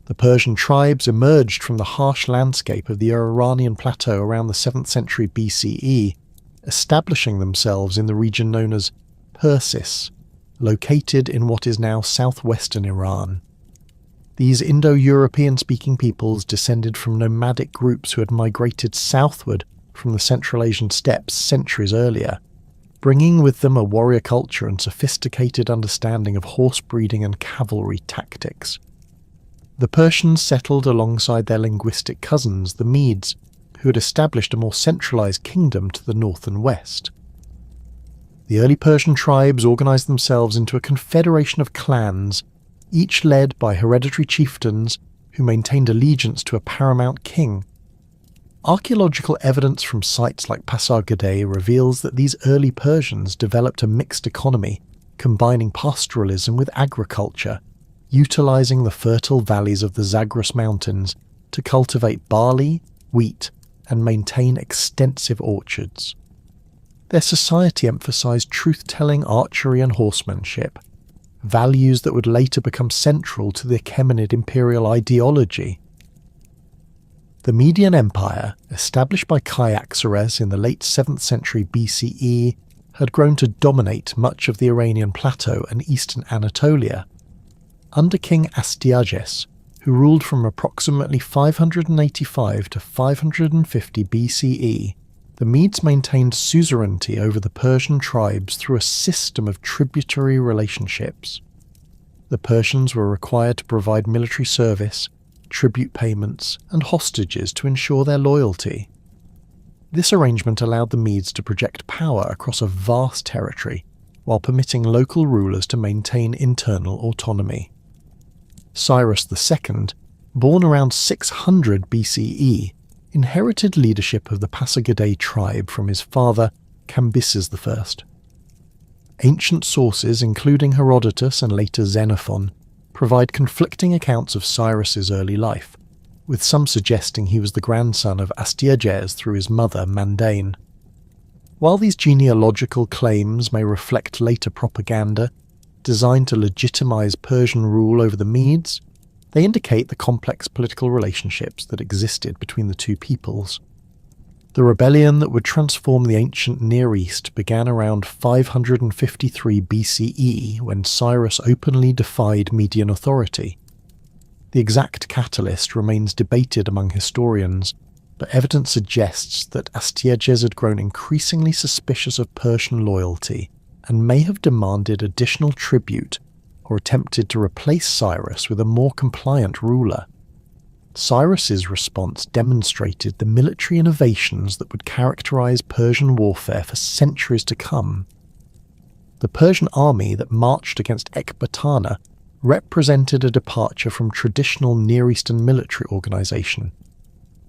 The Persian tribes emerged from the harsh landscape of the Iranian plateau around the 7th century BCE, establishing themselves in the region known as Persis, located in what is now southwestern Iran. These Indo-European-speaking peoples descended from nomadic groups who had migrated southward from the Central Asian steppes centuries earlier, bringing with them a warrior culture and sophisticated understanding of horse breeding and cavalry tactics. The Persians settled alongside their linguistic cousins, the Medes, who had established a more centralized kingdom to the north and west. The early Persian tribes organized themselves into a confederation of clans, each led by hereditary chieftains who maintained allegiance to a paramount king. Archaeological evidence from sites like Pasargadae reveals that these early Persians developed a mixed economy, combining pastoralism with agriculture, utilizing the fertile valleys of the Zagros Mountains to cultivate barley, wheat, and maintain extensive orchards. Their society emphasized truth-telling, archery, and horsemanship, values that would later become central to the Achaemenid imperial ideology. The Median Empire, established by Cyaxares in the late 7th century BCE, had grown to dominate much of the Iranian plateau and eastern Anatolia. Under King Astyages, who ruled from approximately 585 to 550 BCE, the Medes maintained suzerainty over the Persian tribes through a system of tributary relationships. The Persians were required to provide military service, tribute payments, and hostages to ensure their loyalty. This arrangement allowed the Medes to project power across a vast territory, while permitting local rulers to maintain internal autonomy. Cyrus II, born around 600 BCE, inherited leadership of the Pasargadae tribe from his father, Cambyses I. Ancient sources, including Herodotus and later Xenophon, provide conflicting accounts of Cyrus's early life, with some suggesting he was the grandson of Astyages through his mother, Mandane. While these genealogical claims may reflect later propaganda designed to legitimize Persian rule over the Medes, they indicate the complex political relationships that existed between the two peoples. The rebellion that would transform the ancient Near East began around 553 BCE when Cyrus openly defied Median authority. The exact catalyst remains debated among historians, but evidence suggests that Astyages had grown increasingly suspicious of Persian loyalty and may have demanded additional tribute or attempted to replace Cyrus with a more compliant ruler. Cyrus's response demonstrated the military innovations that would characterize Persian warfare for centuries to come. The Persian army that marched against Ecbatana represented a departure from traditional Near Eastern military organization.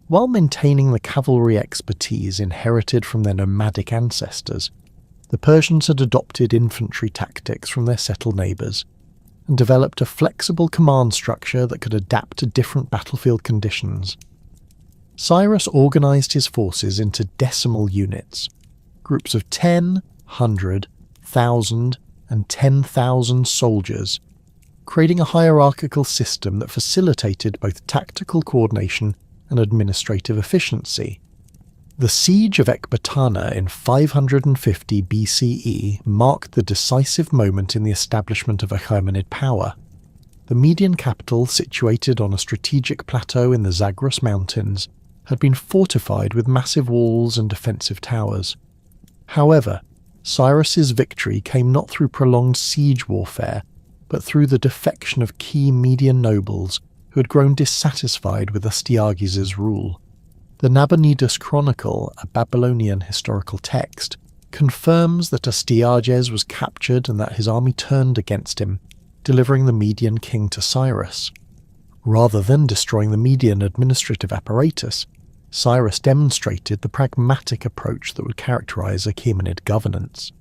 While maintaining the cavalry expertise inherited from their nomadic ancestors, the Persians had adopted infantry tactics from their settled neighbours, and developed a flexible command structure that could adapt to different battlefield conditions. Cyrus organised his forces into decimal units, groups of 10, 100, 1,000, and 10,000 soldiers, creating a hierarchical system that facilitated both tactical coordination and administrative efficiency. The siege of Ecbatana in 550 BCE marked the decisive moment in the establishment of Achaemenid power. The Median capital, situated on a strategic plateau in the Zagros Mountains, had been fortified with massive walls and defensive towers. However, Cyrus's victory came not through prolonged siege warfare, but through the defection of key Median nobles who had grown dissatisfied with Astyages' rule. The Nabonidus Chronicle, a Babylonian historical text, confirms that Astyages was captured and that his army turned against him, delivering the Median king to Cyrus. Rather than destroying the Median administrative apparatus, Cyrus demonstrated the pragmatic approach that would characterize Achaemenid governance.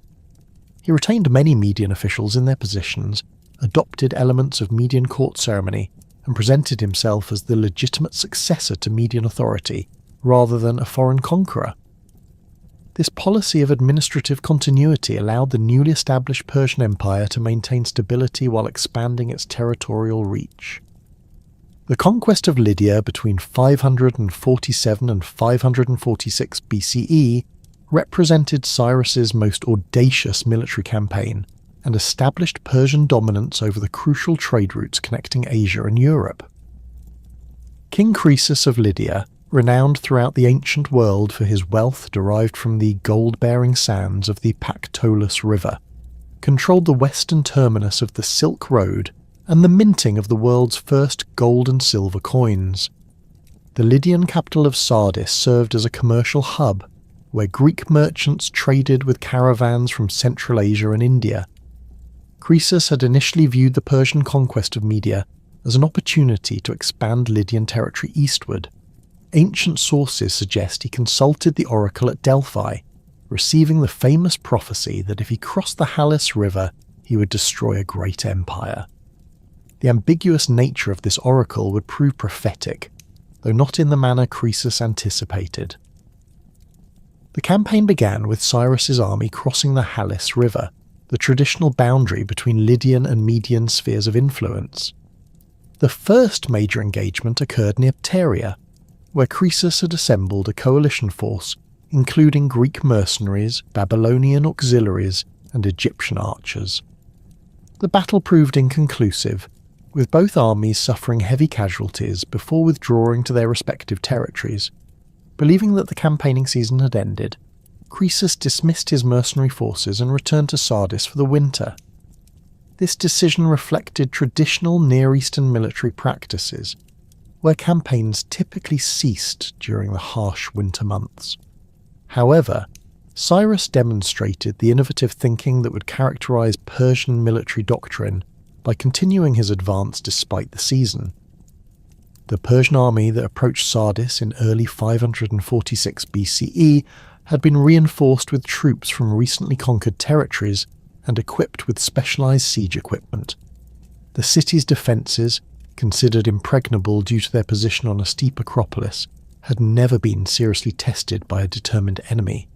He retained many Median officials in their positions, adopted elements of Median court ceremony, and presented himself as the legitimate successor to Median authority, rather than a foreign conqueror. This policy of administrative continuity allowed the newly established Persian Empire to maintain stability while expanding its territorial reach. The conquest of Lydia between 547 and 546 BCE represented Cyrus's most audacious military campaign and established Persian dominance over the crucial trade routes connecting Asia and Europe. King Croesus of Lydia, renowned throughout the ancient world for his wealth derived from the gold-bearing sands of the Pactolus River, controlled the western terminus of the Silk Road and the minting of the world's first gold and silver coins. The Lydian capital of Sardis served as a commercial hub, where Greek merchants traded with caravans from Central Asia and India. Croesus had initially viewed the Persian conquest of Media as an opportunity to expand Lydian territory eastward. Ancient sources suggest he consulted the oracle at Delphi, receiving the famous prophecy that if he crossed the Halys River, he would destroy a great empire. The ambiguous nature of this oracle would prove prophetic, though not in the manner Croesus anticipated. The campaign began with Cyrus's army crossing the Halys River, the traditional boundary between Lydian and Median spheres of influence. The first major engagement occurred near Pteria, where Croesus had assembled a coalition force including Greek mercenaries, Babylonian auxiliaries, and Egyptian archers. The battle proved inconclusive, with both armies suffering heavy casualties before withdrawing to their respective territories. Believing that the campaigning season had ended, Croesus dismissed his mercenary forces and returned to Sardis for the winter. This decision reflected traditional Near Eastern military practices, where campaigns typically ceased during the harsh winter months. However, Cyrus demonstrated the innovative thinking that would characterize Persian military doctrine by continuing his advance despite the season. The Persian army that approached Sardis in early 546 BCE had been reinforced with troops from recently conquered territories and equipped with specialized siege equipment. The city's defenses, considered impregnable due to their position on a steep acropolis, had never been seriously tested by a determined enemy.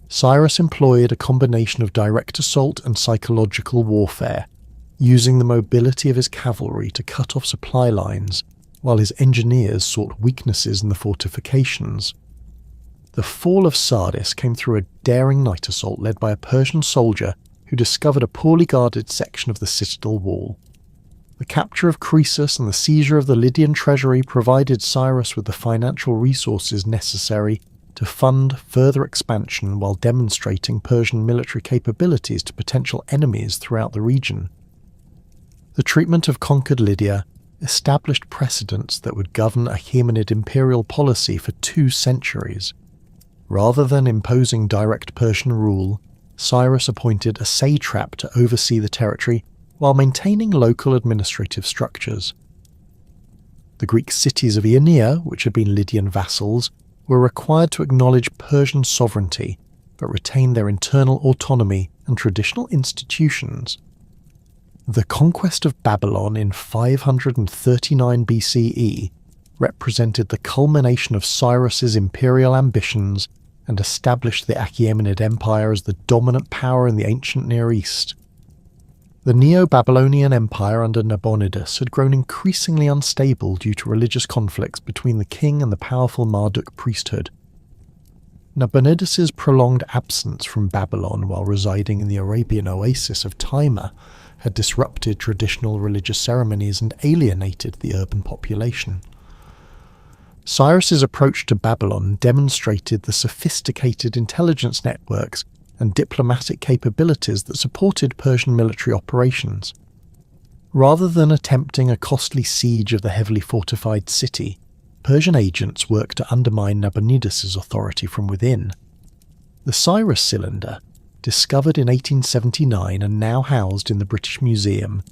Cyrus employed a combination of direct assault and psychological warfare, using the mobility of his cavalry to cut off supply lines, while his engineers sought weaknesses in the fortifications. The fall of Sardis came through a daring night assault led by a Persian soldier who discovered a poorly guarded section of the citadel wall. The capture of Croesus and the seizure of the Lydian treasury provided Cyrus with the financial resources necessary to fund further expansion while demonstrating Persian military capabilities to potential enemies throughout the region. The treatment of conquered Lydia established precedents that would govern Achaemenid imperial policy for 2 centuries. Rather than imposing direct Persian rule, Cyrus appointed a satrap to oversee the territory while maintaining local administrative structures. The Greek cities of Ionia, which had been Lydian vassals, were required to acknowledge Persian sovereignty, but retain their internal autonomy and traditional institutions. The conquest of Babylon in 539 BCE represented the culmination of Cyrus's imperial ambitions and established the Achaemenid Empire as the dominant power in the ancient Near East. The Neo-Babylonian Empire under Nabonidus had grown increasingly unstable due to religious conflicts between the king and the powerful Marduk priesthood. Nabonidus's prolonged absence from Babylon while residing in the Arabian oasis of Timur had disrupted traditional religious ceremonies and alienated the urban population. Cyrus's approach to Babylon demonstrated the sophisticated intelligence networks and diplomatic capabilities that supported Persian military operations. Rather than attempting a costly siege of the heavily fortified city, Persian agents worked to undermine Nabonidus's authority from within. The Cyrus cylinder, discovered in 1879 and now housed in the British Museum,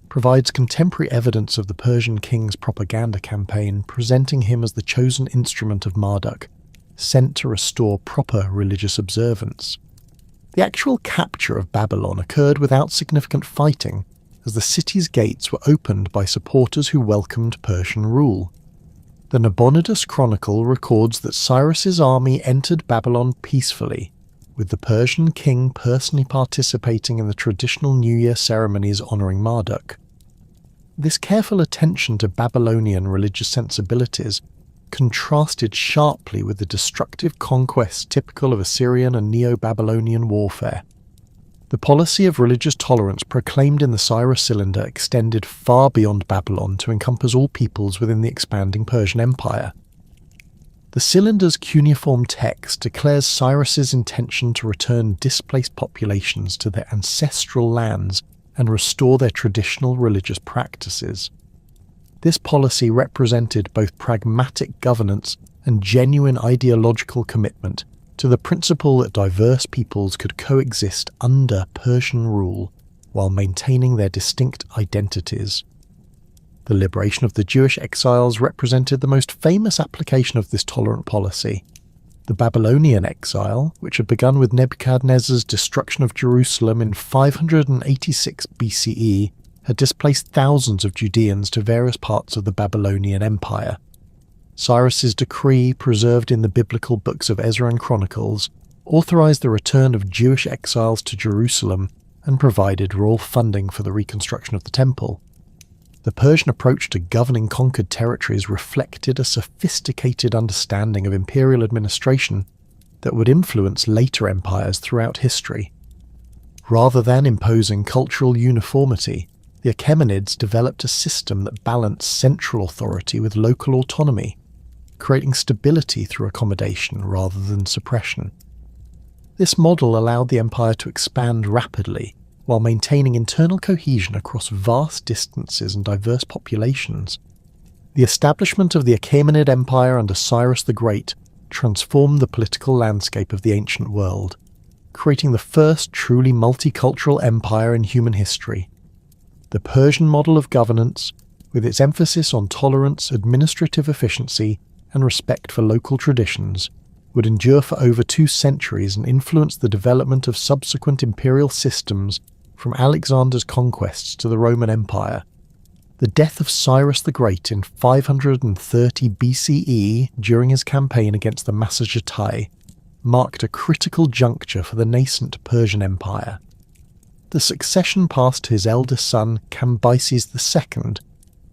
provides contemporary evidence of the Persian king's propaganda campaign, presenting him as the chosen instrument of Marduk, sent to restore proper religious observance. The actual capture of Babylon occurred without significant fighting, as the city's gates were opened by supporters who welcomed Persian rule. The Nabonidus Chronicle records that Cyrus's army entered Babylon peacefully, with the Persian king personally participating in the traditional New Year ceremonies honouring Marduk. This careful attention to Babylonian religious sensibilities contrasted sharply with the destructive conquests typical of Assyrian and Neo-Babylonian warfare. The policy of religious tolerance proclaimed in the Cyrus Cylinder extended far beyond Babylon to encompass all peoples within the expanding Persian Empire. The Cylinder's cuneiform text declares Cyrus's intention to return displaced populations to their ancestral lands and restore their traditional religious practices. This policy represented both pragmatic governance and genuine ideological commitment to the principle that diverse peoples could coexist under Persian rule while maintaining their distinct identities. The liberation of the Jewish exiles represented the most famous application of this tolerant policy. The Babylonian exile, which had begun with Nebuchadnezzar's destruction of Jerusalem in 586 BCE, had displaced thousands of Judeans to various parts of the Babylonian Empire. Cyrus's decree, preserved in the biblical books of Ezra and Chronicles, authorized the return of Jewish exiles to Jerusalem and provided royal funding for the reconstruction of the temple. The Persian approach to governing conquered territories reflected a sophisticated understanding of imperial administration that would influence later empires throughout history. Rather than imposing cultural uniformity, the Achaemenids developed a system that balanced central authority with local autonomy, creating stability through accommodation rather than suppression. This model allowed the empire to expand rapidly, while maintaining internal cohesion across vast distances and diverse populations. The establishment of the Achaemenid Empire under Cyrus the Great transformed the political landscape of the ancient world, creating the first truly multicultural empire in human history. The Persian model of governance, with its emphasis on tolerance, administrative efficiency, and respect for local traditions, would endure for over 2 centuries and influence the development of subsequent imperial systems from Alexander's conquests to the Roman Empire. The death of Cyrus the Great in 530 BCE during his campaign against the Massagetae marked a critical juncture for the nascent Persian Empire. The succession passed to his eldest son Cambyses II,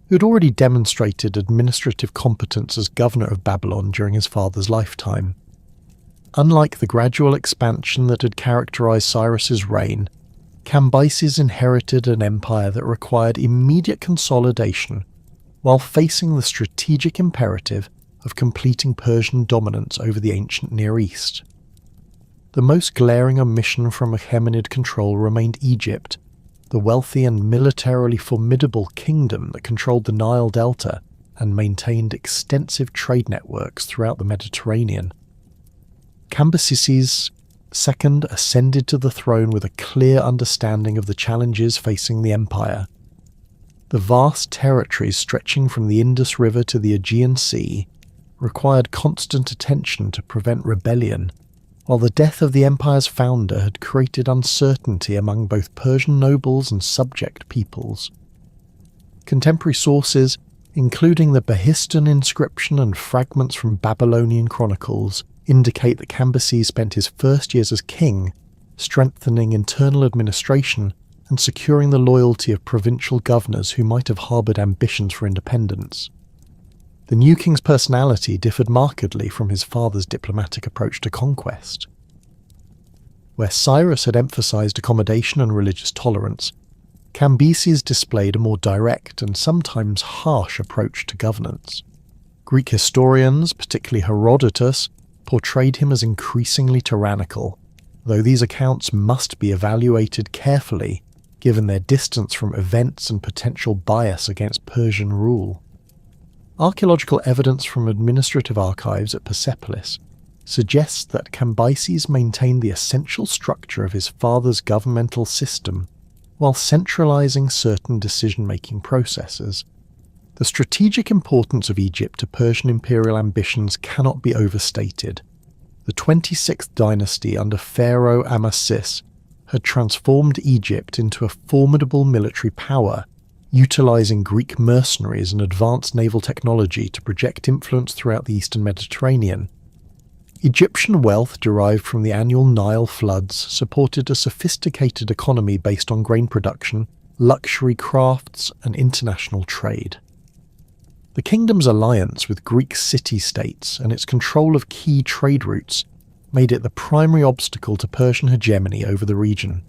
who had already demonstrated administrative competence as governor of Babylon during his father's lifetime. Unlike the gradual expansion that had characterized Cyrus's reign, Cambyses inherited an empire that required immediate consolidation while facing the strategic imperative of completing Persian dominance over the ancient Near East. The most glaring omission from Achaemenid control remained Egypt, the wealthy and militarily formidable kingdom that controlled the Nile Delta and maintained extensive trade networks throughout the Mediterranean. Cambyses II ascended to the throne with a clear understanding of the challenges facing the empire. The vast territories stretching from the Indus River to the Aegean Sea required constant attention to prevent rebellion, while the death of the empire's founder had created uncertainty among both Persian nobles and subject peoples. Contemporary sources, including the Behistun inscription and fragments from Babylonian chronicles, indicate that Cambyses spent his first years as king strengthening internal administration and securing the loyalty of provincial governors who might have harboured ambitions for independence. The new king's personality differed markedly from his father's diplomatic approach to conquest. Where Cyrus had emphasized accommodation and religious tolerance, Cambyses displayed a more direct and sometimes harsh approach to governance. Greek historians, particularly Herodotus, portrayed him as increasingly tyrannical, though these accounts must be evaluated carefully given their distance from events and potential bias against Persian rule. Archaeological evidence from administrative archives at Persepolis suggests that Cambyses maintained the essential structure of his father's governmental system while centralizing certain decision-making processes. The strategic importance of Egypt to Persian imperial ambitions cannot be overstated. The 26th dynasty under Pharaoh Amasis had transformed Egypt into a formidable military power, utilizing Greek mercenaries and advanced naval technology to project influence throughout the eastern Mediterranean. Egyptian wealth derived from the annual Nile floods supported a sophisticated economy based on grain production, luxury crafts, and international trade. The kingdom's alliance with Greek city-states and its control of key trade routes made it the primary obstacle to Persian hegemony over the region.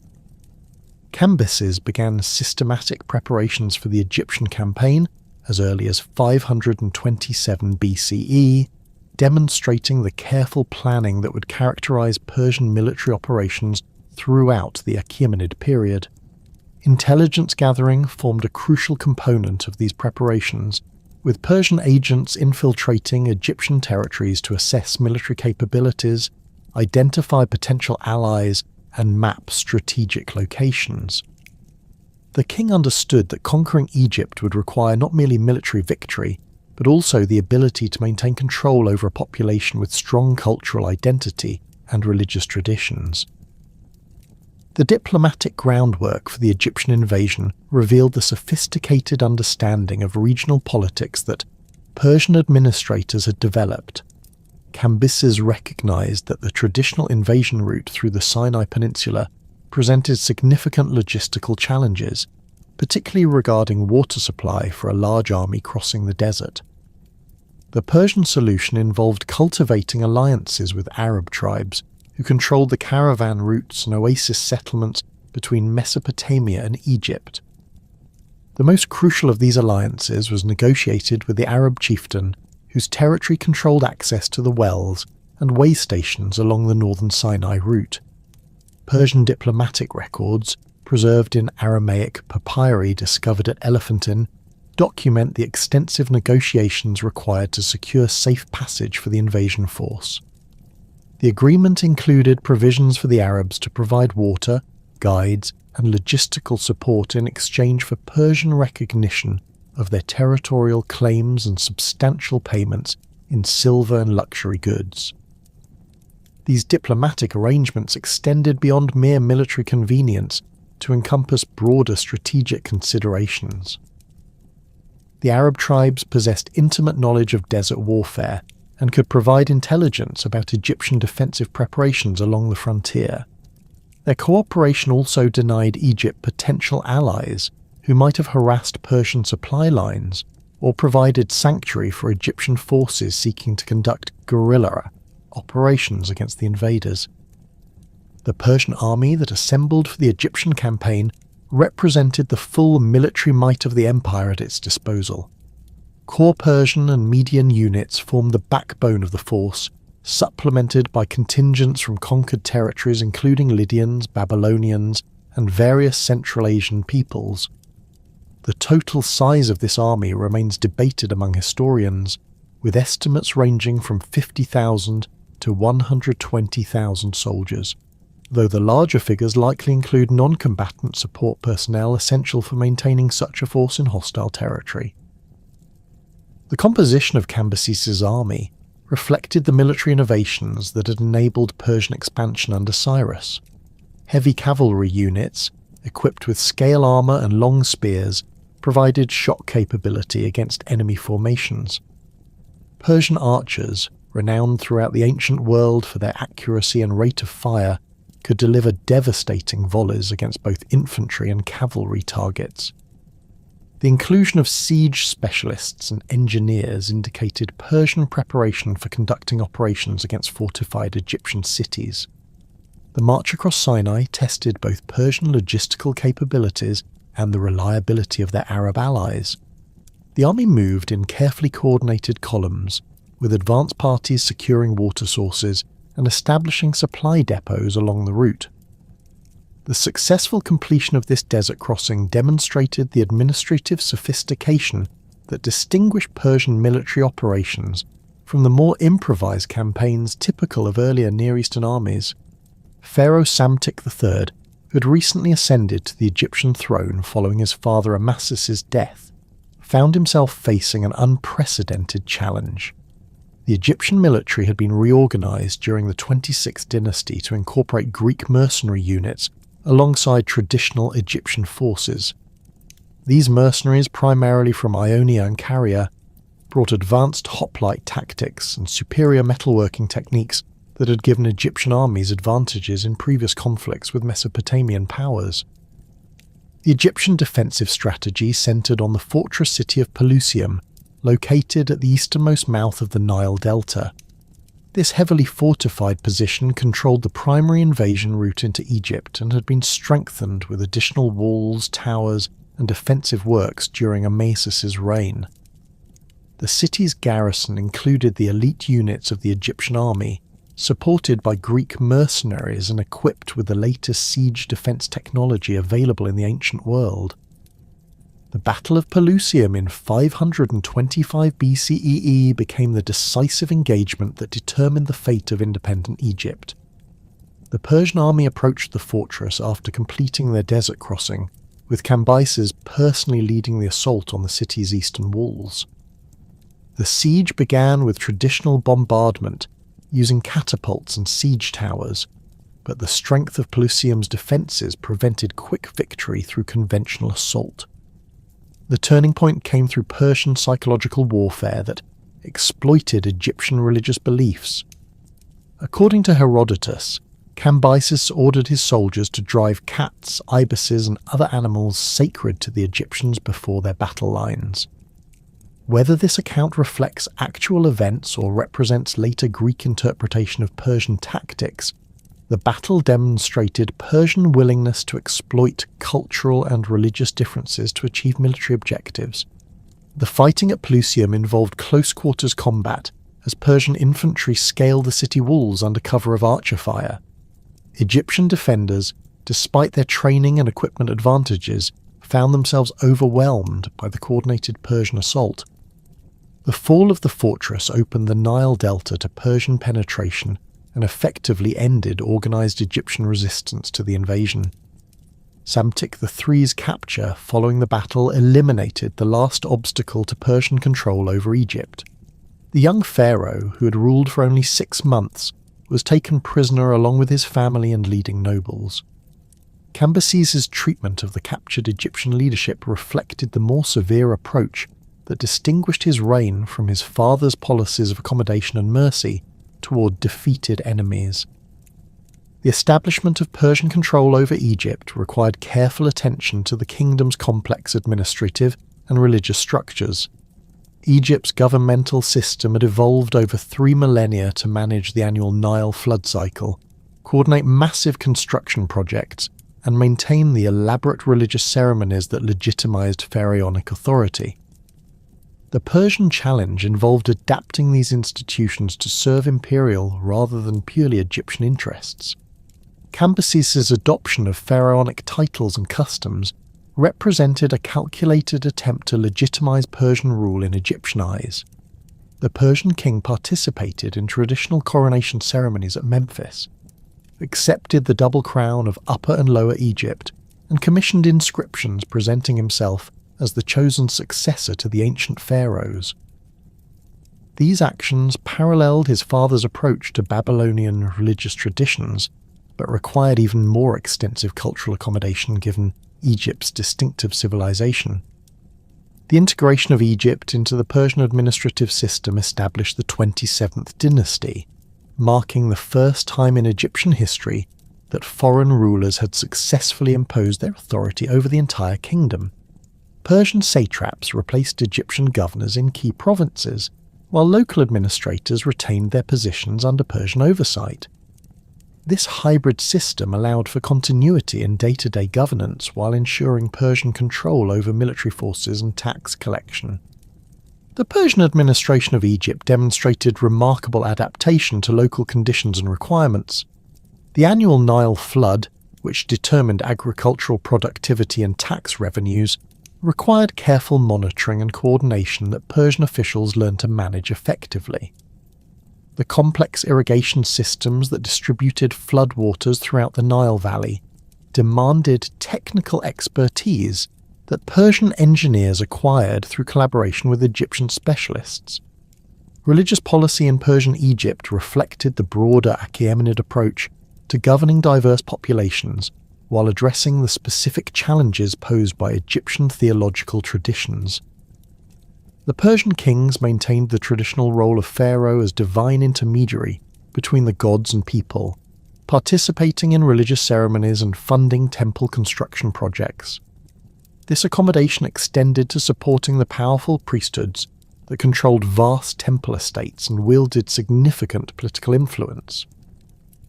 Cambyses began systematic preparations for the Egyptian campaign as early as 527 BCE, demonstrating the careful planning that would characterize Persian military operations throughout the Achaemenid period. Intelligence gathering formed a crucial component of these preparations, with Persian agents infiltrating Egyptian territories to assess military capabilities, identify potential allies, and map strategic locations. The king understood that conquering Egypt would require not merely military victory, but also the ability to maintain control over a population with strong cultural identity and religious traditions. The diplomatic groundwork for the Egyptian invasion revealed the sophisticated understanding of regional politics that Persian administrators had developed. Cambyses recognized that the traditional invasion route through the Sinai Peninsula presented significant logistical challenges, particularly regarding water supply for a large army crossing the desert. The Persian solution involved cultivating alliances with Arab tribes who controlled the caravan routes and oasis settlements between Mesopotamia and Egypt. The most crucial of these alliances was negotiated with the Arab chieftain whose territory controlled access to the wells and way stations along the northern Sinai route. Persian diplomatic records, preserved in Aramaic papyri discovered at Elephantine, document the extensive negotiations required to secure safe passage for the invasion force. The agreement included provisions for the Arabs to provide water, guides, and logistical support in exchange for Persian recognition of their territorial claims and substantial payments in silver and luxury goods. These diplomatic arrangements extended beyond mere military convenience to encompass broader strategic considerations. The Arab tribes possessed intimate knowledge of desert warfare and could provide intelligence about Egyptian defensive preparations along the frontier. Their cooperation also denied Egypt potential allies who might have harassed Persian supply lines or provided sanctuary for Egyptian forces seeking to conduct guerrilla operations against the invaders. The Persian army that assembled for the Egyptian campaign represented the full military might of the empire at its disposal. Core Persian and Median units formed the backbone of the force, supplemented by contingents from conquered territories including Lydians, Babylonians, and various Central Asian peoples. The total size of this army remains debated among historians, with estimates ranging from 50,000 to 120,000 soldiers, though the larger figures likely include non-combatant support personnel essential for maintaining such a force in hostile territory. The composition of Cambyses' army reflected the military innovations that had enabled Persian expansion under Cyrus. Heavy cavalry units, equipped with scale armour and long spears, provided shock capability against enemy formations. Persian archers, renowned throughout the ancient world for their accuracy and rate of fire, could deliver devastating volleys against both infantry and cavalry targets. The inclusion of siege specialists and engineers indicated Persian preparation for conducting operations against fortified Egyptian cities. The march across Sinai tested both Persian logistical capabilities and the reliability of their Arab allies. The army moved in carefully coordinated columns, with advance parties securing water sources and establishing supply depots along the route. The successful completion of this desert crossing demonstrated the administrative sophistication that distinguished Persian military operations from the more improvised campaigns typical of earlier Near Eastern armies. Pharaoh Psamtik III, who had recently ascended to the Egyptian throne following his father Amasis' death, found himself facing an unprecedented challenge. The Egyptian military had been reorganized during the 26th dynasty to incorporate Greek mercenary units alongside traditional Egyptian forces. These mercenaries, primarily from Ionia and Caria, brought advanced hoplite tactics and superior metalworking techniques that had given Egyptian armies advantages in previous conflicts with Mesopotamian powers. The Egyptian defensive strategy centered on the fortress city of Pelusium, located at the easternmost mouth of the Nile Delta. This heavily fortified position controlled the primary invasion route into Egypt and had been strengthened with additional walls, towers, and defensive works during Amasis' reign. The city's garrison included the elite units of the Egyptian army, supported by Greek mercenaries and equipped with the latest siege defense technology available in the ancient world. The Battle of Pelusium in 525 BCEE became the decisive engagement that determined the fate of independent Egypt. The Persian army approached the fortress after completing their desert crossing, with Cambyses personally leading the assault on the city's eastern walls. The siege began with traditional bombardment, using catapults and siege towers, but the strength of Pelusium's defences prevented quick victory through conventional assault. The turning point came through Persian psychological warfare that exploited Egyptian religious beliefs. According to Herodotus, Cambyses ordered his soldiers to drive cats, ibises, and other animals sacred to the Egyptians before their battle lines. Whether this account reflects actual events or represents later Greek interpretation of Persian tactics, the battle demonstrated Persian willingness to exploit cultural and religious differences to achieve military objectives. The fighting at Pelusium involved close-quarters combat, as Persian infantry scaled the city walls under cover of archer fire. Egyptian defenders, despite their training and equipment advantages, found themselves overwhelmed by the coordinated Persian assault. The fall of the fortress opened the Nile Delta to Persian penetration and effectively ended organised Egyptian resistance to the invasion. Psamtik III's capture following the battle eliminated the last obstacle to Persian control over Egypt. The young pharaoh, who had ruled for only 6 months, was taken prisoner along with his family and leading nobles. Cambyses' treatment of the captured Egyptian leadership reflected the more severe approach that distinguished his reign from his father's policies of accommodation and mercy toward defeated enemies. The establishment of Persian control over Egypt required careful attention to the kingdom's complex administrative and religious structures. Egypt's governmental system had evolved over 3 millennia to manage the annual Nile flood cycle, coordinate massive construction projects, and maintain the elaborate religious ceremonies that legitimized pharaonic authority. The Persian challenge involved adapting these institutions to serve imperial rather than purely Egyptian interests. Cambyses' adoption of pharaonic titles and customs represented a calculated attempt to legitimize Persian rule in Egyptian eyes. The Persian king participated in traditional coronation ceremonies at Memphis, accepted the double crown of Upper and Lower Egypt, and commissioned inscriptions presenting himself as the chosen successor to the ancient pharaohs. These actions paralleled his father's approach to Babylonian religious traditions, but required even more extensive cultural accommodation given Egypt's distinctive civilization. The integration of Egypt into the Persian administrative system established the 27th dynasty, marking the first time in Egyptian history that foreign rulers had successfully imposed their authority over the entire kingdom. Persian satraps replaced Egyptian governors in key provinces, while local administrators retained their positions under Persian oversight. This hybrid system allowed for continuity in day-to-day governance while ensuring Persian control over military forces and tax collection. The Persian administration of Egypt demonstrated remarkable adaptation to local conditions and requirements. The annual Nile flood, which determined agricultural productivity and tax revenues, required careful monitoring and coordination that Persian officials learned to manage effectively. The complex irrigation systems that distributed floodwaters throughout the Nile Valley demanded technical expertise that Persian engineers acquired through collaboration with Egyptian specialists. Religious policy in Persian Egypt reflected the broader Achaemenid approach to governing diverse populations while addressing the specific challenges posed by Egyptian theological traditions. The Persian kings maintained the traditional role of pharaoh as divine intermediary between the gods and people, participating in religious ceremonies and funding temple construction projects. This accommodation extended to supporting the powerful priesthoods that controlled vast temple estates and wielded significant political influence.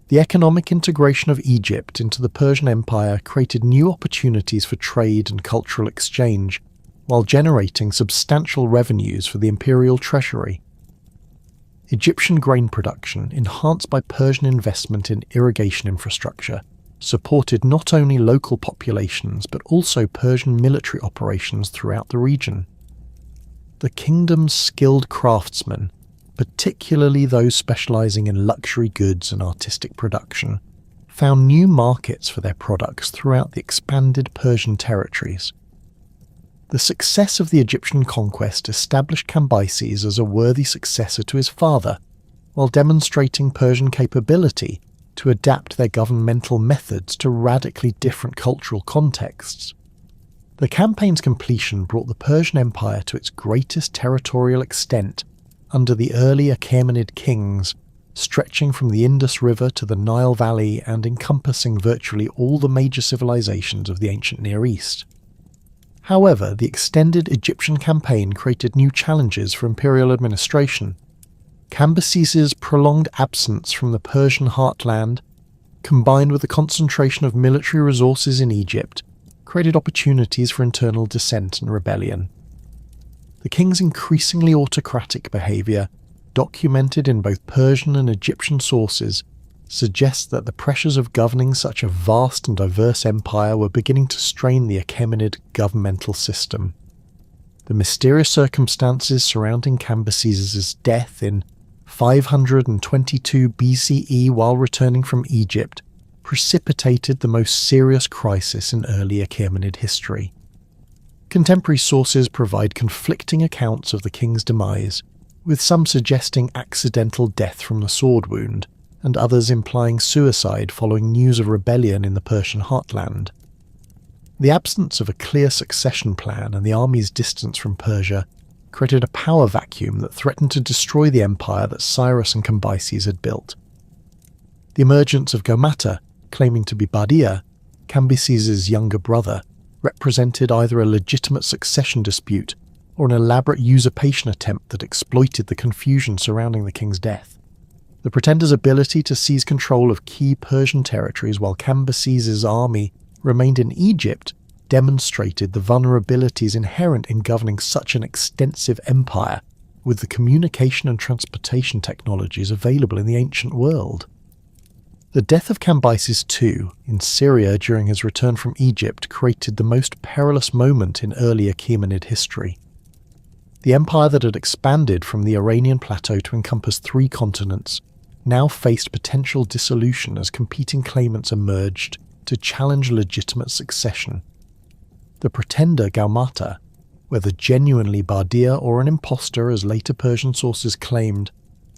The economic integration of Egypt into the Persian Empire created new opportunities for trade and cultural exchange, while generating substantial revenues for the imperial treasury. Egyptian grain production, enhanced by Persian investment in irrigation infrastructure, supported not only local populations but also Persian military operations throughout the region. The kingdom's skilled craftsmen, particularly those specializing in luxury goods and artistic production, found new markets for their products throughout the expanded Persian territories. The success of the Egyptian conquest established Cambyses as a worthy successor to his father, while demonstrating Persian capability to adapt their governmental methods to radically different cultural contexts. The campaign's completion brought the Persian Empire to its greatest territorial extent under the early Achaemenid kings, stretching from the Indus River to the Nile Valley and encompassing virtually all the major civilizations of the ancient Near East. However, the extended Egyptian campaign created new challenges for imperial administration. Cambyses' prolonged absence from the Persian heartland, combined with the concentration of military resources in Egypt, created opportunities for internal dissent and rebellion. The king's increasingly autocratic behaviour, documented in both Persian and Egyptian sources, suggests that the pressures of governing such a vast and diverse empire were beginning to strain the Achaemenid governmental system. The mysterious circumstances surrounding Cambyses' death in 522 BCE while returning from Egypt precipitated the most serious crisis in early Achaemenid history. Contemporary sources provide conflicting accounts of the king's demise, with some suggesting accidental death from the sword wound, and others implying suicide following news of rebellion in the Persian heartland. The absence of a clear succession plan and the army's distance from Persia created a power vacuum that threatened to destroy the empire that Cyrus and Cambyses had built. The emergence of Gaumata, claiming to be Bardia, Cambyses' younger brother, represented either a legitimate succession dispute or an elaborate usurpation attempt that exploited the confusion surrounding the king's death. The pretender's ability to seize control of key Persian territories while Cambyses' army remained in Egypt demonstrated the vulnerabilities inherent in governing such an extensive empire with the communication and transportation technologies available in the ancient world. The death of Cambyses II in Syria during his return from Egypt created the most perilous moment in early Achaemenid history. The empire that had expanded from the Iranian plateau to encompass 3 continents now faced potential dissolution as competing claimants emerged to challenge legitimate succession. The pretender Gaumata, whether genuinely Bardia or an impostor as later Persian sources claimed,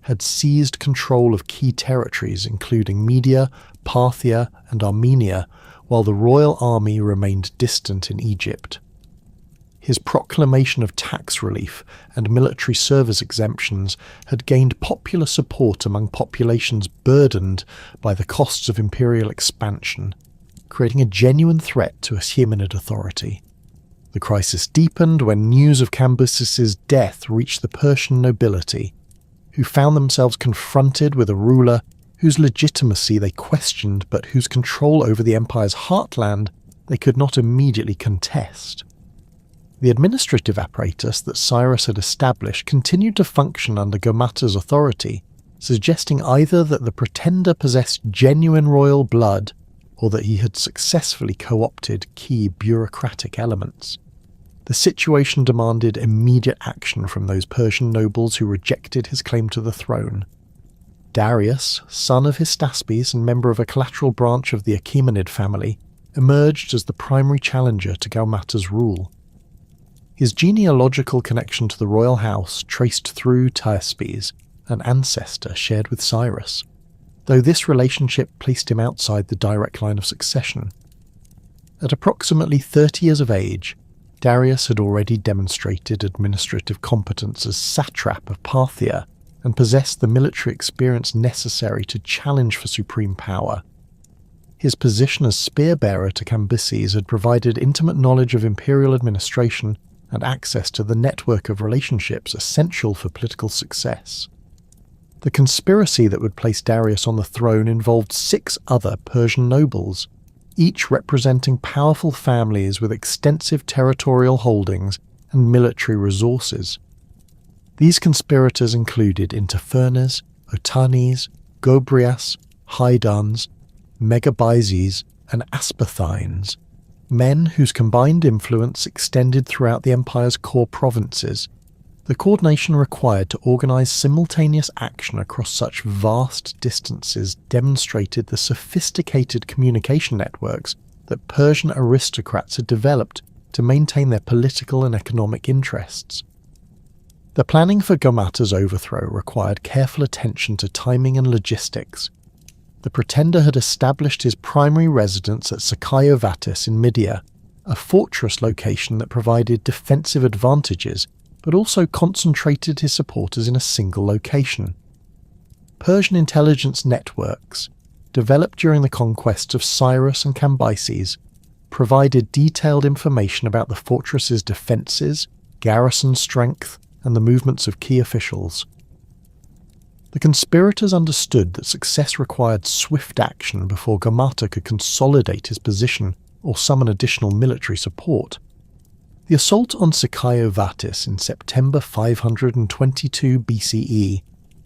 had seized control of key territories including Media, Parthia and Armenia, while the royal army remained distant in Egypt. His proclamation of tax relief and military service exemptions had gained popular support among populations burdened by the costs of imperial expansion, creating a genuine threat to Achaemenid authority. The crisis deepened when news of Cambyses' death reached the Persian nobility, who found themselves confronted with a ruler whose legitimacy they questioned but whose control over the empire's heartland they could not immediately contest. The administrative apparatus that Cyrus had established continued to function under Gaumata's authority, suggesting either that the pretender possessed genuine royal blood or that he had successfully co-opted key bureaucratic elements. The situation demanded immediate action from those Persian nobles who rejected his claim to the throne. Darius, son of Hystaspes and member of a collateral branch of the Achaemenid family, emerged as the primary challenger to Gaumata's rule. His genealogical connection to the royal house traced through Hystaspes, an ancestor shared with Cyrus, though this relationship placed him outside the direct line of succession. At approximately 30 years of age, Darius had already demonstrated administrative competence as satrap of Parthia and possessed the military experience necessary to challenge for supreme power. his position as spear-bearer to Cambyses had provided intimate knowledge of imperial administration and access to the network of relationships essential for political success. The conspiracy that would place Darius on the throne involved 6 other Persian nobles, each representing powerful families with extensive territorial holdings and military resources. These conspirators included Interfernes, Otanes, Gobrias, Haiduns, Megabyzes, and Aspathines, men whose combined influence extended throughout the empire's core provinces. The coordination required to organize simultaneous action across such vast distances demonstrated the sophisticated communication networks that Persian aristocrats had developed to maintain their political and economic interests. The planning for Gaumata's overthrow required careful attention to timing and logistics. The pretender had established his primary residence at Sakaiovatis in Media, a fortress location that provided defensive advantages but also concentrated his supporters in a single location. Persian intelligence networks, developed during the conquests of Cyrus and Cambyses, provided detailed information about the fortress's defences, garrison strength, and the movements of key officials. The conspirators understood that success required swift action before Gaumata could consolidate his position or summon additional military support. The assault on Sakaiovatis in September 522 BCE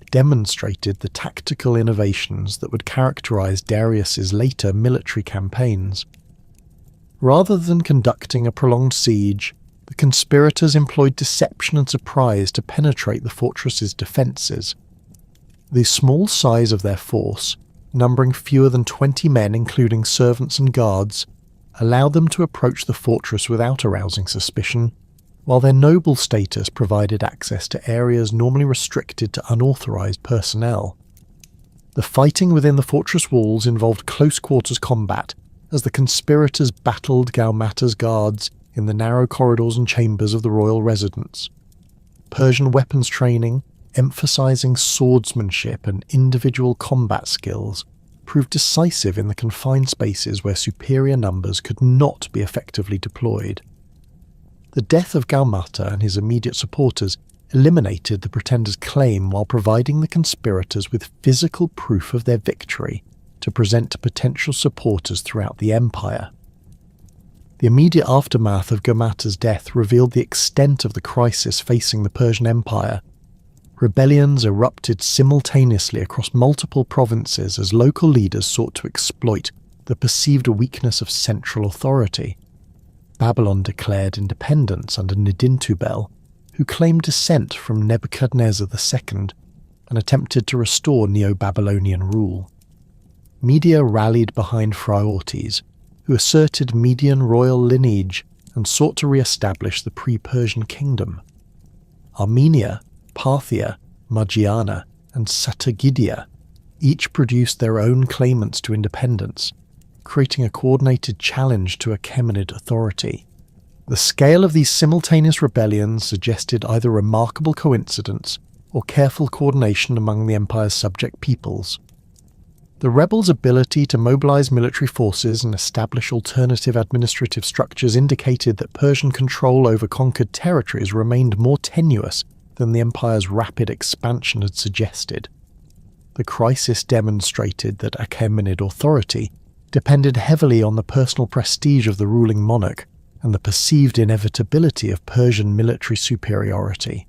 demonstrated the tactical innovations that would characterize Darius's later military campaigns. Rather than conducting a prolonged siege, the conspirators employed deception and surprise to penetrate the fortress's defences. The small size of their force, numbering fewer than 20 men including servants and guards, allowed them to approach the fortress without arousing suspicion, while their noble status provided access to areas normally restricted to unauthorized personnel. The fighting within the fortress walls involved close-quarters combat, as the conspirators battled Gaumata's guards in the narrow corridors and chambers of the royal residence. Persian weapons training, emphasizing swordsmanship and individual combat skills, proved decisive in the confined spaces where superior numbers could not be effectively deployed. The death of Gaumata and his immediate supporters eliminated the pretender's claim while providing the conspirators with physical proof of their victory to present to potential supporters throughout the empire. The immediate aftermath of Gaumata's death revealed the extent of the crisis facing the Persian Empire. Rebellions erupted simultaneously across multiple provinces as local leaders sought to exploit the perceived weakness of central authority. Babylon declared independence under Nidintubel, who claimed descent from Nebuchadnezzar II and attempted to restore Neo-Babylonian rule. Media rallied behind Phraortes, who asserted Median royal lineage and sought to re-establish the pre-Persian kingdom. Armenia, Parthia, Margiana, and Satagidia each produced their own claimants to independence, creating a coordinated challenge to Achaemenid authority. The scale of these simultaneous rebellions suggested either remarkable coincidence or careful coordination among the empire's subject peoples. The rebels' ability to mobilize military forces and establish alternative administrative structures indicated that Persian control over conquered territories remained more tenuous than the empire's rapid expansion had suggested. The crisis demonstrated that Achaemenid authority depended heavily on the personal prestige of the ruling monarch and the perceived inevitability of Persian military superiority.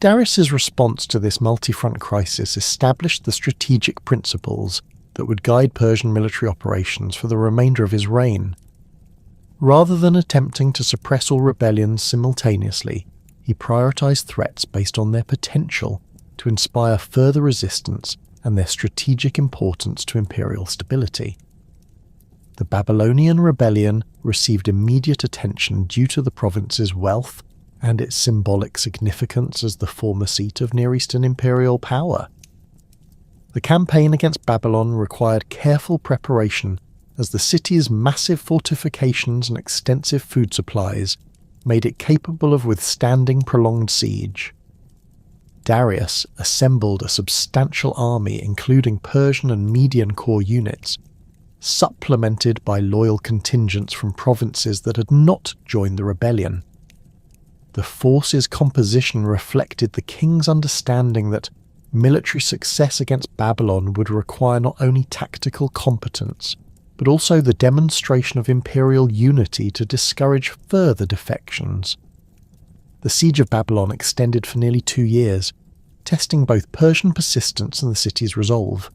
Darius's response to this multi-front crisis established the strategic principles that would guide Persian military operations for the remainder of his reign. Rather than attempting to suppress all rebellions simultaneously, he prioritized threats based on their potential to inspire further resistance and their strategic importance to imperial stability. The Babylonian rebellion received immediate attention due to the province's wealth and its symbolic significance as the former seat of Near Eastern imperial power. The campaign against Babylon required careful preparation, as the city's massive fortifications and extensive food supplies made it capable of withstanding prolonged siege. Darius assembled a substantial army including Persian and Median core units, supplemented by loyal contingents from provinces that had not joined the rebellion. The force's composition reflected the king's understanding that military success against Babylon would require not only tactical competence, but also the demonstration of imperial unity to discourage further defections. The siege of Babylon extended for nearly 2 years, testing both Persian persistence and the city's resolve.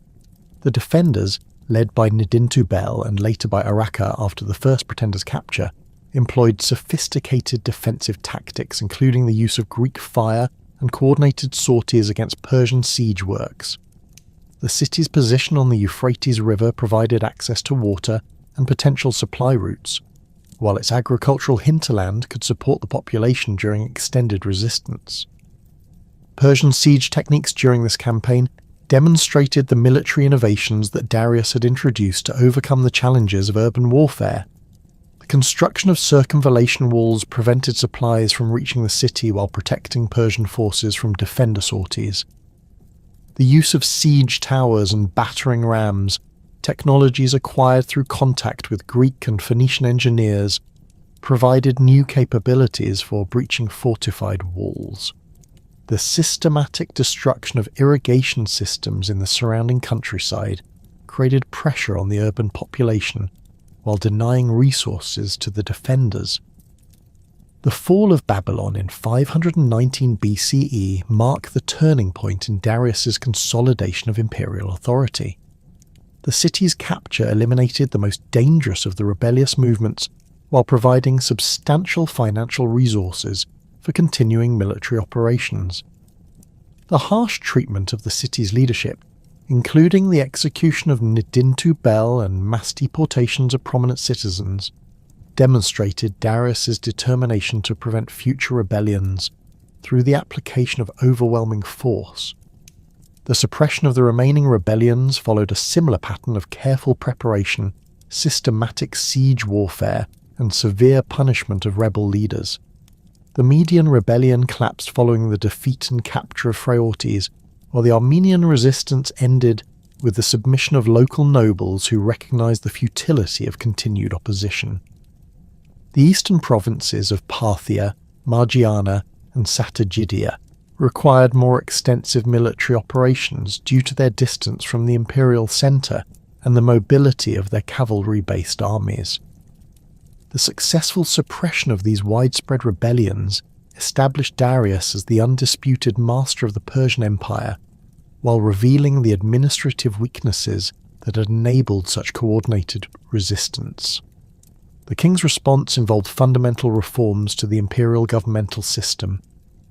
The defenders, led by Nidintu-Bel and later by Araka after the first pretender's capture, employed sophisticated defensive tactics including the use of Greek fire and coordinated sorties against Persian siege works. The city's position on the Euphrates River provided access to water and potential supply routes, while its agricultural hinterland could support the population during extended resistance. Persian siege techniques during this campaign demonstrated the military innovations that Darius had introduced to overcome the challenges of urban warfare. The construction of circumvallation walls prevented supplies from reaching the city while protecting Persian forces from defender sorties. The use of siege towers and battering rams, technologies acquired through contact with Greek and Phoenician engineers, provided new capabilities for breaching fortified walls. The systematic destruction of irrigation systems in the surrounding countryside created pressure on the urban population while denying resources to the defenders. The fall of Babylon in 519 BCE marked the turning point in Darius's consolidation of imperial authority. The city's capture eliminated the most dangerous of the rebellious movements while providing substantial financial resources for continuing military operations. The harsh treatment of the city's leadership, including the execution of Nidintu-Bel and mass deportations of prominent citizens, demonstrated Darius's determination to prevent future rebellions through the application of overwhelming force. The suppression of the remaining rebellions followed a similar pattern of careful preparation, systematic siege warfare, and severe punishment of rebel leaders. The Median rebellion collapsed following the defeat and capture of Phraortes, while the Armenian resistance ended with the submission of local nobles who recognized the futility of continued opposition. The eastern provinces of Parthia, Margiana, and Satygidia required more extensive military operations due to their distance from the imperial centre and the mobility of their cavalry-based armies. The successful suppression of these widespread rebellions established Darius as the undisputed master of the Persian Empire, while revealing the administrative weaknesses that had enabled such coordinated resistance. The king's response involved fundamental reforms to the imperial governmental system,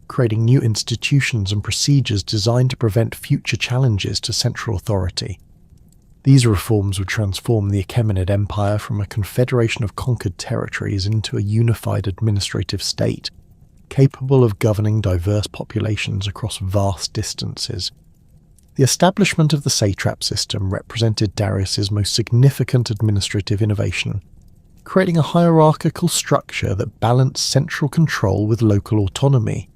creating new institutions and procedures designed to prevent future challenges to central authority. These reforms would transform the Achaemenid Empire from a confederation of conquered territories into a unified administrative state, capable of governing diverse populations across vast distances. The establishment of the satrap system represented Darius's most significant administrative innovation, creating a hierarchical structure that balanced central control with local autonomy.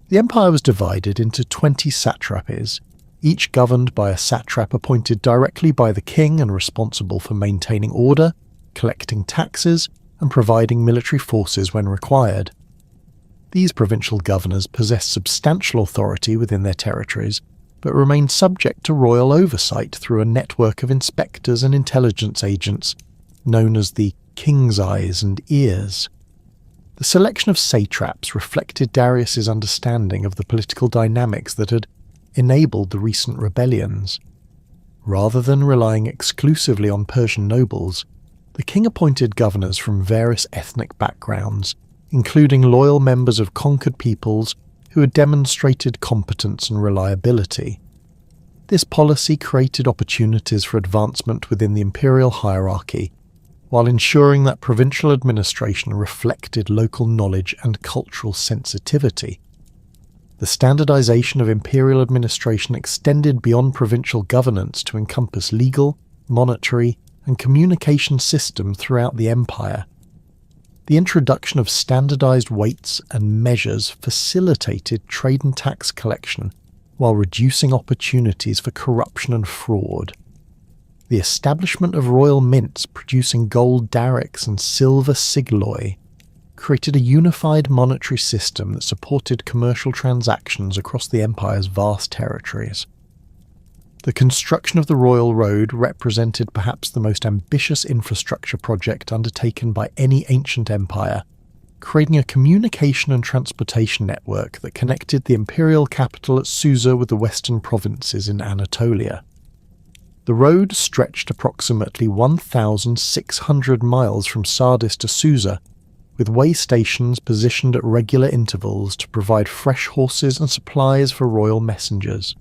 The empire was divided into 20 satrapies, each governed by a satrap appointed directly by the king and responsible for maintaining order, collecting taxes, and providing military forces when required. These provincial governors possessed substantial authority within their territories, but remained subject to royal oversight through a network of inspectors and intelligence agents known as the King's Eyes and Ears. The selection of satraps reflected Darius's understanding of the political dynamics that had enabled the recent rebellions. Rather than relying exclusively on Persian nobles, the king appointed governors from various ethnic backgrounds, including loyal members of conquered peoples who had demonstrated competence and reliability. This policy created opportunities for advancement within the imperial hierarchy, while ensuring that provincial administration reflected local knowledge and cultural sensitivity. The standardization of imperial administration extended beyond provincial governance to encompass legal, monetary, and communication systems throughout the empire. The introduction of standardized weights and measures facilitated trade and tax collection while reducing opportunities for corruption and fraud. The establishment of royal mints producing gold darics and silver sigloi created a unified monetary system that supported commercial transactions across the empire's vast territories. The construction of the Royal Road represented perhaps the most ambitious infrastructure project undertaken by any ancient empire, creating a communication and transportation network that connected the imperial capital at Susa with the western provinces in Anatolia. The road stretched approximately 1,600 miles from Sardis to Susa, with way stations positioned at regular intervals to provide fresh horses and supplies for royal messengers.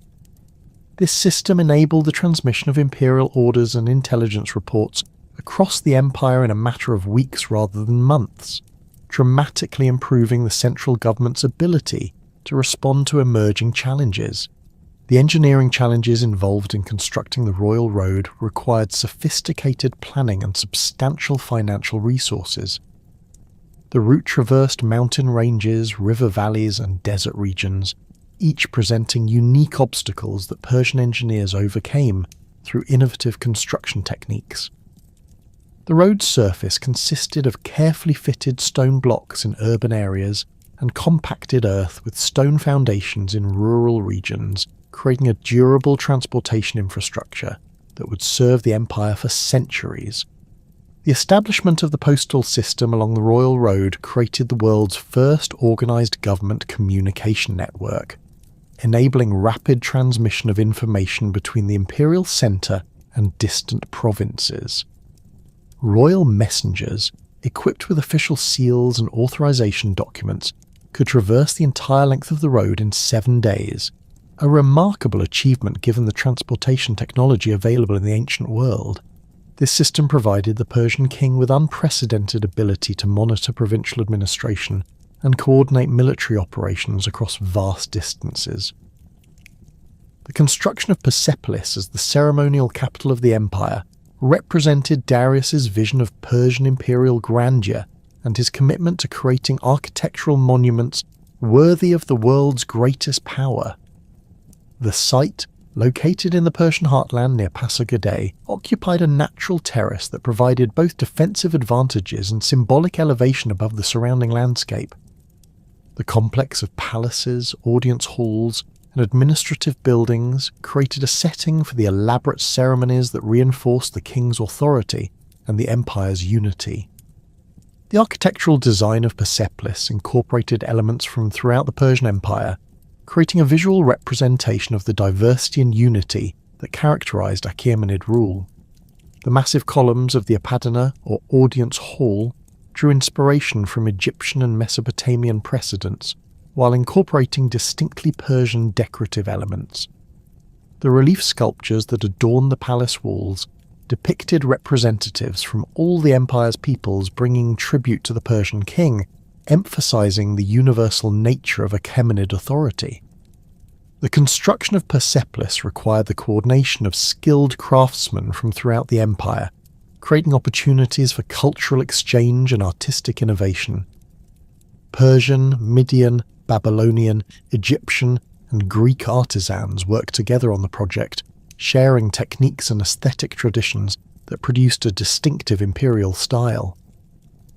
This system enabled the transmission of imperial orders and intelligence reports across the empire in a matter of weeks rather than months, dramatically improving the central government's ability to respond to emerging challenges. The engineering challenges involved in constructing the Royal Road required sophisticated planning and substantial financial resources. The route traversed mountain ranges, river valleys, and desert regions, each presenting unique obstacles that Persian engineers overcame through innovative construction techniques. The road's surface consisted of carefully fitted stone blocks in urban areas and compacted earth with stone foundations in rural regions, creating a durable transportation infrastructure that would serve the empire for centuries. The establishment of the postal system along the Royal Road created the world's first organised government communication network, enabling rapid transmission of information between the imperial centre and distant provinces. Royal messengers, equipped with official seals and authorization documents, could traverse the entire length of the road in 7 days, a remarkable achievement given the transportation technology available in the ancient world. This system provided the Persian king with unprecedented ability to monitor provincial administration and coordinate military operations across vast distances. The construction of Persepolis as the ceremonial capital of the empire represented Darius's vision of Persian imperial grandeur and his commitment to creating architectural monuments worthy of the world's greatest power. The site, located in the Persian heartland near Pasargadae, occupied a natural terrace that provided both defensive advantages and symbolic elevation above the surrounding landscape. The complex of palaces, audience halls, and administrative buildings created a setting for the elaborate ceremonies that reinforced the king's authority and the empire's unity. The architectural design of Persepolis incorporated elements from throughout the Persian Empire, creating a visual representation of the diversity and unity that characterized Achaemenid rule. The massive columns of the Ecbatana, or audience hall, drew inspiration from Egyptian and Mesopotamian precedents, while incorporating distinctly Persian decorative elements. The relief sculptures that adorned the palace walls depicted representatives from all the empire's peoples bringing tribute to the Persian king, emphasizing the universal nature of Achaemenid authority. The construction of Persepolis required the coordination of skilled craftsmen from throughout the empire, creating opportunities for cultural exchange and artistic innovation. Persian, Median, Babylonian, Egyptian, and Greek artisans worked together on the project, sharing techniques and aesthetic traditions that produced a distinctive imperial style.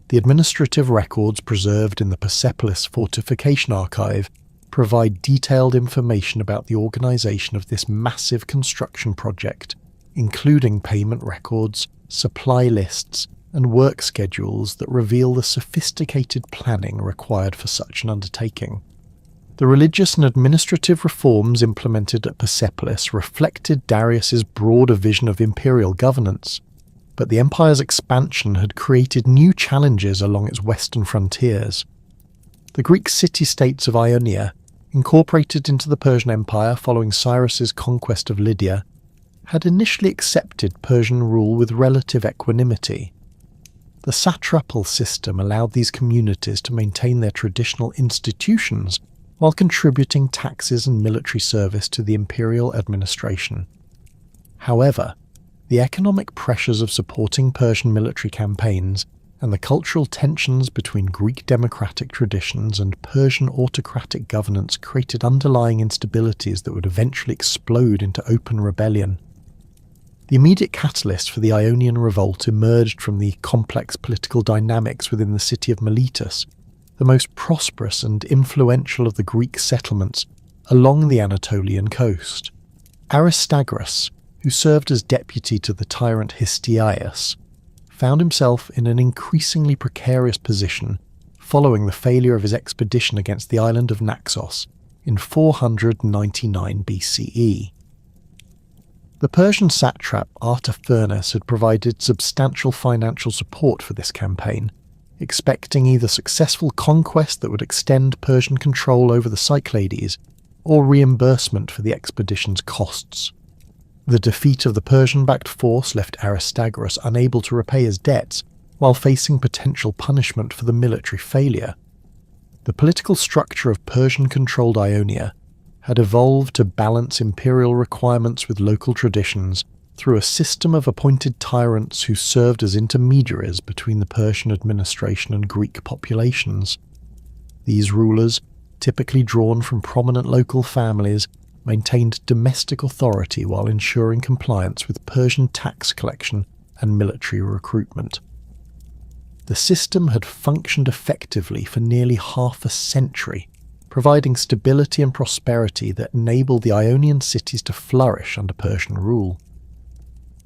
The administrative records preserved in the Persepolis Fortification Archive provide detailed information about the organisation of this massive construction project, including payment records, supply lists, and work schedules that reveal the sophisticated planning required for such an undertaking. The religious and administrative reforms implemented at Persepolis reflected Darius's broader vision of imperial governance, but the empire's expansion had created new challenges along its western frontiers. The Greek city-states of Ionia, incorporated into the Persian Empire following Cyrus's conquest of Lydia, had initially accepted Persian rule with relative equanimity. The satrapal system allowed these communities to maintain their traditional institutions while contributing taxes and military service to the imperial administration. However, the economic pressures of supporting Persian military campaigns and the cultural tensions between Greek democratic traditions and Persian autocratic governance created underlying instabilities that would eventually explode into open rebellion. The immediate catalyst for the Ionian revolt emerged from the complex political dynamics within the city of Miletus, the most prosperous and influential of the Greek settlements along the Anatolian coast. Aristagoras, who served as deputy to the tyrant Histiaeus, found himself in an increasingly precarious position following the failure of his expedition against the island of Naxos in 499 BCE. The Persian satrap Artaphernus had provided substantial financial support for this campaign, expecting either successful conquest that would extend Persian control over the Cyclades or reimbursement for the expedition's costs. The defeat of the Persian-backed force left Aristagoras unable to repay his debts while facing potential punishment for the military failure. The political structure of Persian-controlled Ionia had evolved to balance imperial requirements with local traditions through a system of appointed tyrants who served as intermediaries between the Persian administration and Greek populations. These rulers, typically drawn from prominent local families, maintained domestic authority while ensuring compliance with Persian tax collection and military recruitment. The system had functioned effectively for nearly half a century, providing stability and prosperity that enabled the Ionian cities to flourish under Persian rule.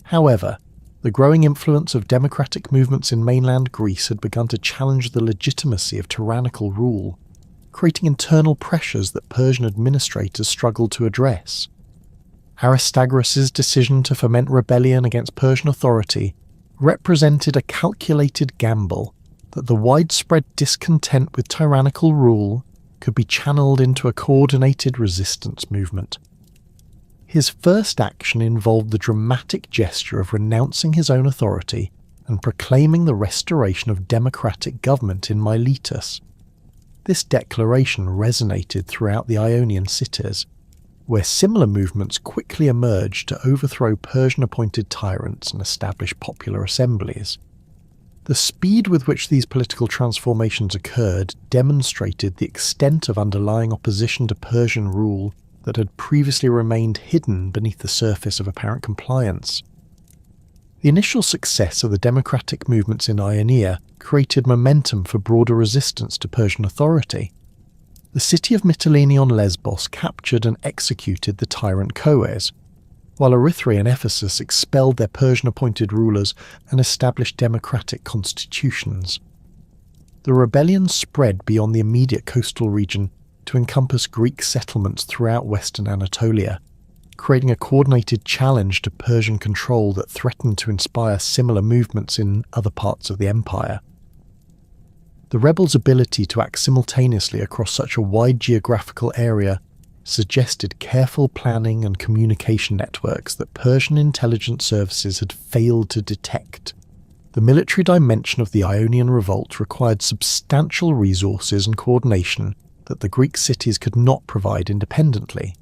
However, the growing influence of democratic movements in mainland Greece had begun to challenge the legitimacy of tyrannical rule, creating internal pressures that Persian administrators struggled to address. Aristagoras' decision to foment rebellion against Persian authority represented a calculated gamble that the widespread discontent with tyrannical rule could be channeled into a coordinated resistance movement. His first action involved the dramatic gesture of renouncing his own authority and proclaiming the restoration of democratic government in Miletus. This declaration resonated throughout the Ionian cities, where similar movements quickly emerged to overthrow Persian-appointed tyrants and establish popular assemblies. The speed with which these political transformations occurred demonstrated the extent of underlying opposition to Persian rule that had previously remained hidden beneath the surface of apparent compliance. The initial success of the democratic movements in Ionia created momentum for broader resistance to Persian authority. The city of Mytilene on Lesbos captured and executed the tyrant Coes, while Erythrae and Ephesus expelled their Persian-appointed rulers and established democratic constitutions. The rebellion spread beyond the immediate coastal region to encompass Greek settlements throughout western Anatolia, creating a coordinated challenge to Persian control that threatened to inspire similar movements in other parts of the empire. The rebels' ability to act simultaneously across such a wide geographical area suggested careful planning and communication networks that Persian intelligence services had failed to detect. The military dimension of the Ionian revolt required substantial resources and coordination that the Greek cities could not provide independently.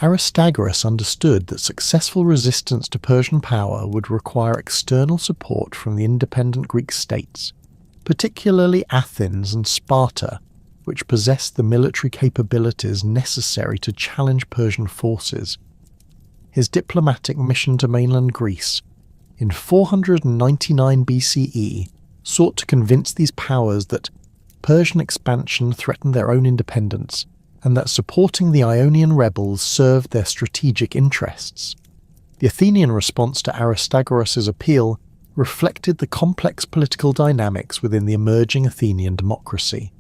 Aristagoras understood that successful resistance to Persian power would require external support from the independent Greek states, particularly Athens and Sparta, which possessed the military capabilities necessary to challenge Persian forces. His diplomatic mission to mainland Greece, in 499 BCE, sought to convince these powers that Persian expansion threatened their own independence, and that supporting the Ionian rebels served their strategic interests. The Athenian response to Aristagoras' appeal reflected the complex political dynamics within the emerging Athenian democracy.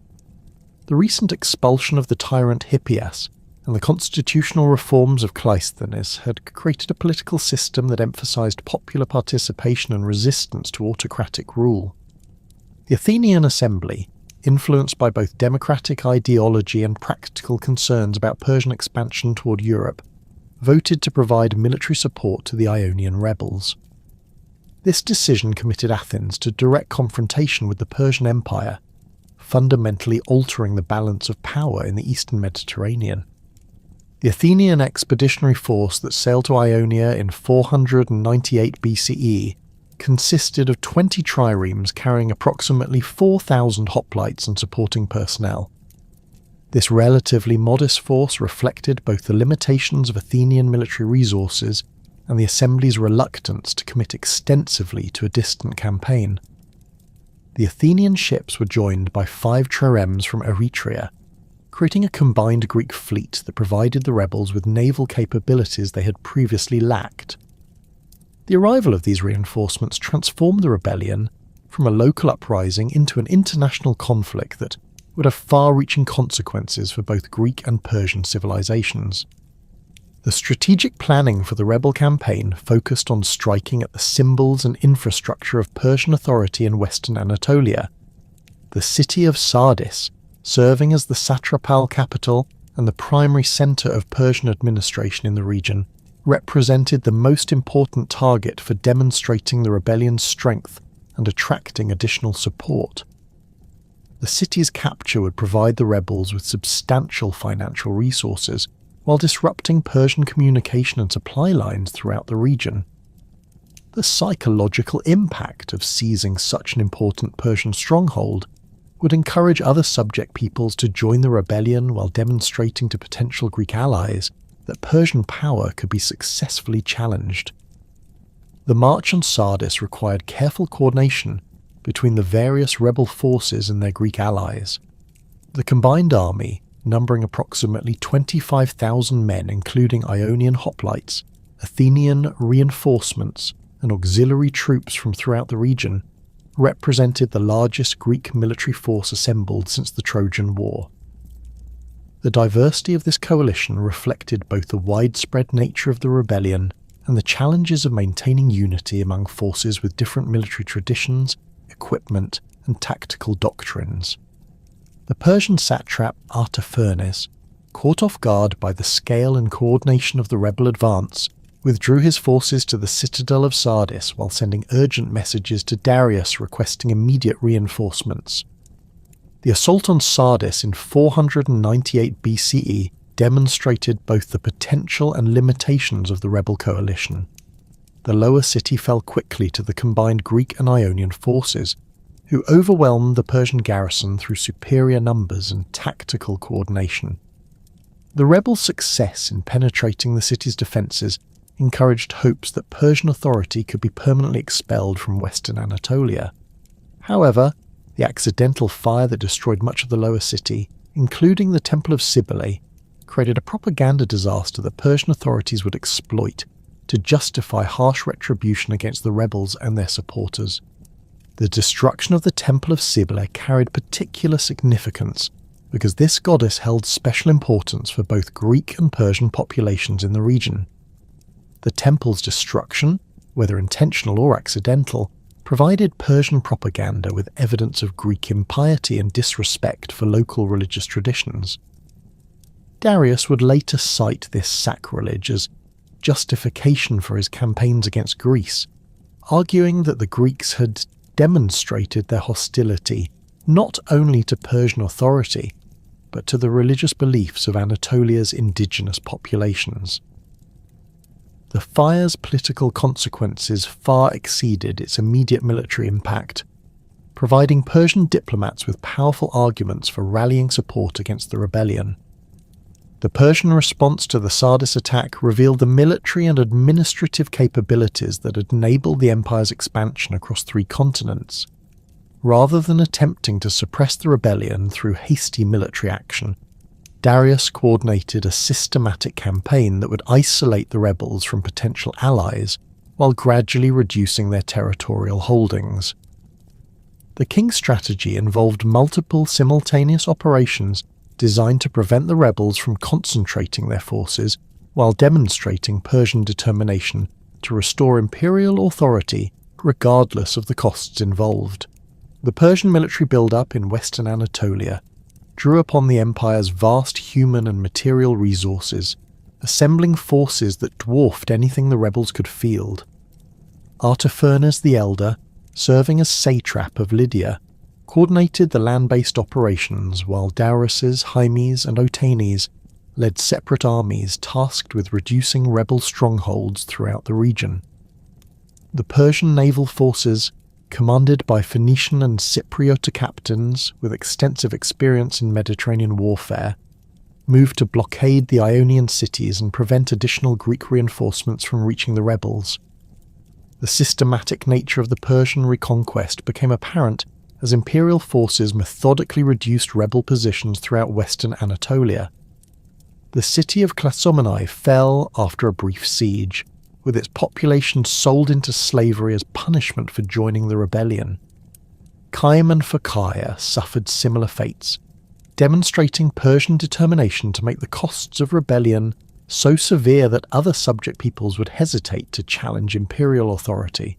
The recent expulsion of the tyrant Hippias and the constitutional reforms of Cleisthenes had created a political system that emphasized popular participation and resistance to autocratic rule. The Athenian assembly, influenced by both democratic ideology and practical concerns about Persian expansion toward Europe, voted to provide military support to the Ionian rebels. This decision committed Athens to direct confrontation with the Persian Empire, fundamentally altering the balance of power in the eastern Mediterranean. The Athenian expeditionary force that sailed to Ionia in 498 BCE consisted of 20 triremes carrying approximately 4,000 hoplites and supporting personnel. This relatively modest force reflected both the limitations of Athenian military resources and the assembly's reluctance to commit extensively to a distant campaign. The Athenian ships were joined by 5 triremes from Eretria, creating a combined Greek fleet that provided the rebels with naval capabilities they had previously lacked. The arrival of these reinforcements transformed the rebellion from a local uprising into an international conflict that would have far-reaching consequences for both Greek and Persian civilizations. The strategic planning for the rebel campaign focused on striking at the symbols and infrastructure of Persian authority in western Anatolia. The city of Sardis, serving as the satrapal capital and the primary centre of Persian administration in the region, represented the most important target for demonstrating the rebellion's strength and attracting additional support. The city's capture would provide the rebels with substantial financial resources, while disrupting Persian communication and supply lines throughout the region. The psychological impact of seizing such an important Persian stronghold would encourage other subject peoples to join the rebellion while demonstrating to potential Greek allies that Persian power could be successfully challenged. The march on Sardis required careful coordination between the various rebel forces and their Greek allies. The combined army, numbering approximately 25,000 men including Ionian hoplites, Athenian reinforcements, and auxiliary troops from throughout the region, represented the largest Greek military force assembled since the Trojan War. The diversity of this coalition reflected both the widespread nature of the rebellion and the challenges of maintaining unity among forces with different military traditions, equipment, and tactical doctrines. The Persian satrap Artaphernes, caught off guard by the scale and coordination of the rebel advance, withdrew his forces to the citadel of Sardis while sending urgent messages to Darius requesting immediate reinforcements. The assault on Sardis in 498 BCE demonstrated both the potential and limitations of the rebel coalition. The lower city fell quickly to the combined Greek and Ionian forces, who overwhelmed the Persian garrison through superior numbers and tactical coordination. The rebels' success in penetrating the city's defences encouraged hopes that Persian authority could be permanently expelled from western Anatolia. However, the accidental fire that destroyed much of the lower city, including the Temple of Cybele, created a propaganda disaster that Persian authorities would exploit to justify harsh retribution against the rebels and their supporters. The destruction of the Temple of Cybele carried particular significance because this goddess held special importance for both Greek and Persian populations in the region. The temple's destruction, whether intentional or accidental, provided Persian propaganda with evidence of Greek impiety and disrespect for local religious traditions. Darius would later cite this sacrilege as justification for his campaigns against Greece, arguing that the Greeks had demonstrated their hostility not only to Persian authority, but to the religious beliefs of Anatolia's indigenous populations. The fire's political consequences far exceeded its immediate military impact, providing Persian diplomats with powerful arguments for rallying support against the rebellion. The Persian response to the Sardis attack revealed the military and administrative capabilities that had enabled the empire's expansion across 3 continents. Rather than attempting to suppress the rebellion through hasty military action, Darius coordinated a systematic campaign that would isolate the rebels from potential allies while gradually reducing their territorial holdings. The king's strategy involved multiple simultaneous operations designed to prevent the rebels from concentrating their forces while demonstrating Persian determination to restore imperial authority regardless of the costs involved. The Persian military build-up in western Anatolia drew upon the empire's vast human and material resources, assembling forces that dwarfed anything the rebels could field. Artaphernes the Elder, serving as satrap of Lydia, coordinated the land-based operations while Darius, Hymes, and Otanes led separate armies tasked with reducing rebel strongholds throughout the region. The Persian naval forces, commanded by Phoenician and Cypriot captains with extensive experience in Mediterranean warfare, moved to blockade the Ionian cities and prevent additional Greek reinforcements from reaching the rebels. The systematic nature of the Persian reconquest became apparent as imperial forces methodically reduced rebel positions throughout western Anatolia. The city of Clazomenae fell after a brief siege, with its population sold into slavery as punishment for joining the rebellion. Kyme and Phocaea suffered similar fates, demonstrating Persian determination to make the costs of rebellion so severe that other subject peoples would hesitate to challenge imperial authority.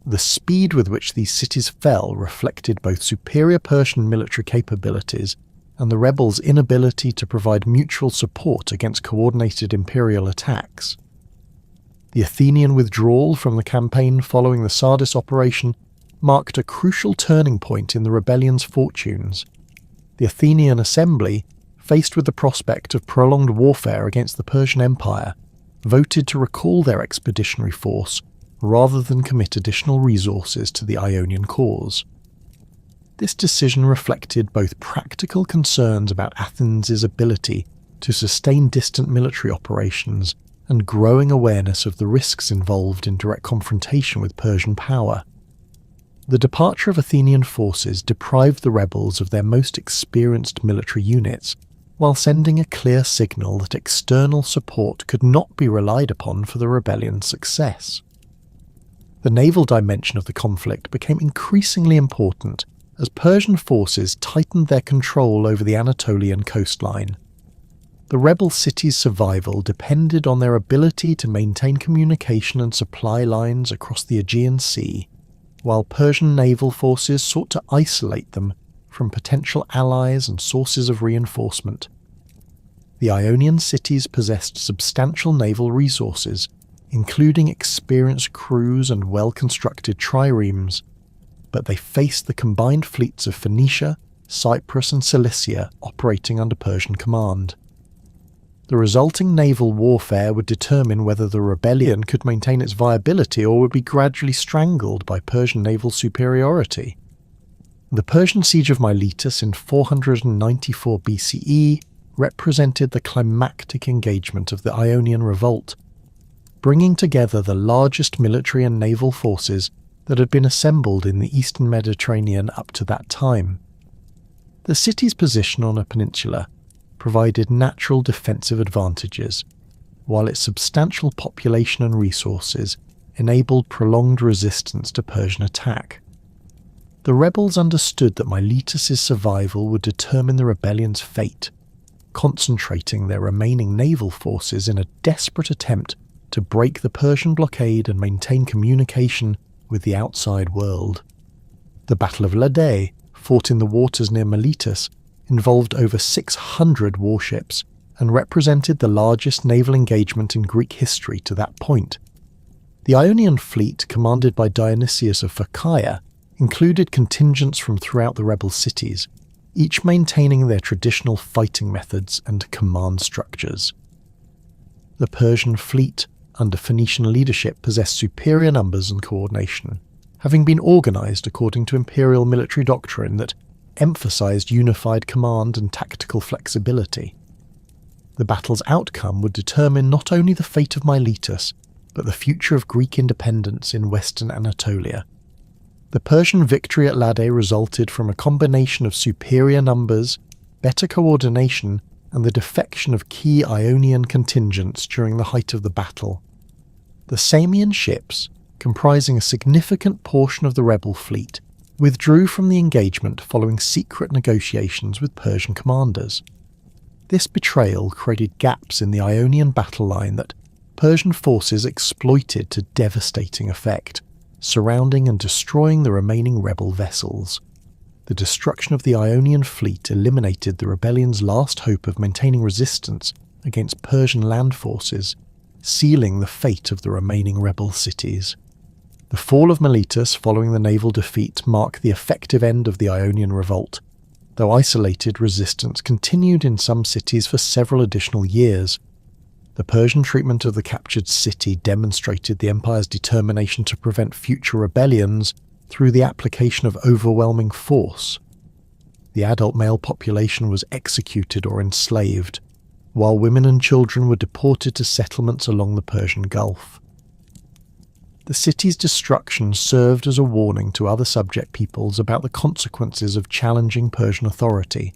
The speed with which these cities fell reflected both superior Persian military capabilities and the rebels' inability to provide mutual support against coordinated imperial attacks. The Athenian withdrawal from the campaign following the Sardis operation marked a crucial turning point in the rebellion's fortunes. The Athenian assembly, faced with the prospect of prolonged warfare against the Persian Empire, voted to recall their expeditionary force rather than commit additional resources to the Ionian cause. This decision reflected both practical concerns about Athens' ability to sustain distant military operations and growing awareness of the risks involved in direct confrontation with Persian power. The departure of Athenian forces deprived the rebels of their most experienced military units, while sending a clear signal that external support could not be relied upon for the rebellion's success. The naval dimension of the conflict became increasingly important as Persian forces tightened their control over the Anatolian coastline. The rebel cities' survival depended on their ability to maintain communication and supply lines across the Aegean Sea, while Persian naval forces sought to isolate them from potential allies and sources of reinforcement. The Ionian cities possessed substantial naval resources, including experienced crews and well-constructed triremes, but they faced the combined fleets of Phoenicia, Cyprus and Cilicia operating under Persian command. The resulting naval warfare would determine whether the rebellion could maintain its viability or would be gradually strangled by Persian naval superiority. The Persian siege of Miletus in 494 BCE represented the climactic engagement of the Ionian revolt, bringing together the largest military and naval forces that had been assembled in the eastern Mediterranean up to that time. The city's position on a peninsula provided natural defensive advantages, while its substantial population and resources enabled prolonged resistance to Persian attack. The rebels understood that Miletus' survival would determine the rebellion's fate, concentrating their remaining naval forces in a desperate attempt to break the Persian blockade and maintain communication with the outside world. The Battle of Lade, fought in the waters near Miletus, involved over 600 warships and represented the largest naval engagement in Greek history to that point. The Ionian fleet, commanded by Dionysius of Phocaea, included contingents from throughout the rebel cities, each maintaining their traditional fighting methods and command structures. The Persian fleet, under Phoenician leadership, possessed superior numbers and coordination, having been organized according to imperial military doctrine that emphasized unified command and tactical flexibility. The battle's outcome would determine not only the fate of Miletus, but the future of Greek independence in western Anatolia. The Persian victory at Lade resulted from a combination of superior numbers, better coordination, and the defection of key Ionian contingents during the height of the battle. The Samian ships, comprising a significant portion of the rebel fleet, withdrew from the engagement following secret negotiations with Persian commanders. This betrayal created gaps in the Ionian battle line that Persian forces exploited to devastating effect, surrounding and destroying the remaining rebel vessels. The destruction of the Ionian fleet eliminated the rebellion's last hope of maintaining resistance against Persian land forces, sealing the fate of the remaining rebel cities. The fall of Miletus following the naval defeat marked the effective end of the Ionian revolt, though isolated resistance continued in some cities for several additional years. The Persian treatment of the captured city demonstrated the empire's determination to prevent future rebellions through the application of overwhelming force. the adult male population was executed or enslaved, while women and children were deported to settlements along the Persian Gulf. The city's destruction served as a warning to other subject peoples about the consequences of challenging Persian authority,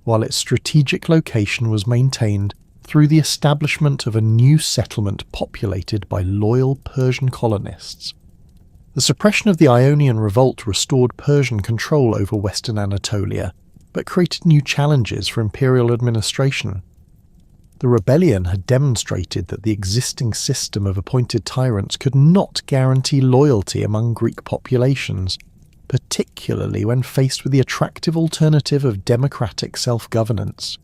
while its strategic location was maintained through the establishment of a new settlement populated by loyal Persian colonists. The suppression of the Ionian Revolt restored Persian control over western Anatolia, but created new challenges for imperial administration. The rebellion had demonstrated that the existing system of appointed tyrants could not guarantee loyalty among Greek populations, particularly when faced with the attractive alternative of democratic self-governance.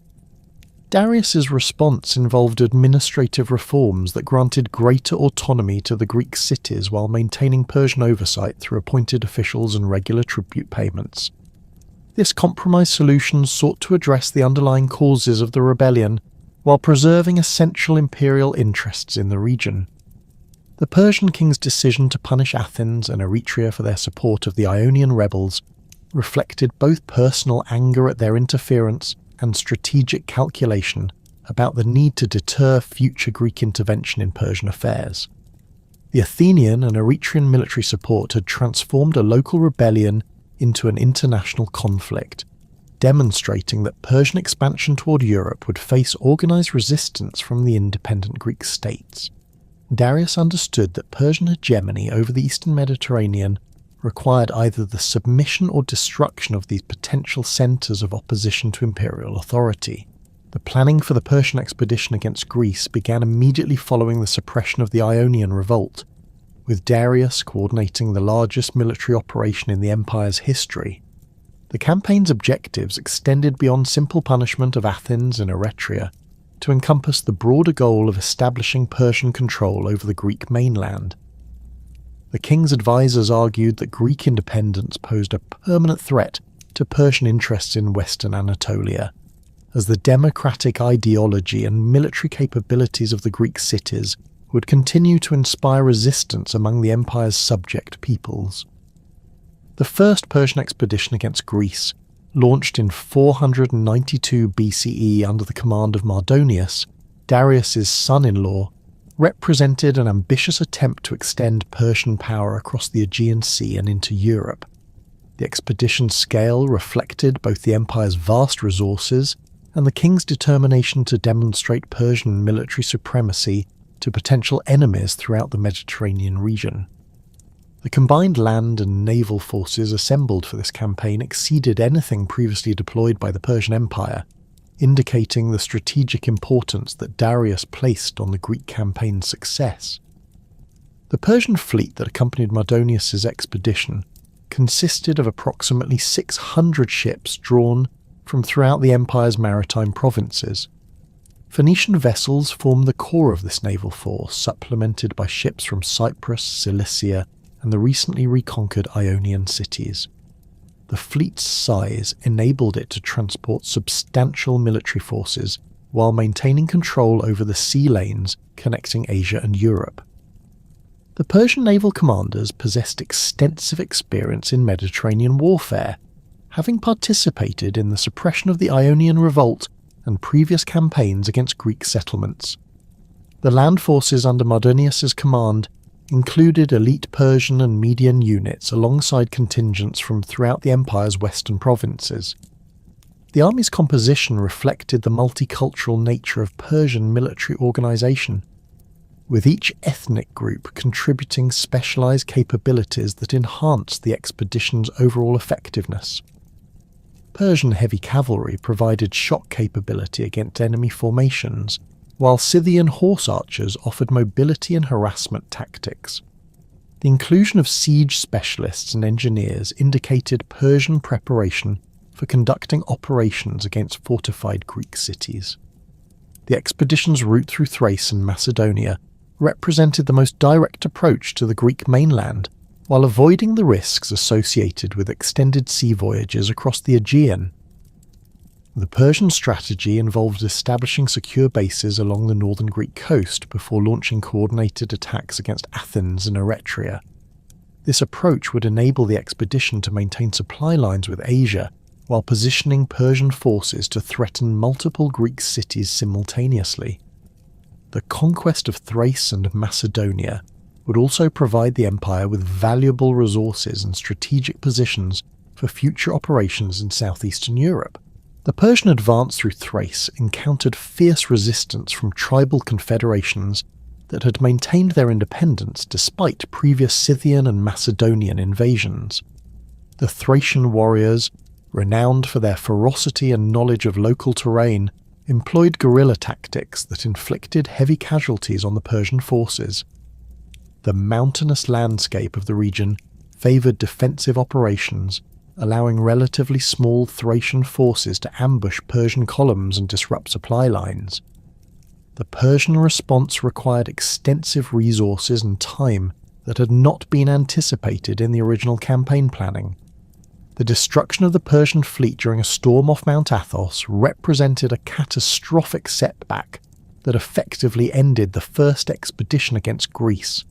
Darius's response involved administrative reforms that granted greater autonomy to the Greek cities while maintaining Persian oversight through appointed officials and regular tribute payments. This compromise solution sought to address the underlying causes of the rebellion while preserving essential imperial interests in the region. The Persian king's decision to punish Athens and Eretria for their support of the Ionian rebels reflected both personal anger at their interference and strategic calculation about the need to deter future Greek intervention in Persian affairs. The Athenian and Eretrian military support had transformed a local rebellion into an international conflict, demonstrating that Persian expansion toward Europe would face organized resistance from the independent Greek states. Darius understood that Persian hegemony over the eastern Mediterranean required either the submission or destruction of these potential centres of opposition to imperial authority. The planning for the Persian expedition against Greece began immediately following the suppression of the Ionian Revolt, with Darius coordinating the largest military operation in the empire's history. The campaign's objectives extended beyond simple punishment of Athens and Eretria to encompass the broader goal of establishing Persian control over the Greek mainland. The king's advisors argued that Greek independence posed a permanent threat to Persian interests in western Anatolia, as the democratic ideology and military capabilities of the Greek cities would continue to inspire resistance among the empire's subject peoples. The first Persian expedition against Greece, launched in 492 BCE under the command of Mardonius, Darius's son-in-law, represented an ambitious attempt to extend Persian power across the Aegean Sea and into Europe. The expedition's scale reflected both the empire's vast resources and the king's determination to demonstrate Persian military supremacy to potential enemies throughout the Mediterranean region. The combined land and naval forces assembled for this campaign exceeded anything previously deployed by the Persian Empire, indicating the strategic importance that Darius placed on the Greek campaign's success. The Persian fleet that accompanied Mardonius's expedition consisted of approximately 600 ships drawn from throughout the empire's maritime provinces. Phoenician vessels formed the core of this naval force, supplemented by ships from Cyprus, Cilicia, and the recently reconquered Ionian cities. The fleet's size enabled it to transport substantial military forces while maintaining control over the sea lanes connecting Asia and Europe. The Persian naval commanders possessed extensive experience in Mediterranean warfare, having participated in the suppression of the Ionian Revolt and previous campaigns against Greek settlements. The land forces under Mardonius's command included elite Persian and Median units alongside contingents from throughout the empire's western provinces. The army's composition reflected the multicultural nature of Persian military organisation, with each ethnic group contributing specialised capabilities that enhanced the expedition's overall effectiveness. Persian heavy cavalry provided shock capability against enemy formations, while Scythian horse archers offered mobility and harassment tactics. The inclusion of siege specialists and engineers indicated Persian preparation for conducting operations against fortified Greek cities. The expedition's route through Thrace and Macedonia represented the most direct approach to the Greek mainland, while avoiding the risks associated with extended sea voyages across the Aegean. The Persian strategy involved establishing secure bases along the northern Greek coast before launching coordinated attacks against Athens and Eretria. This approach would enable the expedition to maintain supply lines with Asia while positioning Persian forces to threaten multiple Greek cities simultaneously. The conquest of Thrace and Macedonia would also provide the empire with valuable resources and strategic positions for future operations in southeastern Europe. The Persian advance through Thrace encountered fierce resistance from tribal confederations that had maintained their independence despite previous Scythian and Macedonian invasions. The Thracian warriors, renowned for their ferocity and knowledge of local terrain, employed guerrilla tactics that inflicted heavy casualties on the Persian forces. The mountainous landscape of the region favoured defensive operations, allowing relatively small Thracian forces to ambush Persian columns and disrupt supply lines. The Persian response required extensive resources and time that had not been anticipated in the original campaign planning. The destruction of the Persian fleet during a storm off Mount Athos represented a catastrophic setback that effectively ended the first expedition against Greece.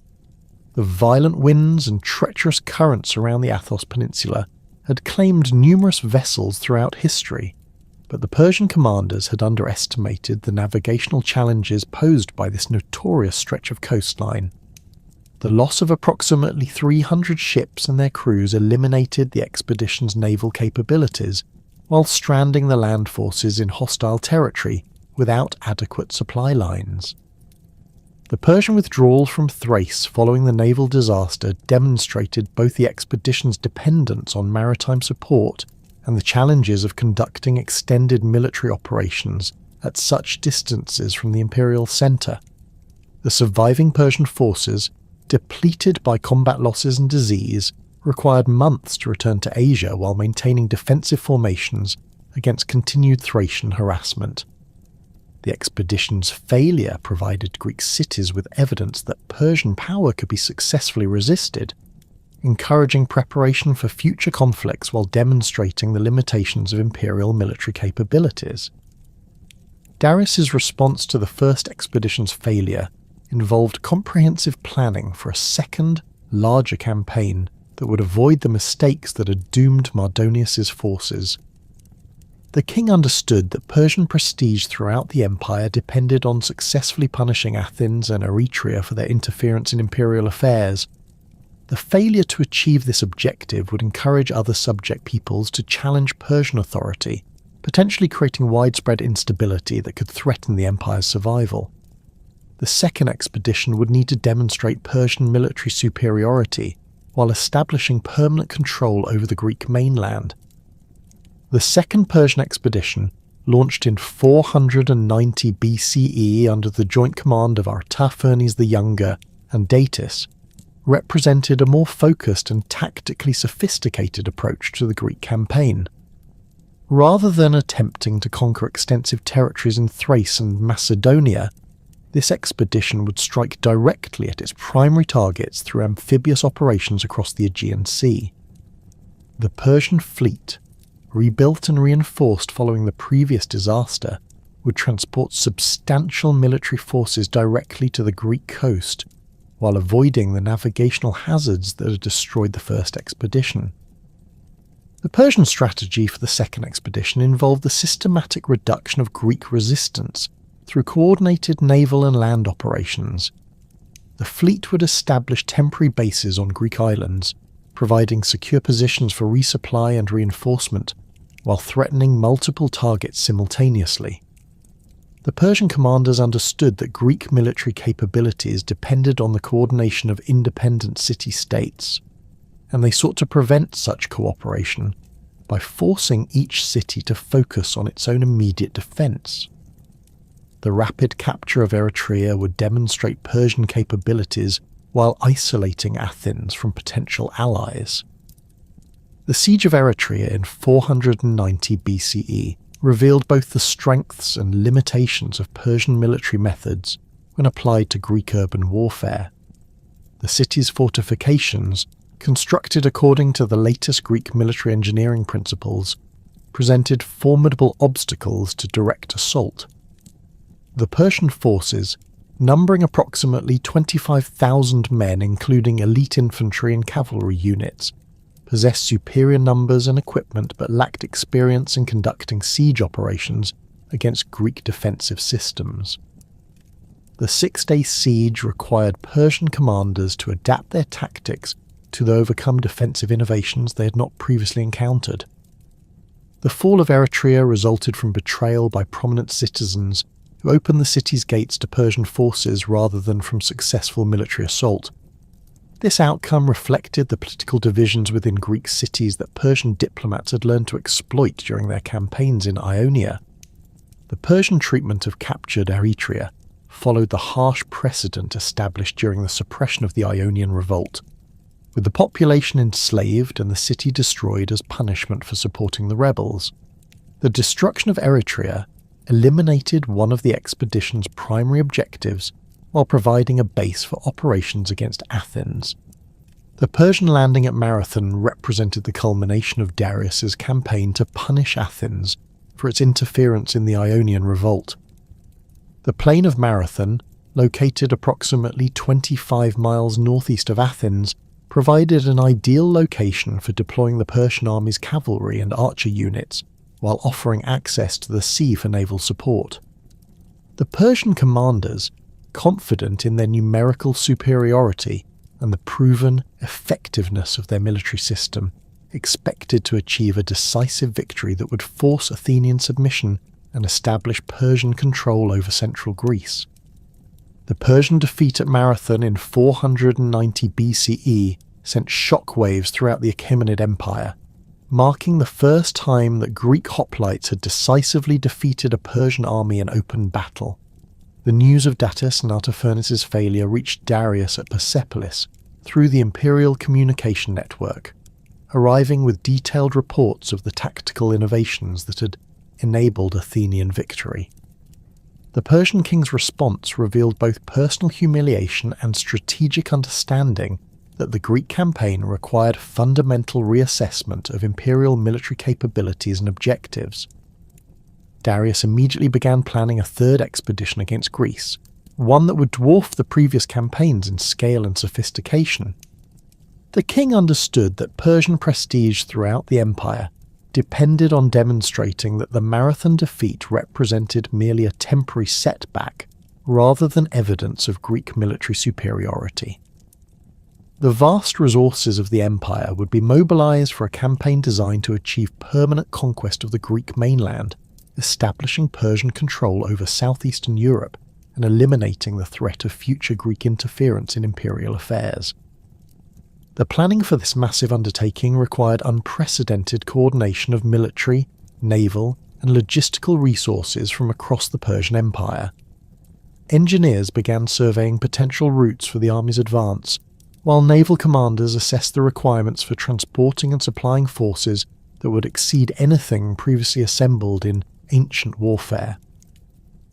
The violent winds and treacherous currents around the Athos Peninsula had claimed numerous vessels throughout history, but the Persian commanders had underestimated the navigational challenges posed by this notorious stretch of coastline. The loss of approximately 300 ships and their crews eliminated the expedition's naval capabilities, while stranding the land forces in hostile territory without adequate supply lines. The Persian withdrawal from Thrace following the naval disaster demonstrated both the expedition's dependence on maritime support and the challenges of conducting extended military operations at such distances from the imperial centre. The surviving Persian forces, depleted by combat losses and disease, required months to return to Asia while maintaining defensive formations against continued Thracian harassment. The expedition's failure provided Greek cities with evidence that Persian power could be successfully resisted, encouraging preparation for future conflicts while demonstrating the limitations of imperial military capabilities. Darius's response to the first expedition's failure involved comprehensive planning for a second, larger campaign that would avoid the mistakes that had doomed Mardonius's forces. The king understood that Persian prestige throughout the empire depended on successfully punishing Athens and Eretria for their interference in imperial affairs. The failure to achieve this objective would encourage other subject peoples to challenge Persian authority, potentially creating widespread instability that could threaten the empire's survival. The second expedition would need to demonstrate Persian military superiority while establishing permanent control over the Greek mainland. The second Persian expedition, launched in 490 BCE under the joint command of Artaphernes the Younger and Datis, represented a more focused and tactically sophisticated approach to the Greek campaign. Rather than attempting to conquer extensive territories in Thrace and Macedonia, this expedition would strike directly at its primary targets through amphibious operations across the Aegean Sea. The Persian fleet, rebuilt and reinforced following the previous disaster, would transport substantial military forces directly to the Greek coast, while avoiding the navigational hazards that had destroyed the first expedition. The Persian strategy for the second expedition involved the systematic reduction of Greek resistance through coordinated naval and land operations. The fleet would establish temporary bases on Greek islands, providing secure positions for resupply and reinforcement, while threatening multiple targets simultaneously. The Persian commanders understood that Greek military capabilities depended on the coordination of independent city-states, and they sought to prevent such cooperation by forcing each city to focus on its own immediate defence. The rapid capture of Eretria would demonstrate Persian capabilities while isolating Athens from potential allies. The siege of Eretria in 490 BCE revealed both the strengths and limitations of Persian military methods when applied to Greek urban warfare. The city's fortifications, constructed according to the latest Greek military engineering principles, presented formidable obstacles to direct assault. The Persian forces, numbering approximately 25,000 men including elite infantry and cavalry units, possessed superior numbers and equipment but lacked experience in conducting siege operations against Greek defensive systems. The six-day siege required Persian commanders to adapt their tactics to overcome defensive innovations they had not previously encountered. The fall of Eretria resulted from betrayal by prominent citizens who opened the city's gates to Persian forces rather than from successful military assault. This outcome reflected the political divisions within Greek cities that Persian diplomats had learned to exploit during their campaigns in Ionia. The Persian treatment of captured Eretria followed the harsh precedent established during the suppression of the Ionian revolt, with the population enslaved and the city destroyed as punishment for supporting the rebels. The destruction of Eretria eliminated one of the expedition's primary objectives while providing a base for operations against Athens. The Persian landing at Marathon represented the culmination of Darius's campaign to punish Athens for its interference in the Ionian revolt. The plain of Marathon, located approximately 25 miles northeast of Athens, provided an ideal location for deploying the Persian army's cavalry and archer units, while offering access to the sea for naval support. The Persian commanders, confident in their numerical superiority and the proven effectiveness of their military system, expected to achieve a decisive victory that would force Athenian submission and establish Persian control over central Greece. The Persian defeat at Marathon in 490 BCE sent shockwaves throughout the Achaemenid Empire, marking the first time that Greek hoplites had decisively defeated a Persian army in open battle. The news of Datis and Artaphernes' failure reached Darius at Persepolis through the imperial communication network, arriving with detailed reports of the tactical innovations that had enabled Athenian victory. The Persian king's response revealed both personal humiliation and strategic understanding that the Greek campaign required fundamental reassessment of imperial military capabilities and objectives. Darius immediately began planning a third expedition against Greece, one that would dwarf the previous campaigns in scale and sophistication. The king understood that Persian prestige throughout the empire depended on demonstrating that the Marathon defeat represented merely a temporary setback rather than evidence of Greek military superiority. The vast resources of the empire would be mobilized for a campaign designed to achieve permanent conquest of the Greek mainland, establishing Persian control over southeastern Europe and eliminating the threat of future Greek interference in imperial affairs. The planning for this massive undertaking required unprecedented coordination of military, naval, and logistical resources from across the Persian Empire. Engineers began surveying potential routes for the army's advance, while naval commanders assessed the requirements for transporting and supplying forces that would exceed anything previously assembled in ancient warfare.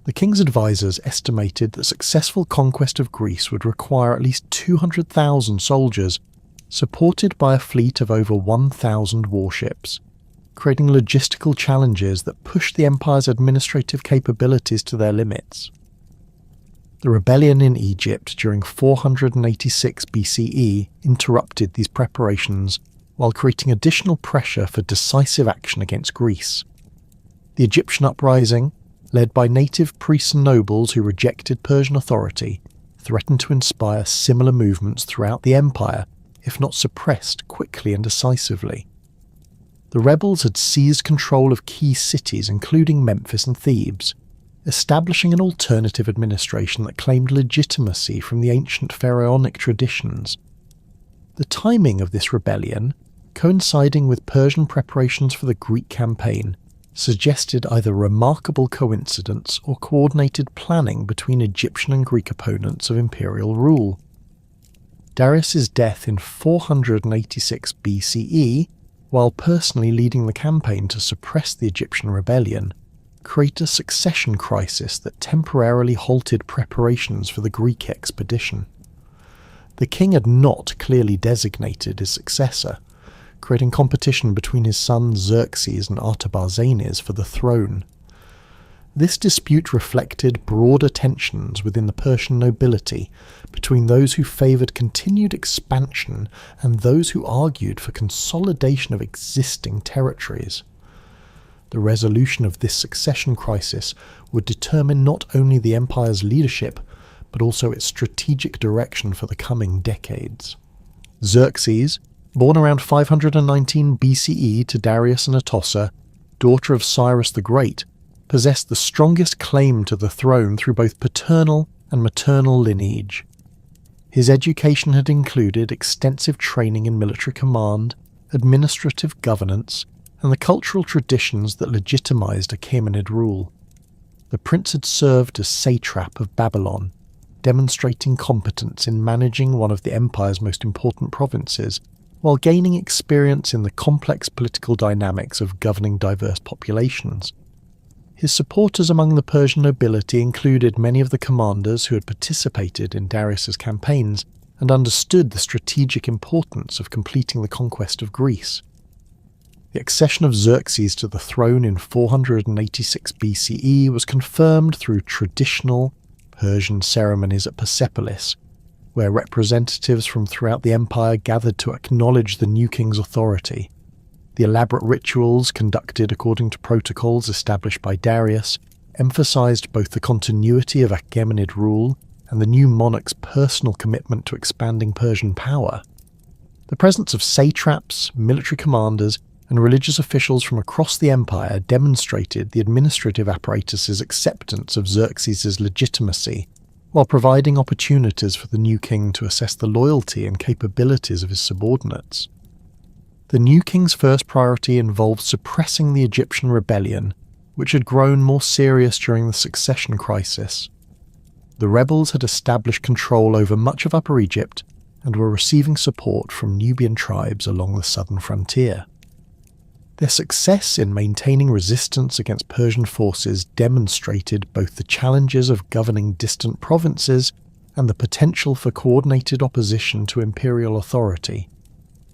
The king's advisors estimated that successful conquest of Greece would require at least 200,000 soldiers, supported by a fleet of over 1,000 warships, creating logistical challenges that pushed the empire's administrative capabilities to their limits. The rebellion in Egypt during 486 BCE interrupted these preparations while creating additional pressure for decisive action against Greece. The Egyptian uprising, led by native priests and nobles who rejected Persian authority, threatened to inspire similar movements throughout the empire, if not suppressed quickly and decisively. The rebels had seized control of key cities including Memphis and Thebes, establishing an alternative administration that claimed legitimacy from the ancient pharaonic traditions. The timing of this rebellion, coinciding with Persian preparations for the Greek campaign, suggested either remarkable coincidence or coordinated planning between Egyptian and Greek opponents of imperial rule. Darius's death in 486 BCE, while personally leading the campaign to suppress the Egyptian rebellion, created a succession crisis that temporarily halted preparations for the Greek expedition. The king had not clearly designated his successor, creating competition between his sons Xerxes and Artabarzanes for the throne. This dispute reflected broader tensions within the Persian nobility between those who favoured continued expansion and those who argued for consolidation of existing territories. The resolution of this succession crisis would determine not only the empire's leadership, but also its strategic direction for the coming decades. Xerxes, born around 519 BCE to Darius and Atossa, daughter of Cyrus the Great, possessed the strongest claim to the throne through both paternal and maternal lineage. His education had included extensive training in military command, administrative governance, and the cultural traditions that legitimized Achaemenid rule. The prince had served as satrap of Babylon, demonstrating competence in managing one of the empire's most important provinces, while gaining experience in the complex political dynamics of governing diverse populations. His supporters among the Persian nobility included many of the commanders who had participated in Darius's campaigns and understood the strategic importance of completing the conquest of Greece. The accession of Xerxes to the throne in 486 BCE was confirmed through traditional Persian ceremonies at Persepolis, where representatives from throughout the empire gathered to acknowledge the new king's authority. The elaborate rituals, conducted according to protocols established by Darius, emphasized both the continuity of Achaemenid rule and the new monarch's personal commitment to expanding Persian power. The presence of satraps, military commanders, and religious officials from across the empire demonstrated the administrative apparatus's acceptance of Xerxes' legitimacy, while providing opportunities for the new king to assess the loyalty and capabilities of his subordinates. The new king's first priority involved suppressing the Egyptian rebellion, which had grown more serious during the succession crisis. The rebels had established control over much of Upper Egypt and were receiving support from Nubian tribes along the southern frontier. Their success in maintaining resistance against Persian forces demonstrated both the challenges of governing distant provinces and the potential for coordinated opposition to imperial authority.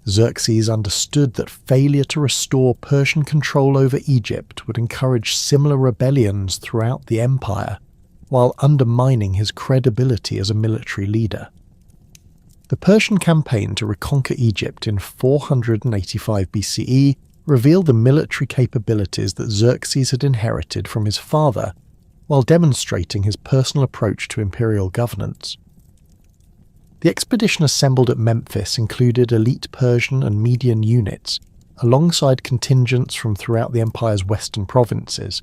Xerxes understood that failure to restore Persian control over Egypt would encourage similar rebellions throughout the empire, while undermining his credibility as a military leader. The Persian campaign to reconquer Egypt in 485 BCE revealed the military capabilities that Xerxes had inherited from his father, while demonstrating his personal approach to imperial governance. The expedition assembled at Memphis included elite Persian and Median units, alongside contingents from throughout the empire's western provinces.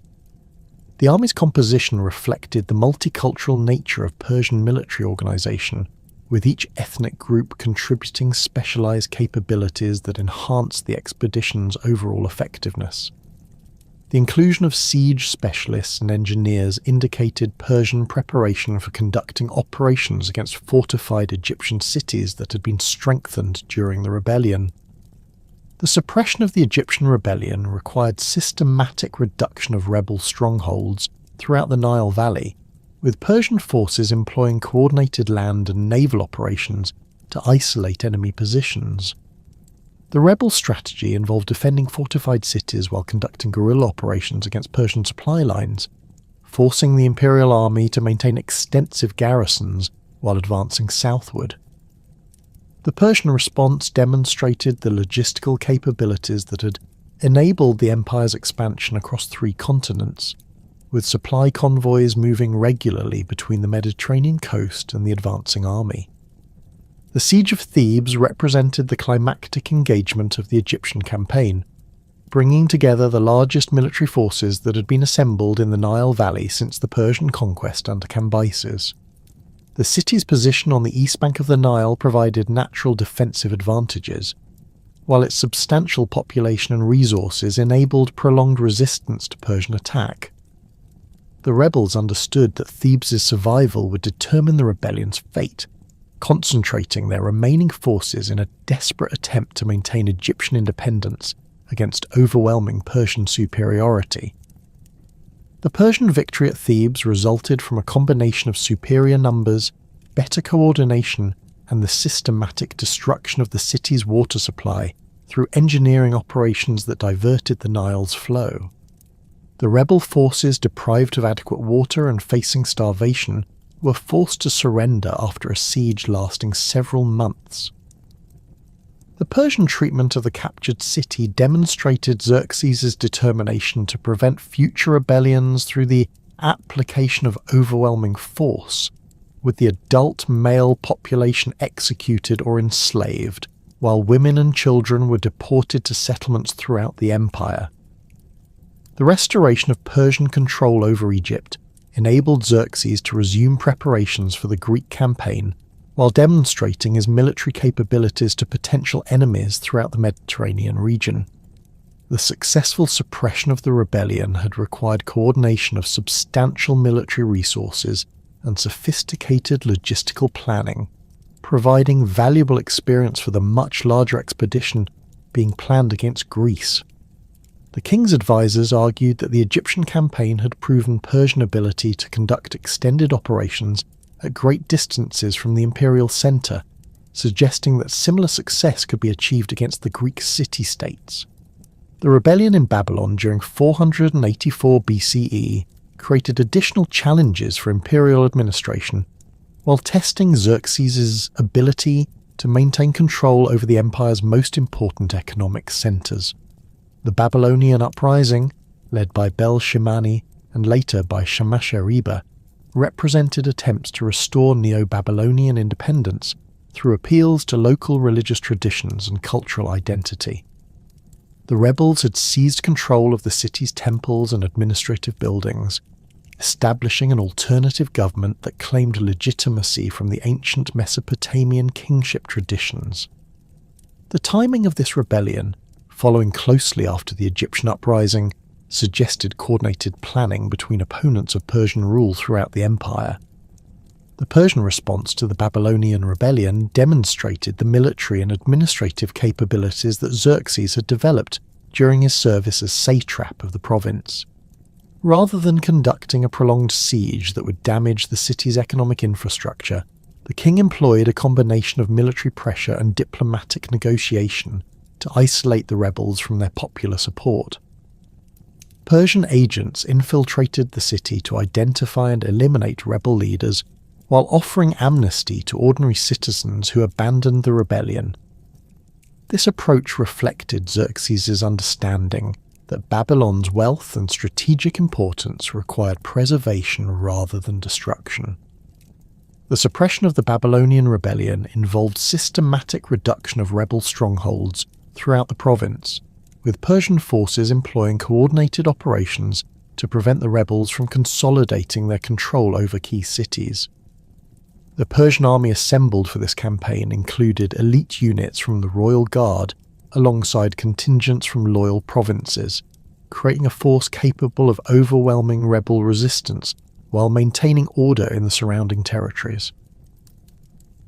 The army's composition reflected the multicultural nature of Persian military organization, with each ethnic group contributing specialized capabilities that enhanced the expedition's overall effectiveness. The inclusion of siege specialists and engineers indicated Persian preparation for conducting operations against fortified Egyptian cities that had been strengthened during the rebellion. The suppression of the Egyptian rebellion required systematic reduction of rebel strongholds throughout the Nile Valley, with Persian forces employing coordinated land and naval operations to isolate enemy positions. The rebel strategy involved defending fortified cities while conducting guerrilla operations against Persian supply lines, forcing the imperial army to maintain extensive garrisons while advancing southward. The Persian response demonstrated the logistical capabilities that had enabled the empire's expansion across 3 continents, with supply convoys moving regularly between the Mediterranean coast and the advancing army. The siege of Thebes represented the climactic engagement of the Egyptian campaign, bringing together the largest military forces that had been assembled in the Nile Valley since the Persian conquest under Cambyses. The city's position on the east bank of the Nile provided natural defensive advantages, while its substantial population and resources enabled prolonged resistance to Persian attack. The rebels understood that Thebes' survival would determine the rebellion's fate, concentrating their remaining forces in a desperate attempt to maintain Egyptian independence against overwhelming Persian superiority. The Persian victory at Thebes resulted from a combination of superior numbers, better coordination, and the systematic destruction of the city's water supply through engineering operations that diverted the Nile's flow. The rebel forces, deprived of adequate water and facing starvation, were forced to surrender after a siege lasting several months. The Persian treatment of the captured city demonstrated Xerxes' determination to prevent future rebellions through the application of overwhelming force, with the adult male population executed or enslaved, while women and children were deported to settlements throughout the empire. The restoration of Persian control over Egypt enabled Xerxes to resume preparations for the Greek campaign, while demonstrating his military capabilities to potential enemies throughout the Mediterranean region. The successful suppression of the rebellion had required coordination of substantial military resources and sophisticated logistical planning, providing valuable experience for the much larger expedition being planned against Greece. The king's advisors argued that the Egyptian campaign had proven Persian ability to conduct extended operations at great distances from the imperial centre, suggesting that similar success could be achieved against the Greek city-states. The rebellion in Babylon during 484 BCE created additional challenges for imperial administration, while testing Xerxes' ability to maintain control over the empire's most important economic centres. The Babylonian uprising, led by Bel-Shimani and later by Shamash-Sheriba, represented attempts to restore Neo-Babylonian independence through appeals to local religious traditions and cultural identity. The rebels had seized control of the city's temples and administrative buildings, establishing an alternative government that claimed legitimacy from the ancient Mesopotamian kingship traditions. The timing of this rebellion, following closely after the Egyptian uprising, suggested coordinated planning between opponents of Persian rule throughout the empire. The Persian response to the Babylonian rebellion demonstrated the military and administrative capabilities that Xerxes had developed during his service as satrap of the province. Rather than conducting a prolonged siege that would damage the city's economic infrastructure, the king employed a combination of military pressure and diplomatic negotiation to isolate the rebels from their popular support. Persian agents infiltrated the city to identify and eliminate rebel leaders, while offering amnesty to ordinary citizens who abandoned the rebellion. This approach reflected Xerxes' understanding that Babylon's wealth and strategic importance required preservation rather than destruction. The suppression of the Babylonian rebellion involved systematic reduction of rebel strongholds throughout the province, with Persian forces employing coordinated operations to prevent the rebels from consolidating their control over key cities. The Persian army assembled for this campaign included elite units from the royal guard alongside contingents from loyal provinces, creating a force capable of overwhelming rebel resistance while maintaining order in the surrounding territories.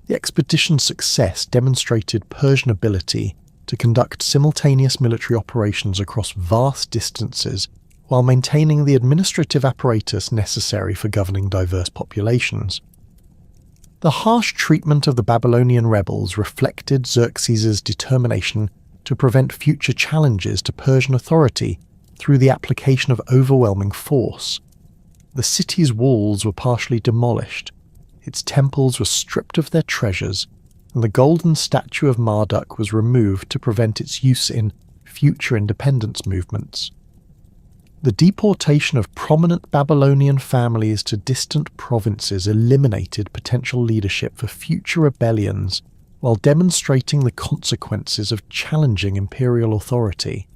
The expedition's success demonstrated Persian ability to conduct simultaneous military operations across vast distances while maintaining the administrative apparatus necessary for governing diverse populations. The harsh treatment of the Babylonian rebels reflected Xerxes' determination to prevent future challenges to Persian authority through the application of overwhelming force. The city's walls were partially demolished, its temples were stripped of their treasures, and the golden statue of Marduk was removed to prevent its use in future independence movements. The deportation of prominent Babylonian families to distant provinces eliminated potential leadership for future rebellions while demonstrating the consequences of challenging imperial authority.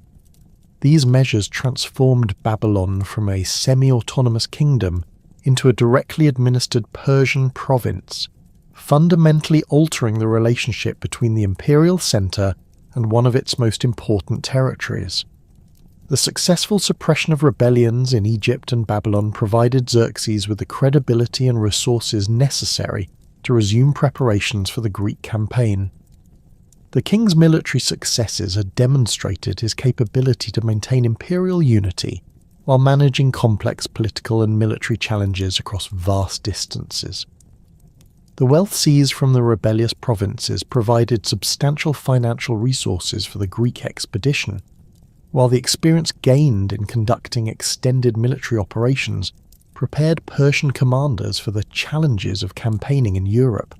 These measures transformed Babylon from a semi-autonomous kingdom into a directly administered Persian province, fundamentally altering the relationship between the imperial centre and one of its most important territories. The successful suppression of rebellions in Egypt and Babylon provided Xerxes with the credibility and resources necessary to resume preparations for the Greek campaign. The king's military successes had demonstrated his capability to maintain imperial unity while managing complex political and military challenges across vast distances. The wealth seized from the rebellious provinces provided substantial financial resources for the Greek expedition, while the experience gained in conducting extended military operations prepared Persian commanders for the challenges of campaigning in Europe.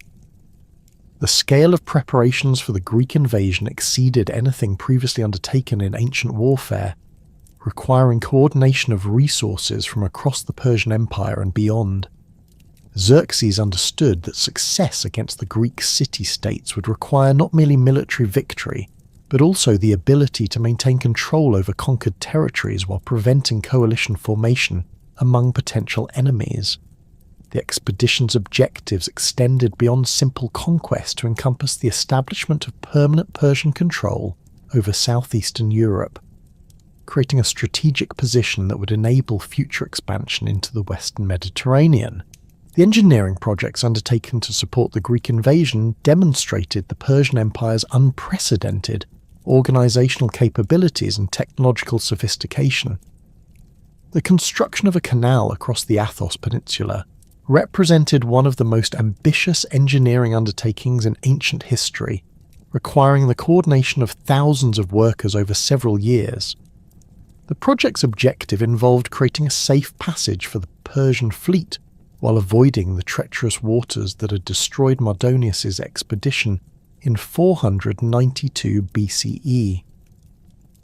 The scale of preparations for the Greek invasion exceeded anything previously undertaken in ancient warfare, requiring coordination of resources from across the Persian Empire and beyond. Xerxes understood that success against the Greek city-states would require not merely military victory, but also the ability to maintain control over conquered territories while preventing coalition formation among potential enemies. The expedition's objectives extended beyond simple conquest to encompass the establishment of permanent Persian control over southeastern Europe, creating a strategic position that would enable future expansion into the western Mediterranean. The engineering projects undertaken to support the Greek invasion demonstrated the Persian Empire's unprecedented organizational capabilities and technological sophistication. The construction of a canal across the Athos Peninsula represented one of the most ambitious engineering undertakings in ancient history, requiring the coordination of thousands of workers over several years. The project's objective involved creating a safe passage for the Persian fleet while avoiding the treacherous waters that had destroyed Mardonius's expedition in 492 BCE.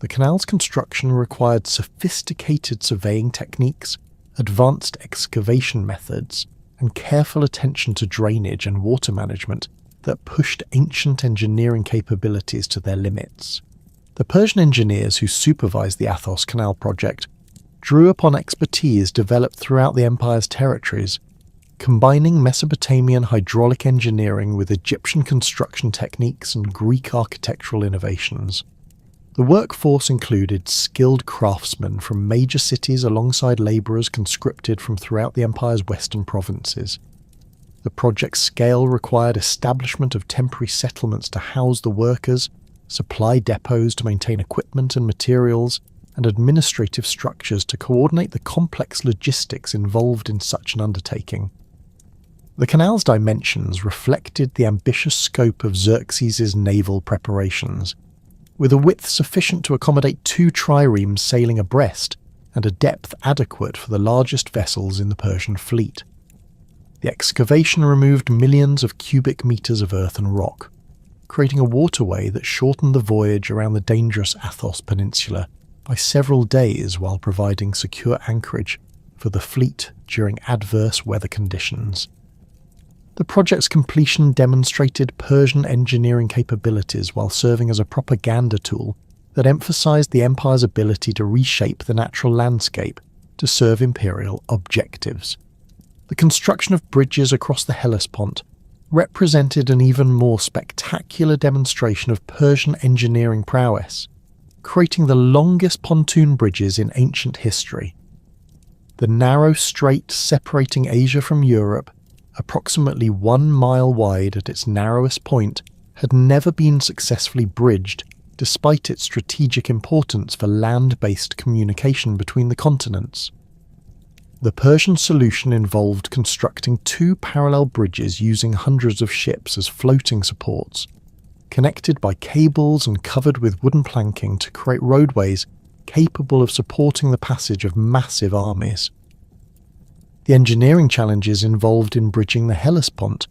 The canal's construction required sophisticated surveying techniques, advanced excavation methods, and careful attention to drainage and water management that pushed ancient engineering capabilities to their limits. The Persian engineers who supervised the Athos Canal project drew upon expertise developed throughout the empire's territories, combining Mesopotamian hydraulic engineering with Egyptian construction techniques and Greek architectural innovations. The workforce included skilled craftsmen from major cities alongside labourers conscripted from throughout the empire's western provinces. The project's scale required establishment of temporary settlements to house the workers, supply depots to maintain equipment and materials, and administrative structures to coordinate the complex logistics involved in such an undertaking. The canal's dimensions reflected the ambitious scope of Xerxes' naval preparations, with a width sufficient to accommodate 2 triremes sailing abreast and a depth adequate for the largest vessels in the Persian fleet. The excavation removed millions of cubic meters of earth and rock, creating a waterway that shortened the voyage around the dangerous Athos Peninsula by several days while providing secure anchorage for the fleet during adverse weather conditions. The project's completion demonstrated Persian engineering capabilities while serving as a propaganda tool that emphasized the empire's ability to reshape the natural landscape to serve imperial objectives. The construction of bridges across the Hellespont represented an even more spectacular demonstration of Persian engineering prowess, creating the longest pontoon bridges in ancient history. The narrow strait separating Asia from Europe, approximately 1 mile wide at its narrowest point, had never been successfully bridged despite its strategic importance for land-based communication between the continents. The Persian solution involved constructing 2 parallel bridges using hundreds of ships as floating supports, connected by cables and covered with wooden planking to create roadways capable of supporting the passage of massive armies. The engineering challenges involved in bridging the Hellespont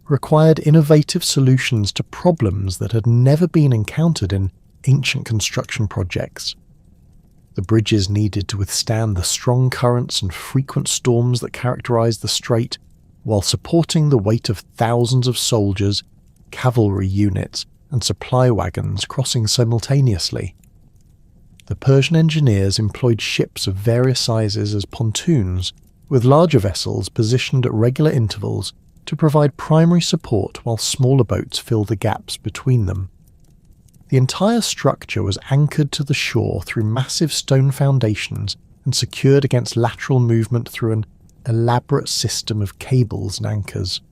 required innovative solutions to problems that had never been encountered in ancient construction projects. The bridges needed to withstand the strong currents and frequent storms that characterized the strait, while supporting the weight of thousands of soldiers, cavalry units, and supply wagons crossing simultaneously. The Persian engineers employed ships of various sizes as pontoons, with larger vessels positioned at regular intervals to provide primary support while smaller boats fill the gaps between them. The entire structure was anchored to the shore through massive stone foundations and secured against lateral movement through an elaborate system of cables and anchors.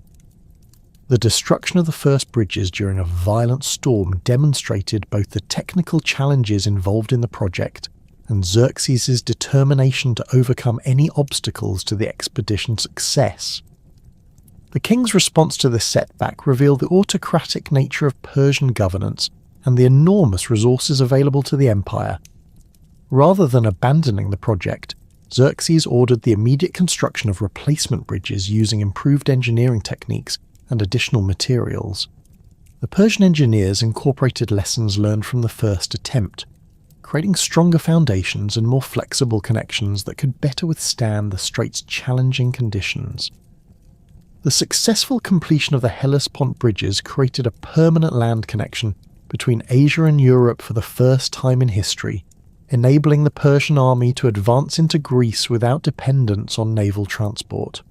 The destruction of the first bridges during a violent storm demonstrated both the technical challenges involved in the project and Xerxes' determination to overcome any obstacles to the expedition's success. The king's response to this setback revealed the autocratic nature of Persian governance and the enormous resources available to the empire. Rather than abandoning the project, Xerxes ordered the immediate construction of replacement bridges using improved engineering techniques and additional materials. The Persian engineers incorporated lessons learned from the first attempt, creating stronger foundations and more flexible connections that could better withstand the strait's challenging conditions. The successful completion of the Hellespont bridges created a permanent land connection between Asia and Europe for the first time in history, enabling the Persian army to advance into Greece without dependence on naval transport.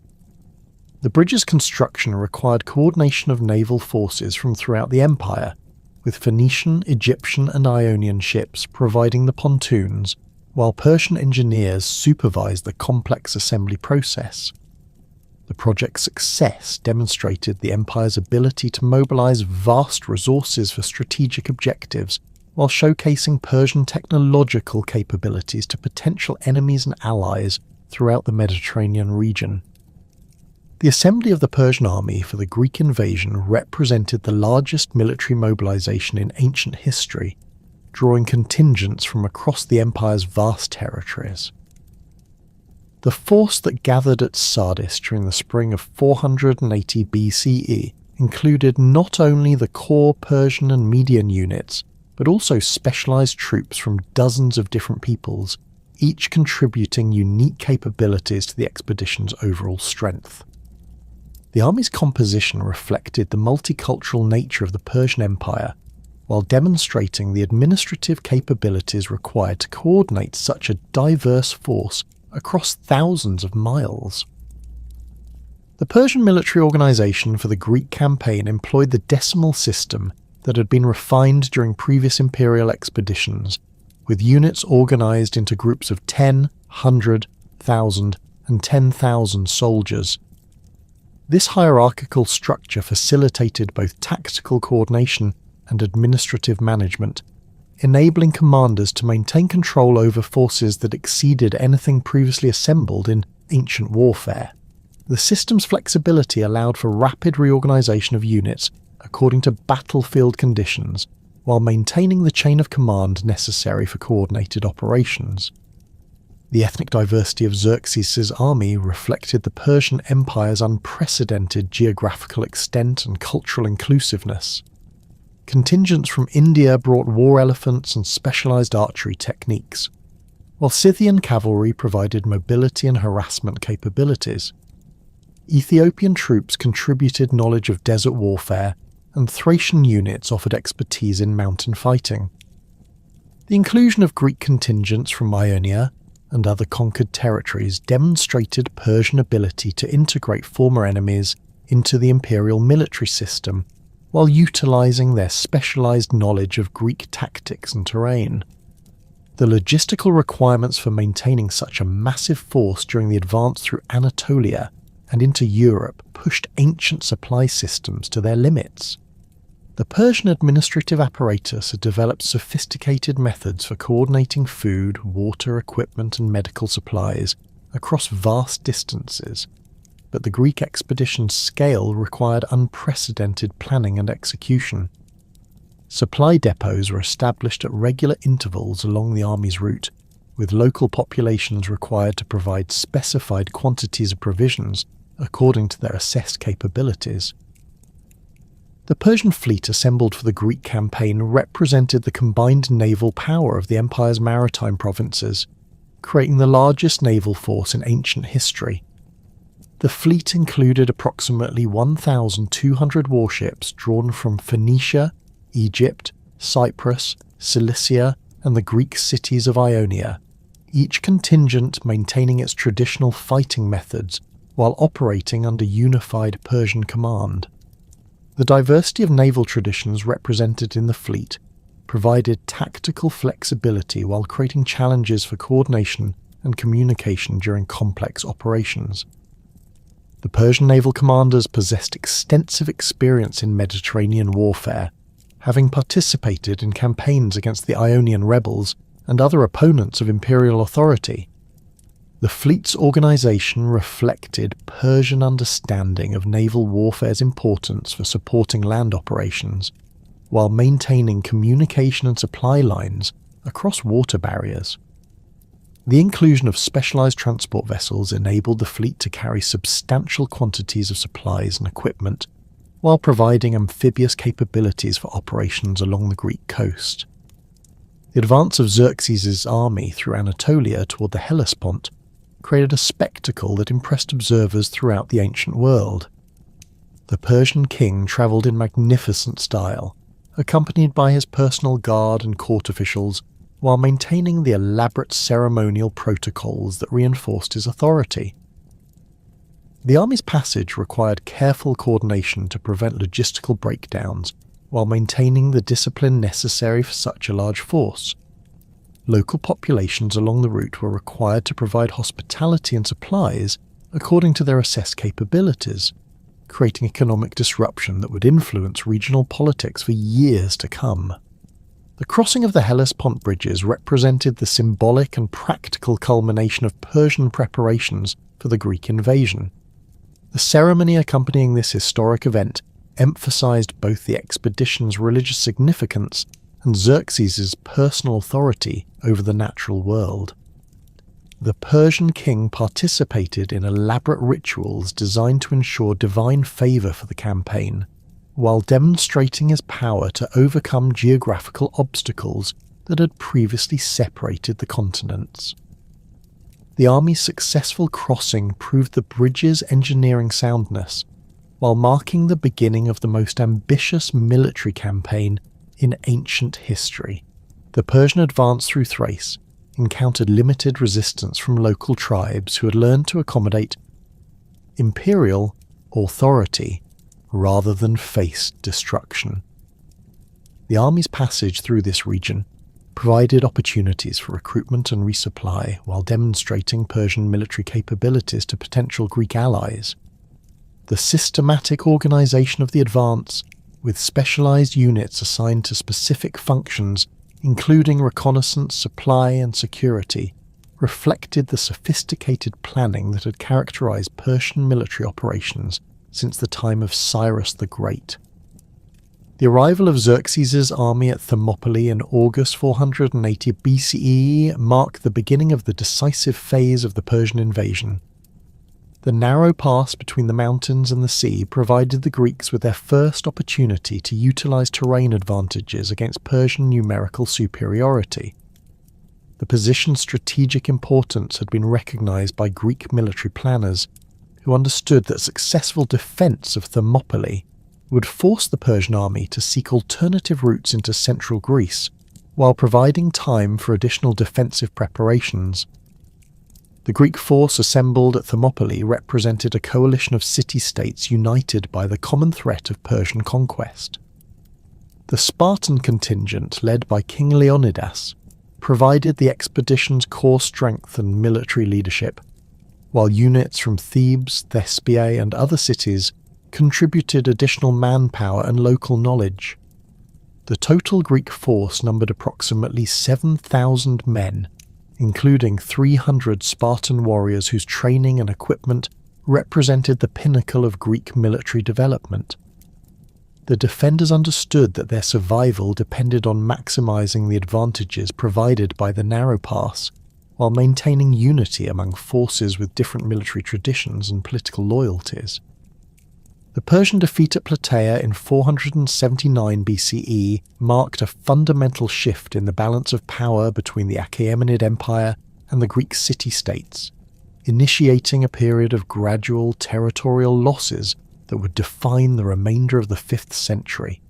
The bridge's construction required coordination of naval forces from throughout the empire, with Phoenician, Egyptian and Ionian ships providing the pontoons, while Persian engineers supervised the complex assembly process. The project's success demonstrated the empire's ability to mobilize vast resources for strategic objectives, while showcasing Persian technological capabilities to potential enemies and allies throughout the Mediterranean region. The assembly of the Persian army for the Greek invasion represented the largest military mobilization in ancient history, drawing contingents from across the empire's vast territories. The force that gathered at Sardis during the spring of 480 BCE included not only the core Persian and Median units, but also specialized troops from dozens of different peoples, each contributing unique capabilities to the expedition's overall strength. The army's composition reflected the multicultural nature of the Persian Empire, while demonstrating the administrative capabilities required to coordinate such a diverse force across thousands of miles. The Persian military organization for the Greek campaign employed the decimal system that had been refined during previous imperial expeditions, with units organized into groups of 10, 100, 1,000, and 10,000 soldiers. This hierarchical structure facilitated both tactical coordination and administrative management, enabling commanders to maintain control over forces that exceeded anything previously assembled in ancient warfare. The system's flexibility allowed for rapid reorganization of units according to battlefield conditions, while maintaining the chain of command necessary for coordinated operations. The ethnic diversity of Xerxes' army reflected the Persian Empire's unprecedented geographical extent and cultural inclusiveness. Contingents from India brought war elephants and specialized archery techniques, while Scythian cavalry provided mobility and harassment capabilities. Ethiopian troops contributed knowledge of desert warfare, and Thracian units offered expertise in mountain fighting. The inclusion of Greek contingents from Ionia and other conquered territories demonstrated Persian ability to integrate former enemies into the imperial military system, while utilizing their specialized knowledge of Greek tactics and terrain. The logistical requirements for maintaining such a massive force during the advance through Anatolia and into Europe pushed ancient supply systems to their limits. The Persian administrative apparatus had developed sophisticated methods for coordinating food, water, equipment, and medical supplies across vast distances, but the Greek expedition's scale required unprecedented planning and execution. Supply depots were established at regular intervals along the army's route, with local populations required to provide specified quantities of provisions according to their assessed capabilities. The Persian fleet assembled for the Greek campaign represented the combined naval power of the empire's maritime provinces, creating the largest naval force in ancient history. The fleet included approximately 1,200 warships drawn from Phoenicia, Egypt, Cyprus, Cilicia, and the Greek cities of Ionia, each contingent maintaining its traditional fighting methods while operating under unified Persian command. The diversity of naval traditions represented in the fleet provided tactical flexibility while creating challenges for coordination and communication during complex operations. The Persian naval commanders possessed extensive experience in Mediterranean warfare, having participated in campaigns against the Ionian rebels and other opponents of imperial authority. The fleet's organization reflected Persian understanding of naval warfare's importance for supporting land operations, while maintaining communication and supply lines across water barriers. The inclusion of specialized transport vessels enabled the fleet to carry substantial quantities of supplies and equipment, while providing amphibious capabilities for operations along the Greek coast. The advance of Xerxes' army through Anatolia toward the Hellespont created a spectacle that impressed observers throughout the ancient world. The Persian king travelled in magnificent style, accompanied by his personal guard and court officials, while maintaining the elaborate ceremonial protocols that reinforced his authority. The army's passage required careful coordination to prevent logistical breakdowns, while maintaining the discipline necessary for such a large force. Local populations along the route were required to provide hospitality and supplies according to their assessed capabilities, creating economic disruption that would influence regional politics for years to come. The crossing of the Hellespont bridges represented the symbolic and practical culmination of Persian preparations for the Greek invasion. The ceremony accompanying this historic event emphasized both the expedition's religious significance and Xerxes' personal authority over the natural world. The Persian king participated in elaborate rituals designed to ensure divine favor for the campaign, while demonstrating his power to overcome geographical obstacles that had previously separated the continents. The army's successful crossing proved the bridge's engineering soundness, while marking the beginning of the most ambitious military campaign in ancient history. The Persian advance through Thrace encountered limited resistance from local tribes who had learned to accommodate imperial authority rather than face destruction. The army's passage through this region provided opportunities for recruitment and resupply while demonstrating Persian military capabilities to potential Greek allies. The systematic organization of the advance, with specialized units assigned to specific functions, including reconnaissance, supply, and security, reflected the sophisticated planning that had characterized Persian military operations since the time of Cyrus the Great. The arrival of Xerxes' army at Thermopylae in August 480 BCE marked the beginning of the decisive phase of the Persian invasion. The narrow pass between the mountains and the sea provided the Greeks with their first opportunity to utilize terrain advantages against Persian numerical superiority. The position's strategic importance had been recognized by Greek military planners, who understood that successful defense of Thermopylae would force the Persian army to seek alternative routes into central Greece, while providing time for additional defensive preparations. The Greek force assembled at Thermopylae represented a coalition of city-states united by the common threat of Persian conquest. The Spartan contingent, led by King Leonidas, provided the expedition's core strength and military leadership, while units from Thebes, Thespiae, and other cities contributed additional manpower and local knowledge. The total Greek force numbered approximately 7,000 men, including 300 Spartan warriors whose training and equipment represented the pinnacle of Greek military development. The defenders understood that their survival depended on maximizing the advantages provided by the narrow pass, while maintaining unity among forces with different military traditions and political loyalties. The Persian defeat at Plataea in 479 BCE marked a fundamental shift in the balance of power between the Achaemenid Empire and the Greek city-states, initiating a period of gradual territorial losses that would define the remainder of the 5th century.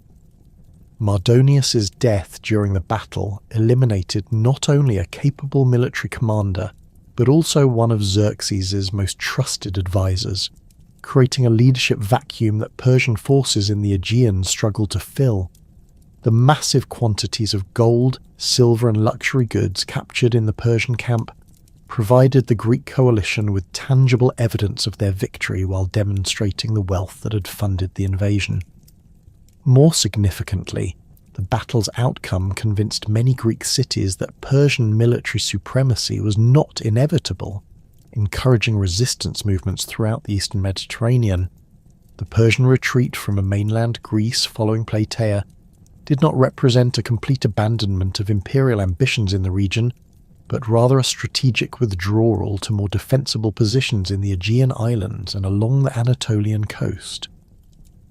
Mardonius's death during the battle eliminated not only a capable military commander, but also one of Xerxes' most trusted advisors, creating a leadership vacuum that Persian forces in the Aegean struggled to fill. The massive quantities of gold, silver, and luxury goods captured in the Persian camp provided the Greek coalition with tangible evidence of their victory while demonstrating the wealth that had funded the invasion. More significantly, the battle's outcome convinced many Greek cities that Persian military supremacy was not inevitable, encouraging resistance movements throughout the eastern Mediterranean. The Persian retreat from mainland Greece following Plataea did not represent a complete abandonment of imperial ambitions in the region, but rather a strategic withdrawal to more defensible positions in the Aegean islands and along the Anatolian coast.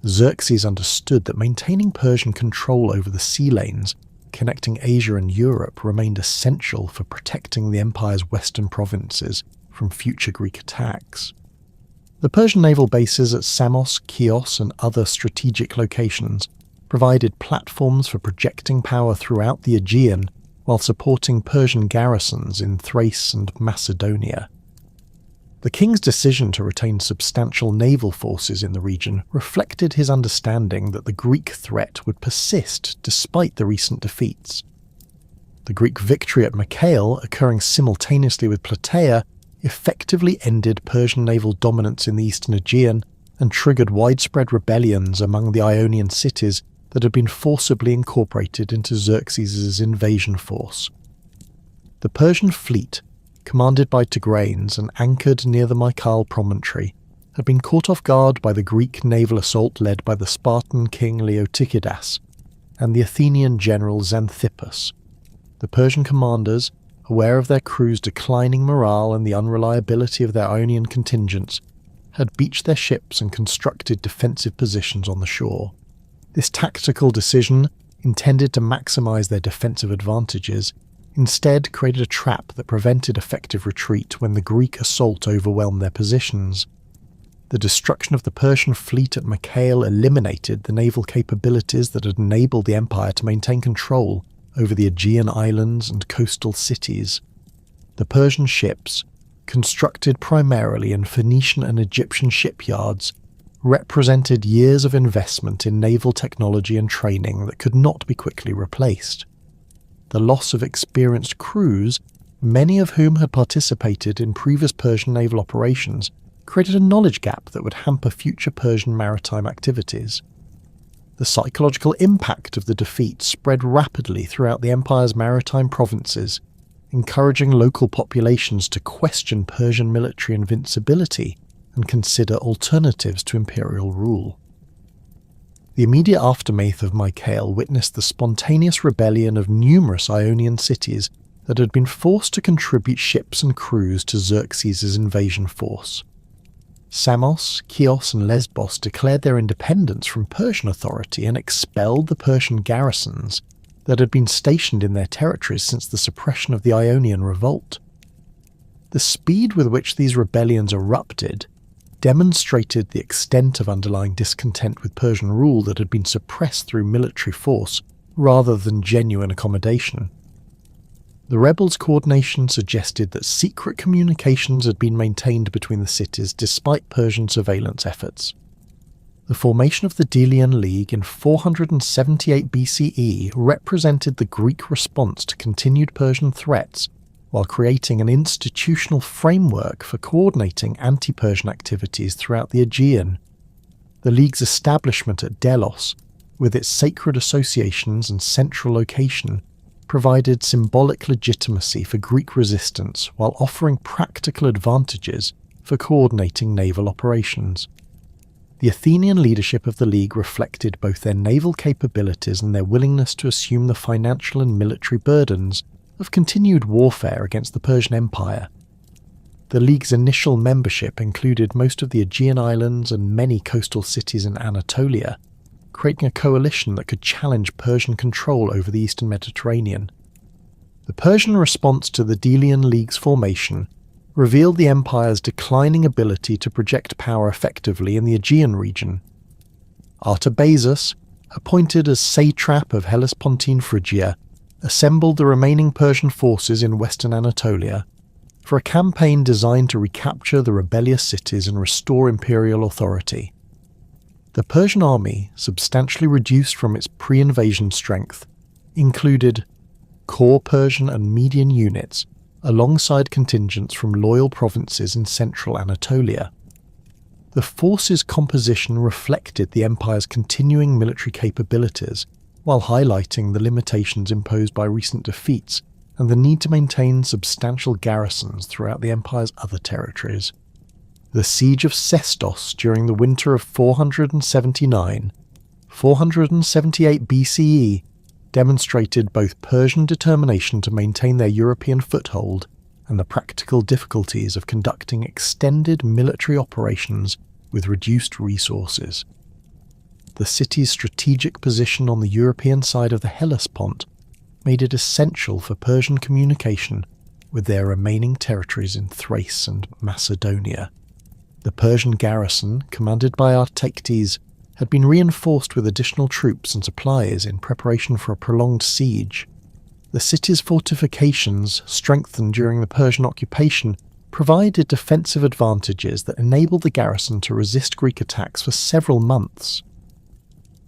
Xerxes understood that maintaining Persian control over the sea lanes connecting Asia and Europe remained essential for protecting the empire's western provinces from future Greek attacks. The Persian naval bases at Samos, Chios, and other strategic locations provided platforms for projecting power throughout the Aegean while supporting Persian garrisons in Thrace and Macedonia. The king's decision to retain substantial naval forces in the region reflected his understanding that the Greek threat would persist despite the recent defeats. The Greek victory at Mycale, occurring simultaneously with Plataea, effectively ended Persian naval dominance in the eastern Aegean and triggered widespread rebellions among the Ionian cities that had been forcibly incorporated into Xerxes' invasion force. The Persian fleet, commanded by Tigranes and anchored near the Mycale promontory, had been caught off guard by the Greek naval assault led by the Spartan king Leotychidas and the Athenian general Xanthippus. The Persian commanders, aware of their crew's declining morale and the unreliability of their Ionian contingents, had beached their ships and constructed defensive positions on the shore. This tactical decision, intended to maximize their defensive advantages, instead created a trap that prevented effective retreat when the Greek assault overwhelmed their positions. The destruction of the Persian fleet at Mycale eliminated the naval capabilities that had enabled the empire to maintain control over the Aegean islands and coastal cities. The Persian ships, constructed primarily in Phoenician and Egyptian shipyards, represented years of investment in naval technology and training that could not be quickly replaced. The loss of experienced crews, many of whom had participated in previous Persian naval operations, created a knowledge gap that would hamper future Persian maritime activities. The psychological impact of the defeat spread rapidly throughout the empire's maritime provinces, encouraging local populations to question Persian military invincibility and consider alternatives to imperial rule. The immediate aftermath of Mycale witnessed the spontaneous rebellion of numerous Ionian cities that had been forced to contribute ships and crews to Xerxes' invasion force. Samos, Chios, and Lesbos declared their independence from Persian authority and expelled the Persian garrisons that had been stationed in their territories since the suppression of the Ionian revolt. The speed with which these rebellions erupted demonstrated the extent of underlying discontent with Persian rule that had been suppressed through military force rather than genuine accommodation. The rebels' coordination suggested that secret communications had been maintained between the cities despite Persian surveillance efforts. The formation of the Delian League in 478 BCE represented the Greek response to continued Persian threats, while creating an institutional framework for coordinating anti-Persian activities throughout the Aegean. The League's establishment at Delos, with its sacred associations and central location, provided symbolic legitimacy for Greek resistance while offering practical advantages for coordinating naval operations. The Athenian leadership of the League reflected both their naval capabilities and their willingness to assume the financial and military burdens of continued warfare against the Persian Empire. The League's initial membership included most of the Aegean islands and many coastal cities in Anatolia, creating a coalition that could challenge Persian control over the eastern Mediterranean. The Persian response to the Delian League's formation revealed the empire's declining ability to project power effectively in the Aegean region. Artabazus, appointed as satrap of Hellespontine Phrygia, assembled the remaining Persian forces in western Anatolia for a campaign designed to recapture the rebellious cities and restore imperial authority. The Persian army, substantially reduced from its pre-invasion strength, included core Persian and Median units alongside contingents from loyal provinces in central Anatolia. The force's composition reflected the empire's continuing military capabilities, while highlighting the limitations imposed by recent defeats and the need to maintain substantial garrisons throughout the empire's other territories. The siege of Sestos during the winter of 479-478 BCE demonstrated both Persian determination to maintain their European foothold and the practical difficulties of conducting extended military operations with reduced resources. The city's strategic position on the European side of the Hellespont made it essential for Persian communication with their remaining territories in Thrace and Macedonia. The Persian garrison, commanded by Artayctes, had been reinforced with additional troops and supplies in preparation for a prolonged siege. The city's fortifications, strengthened during the Persian occupation, provided defensive advantages that enabled the garrison to resist Greek attacks for several months.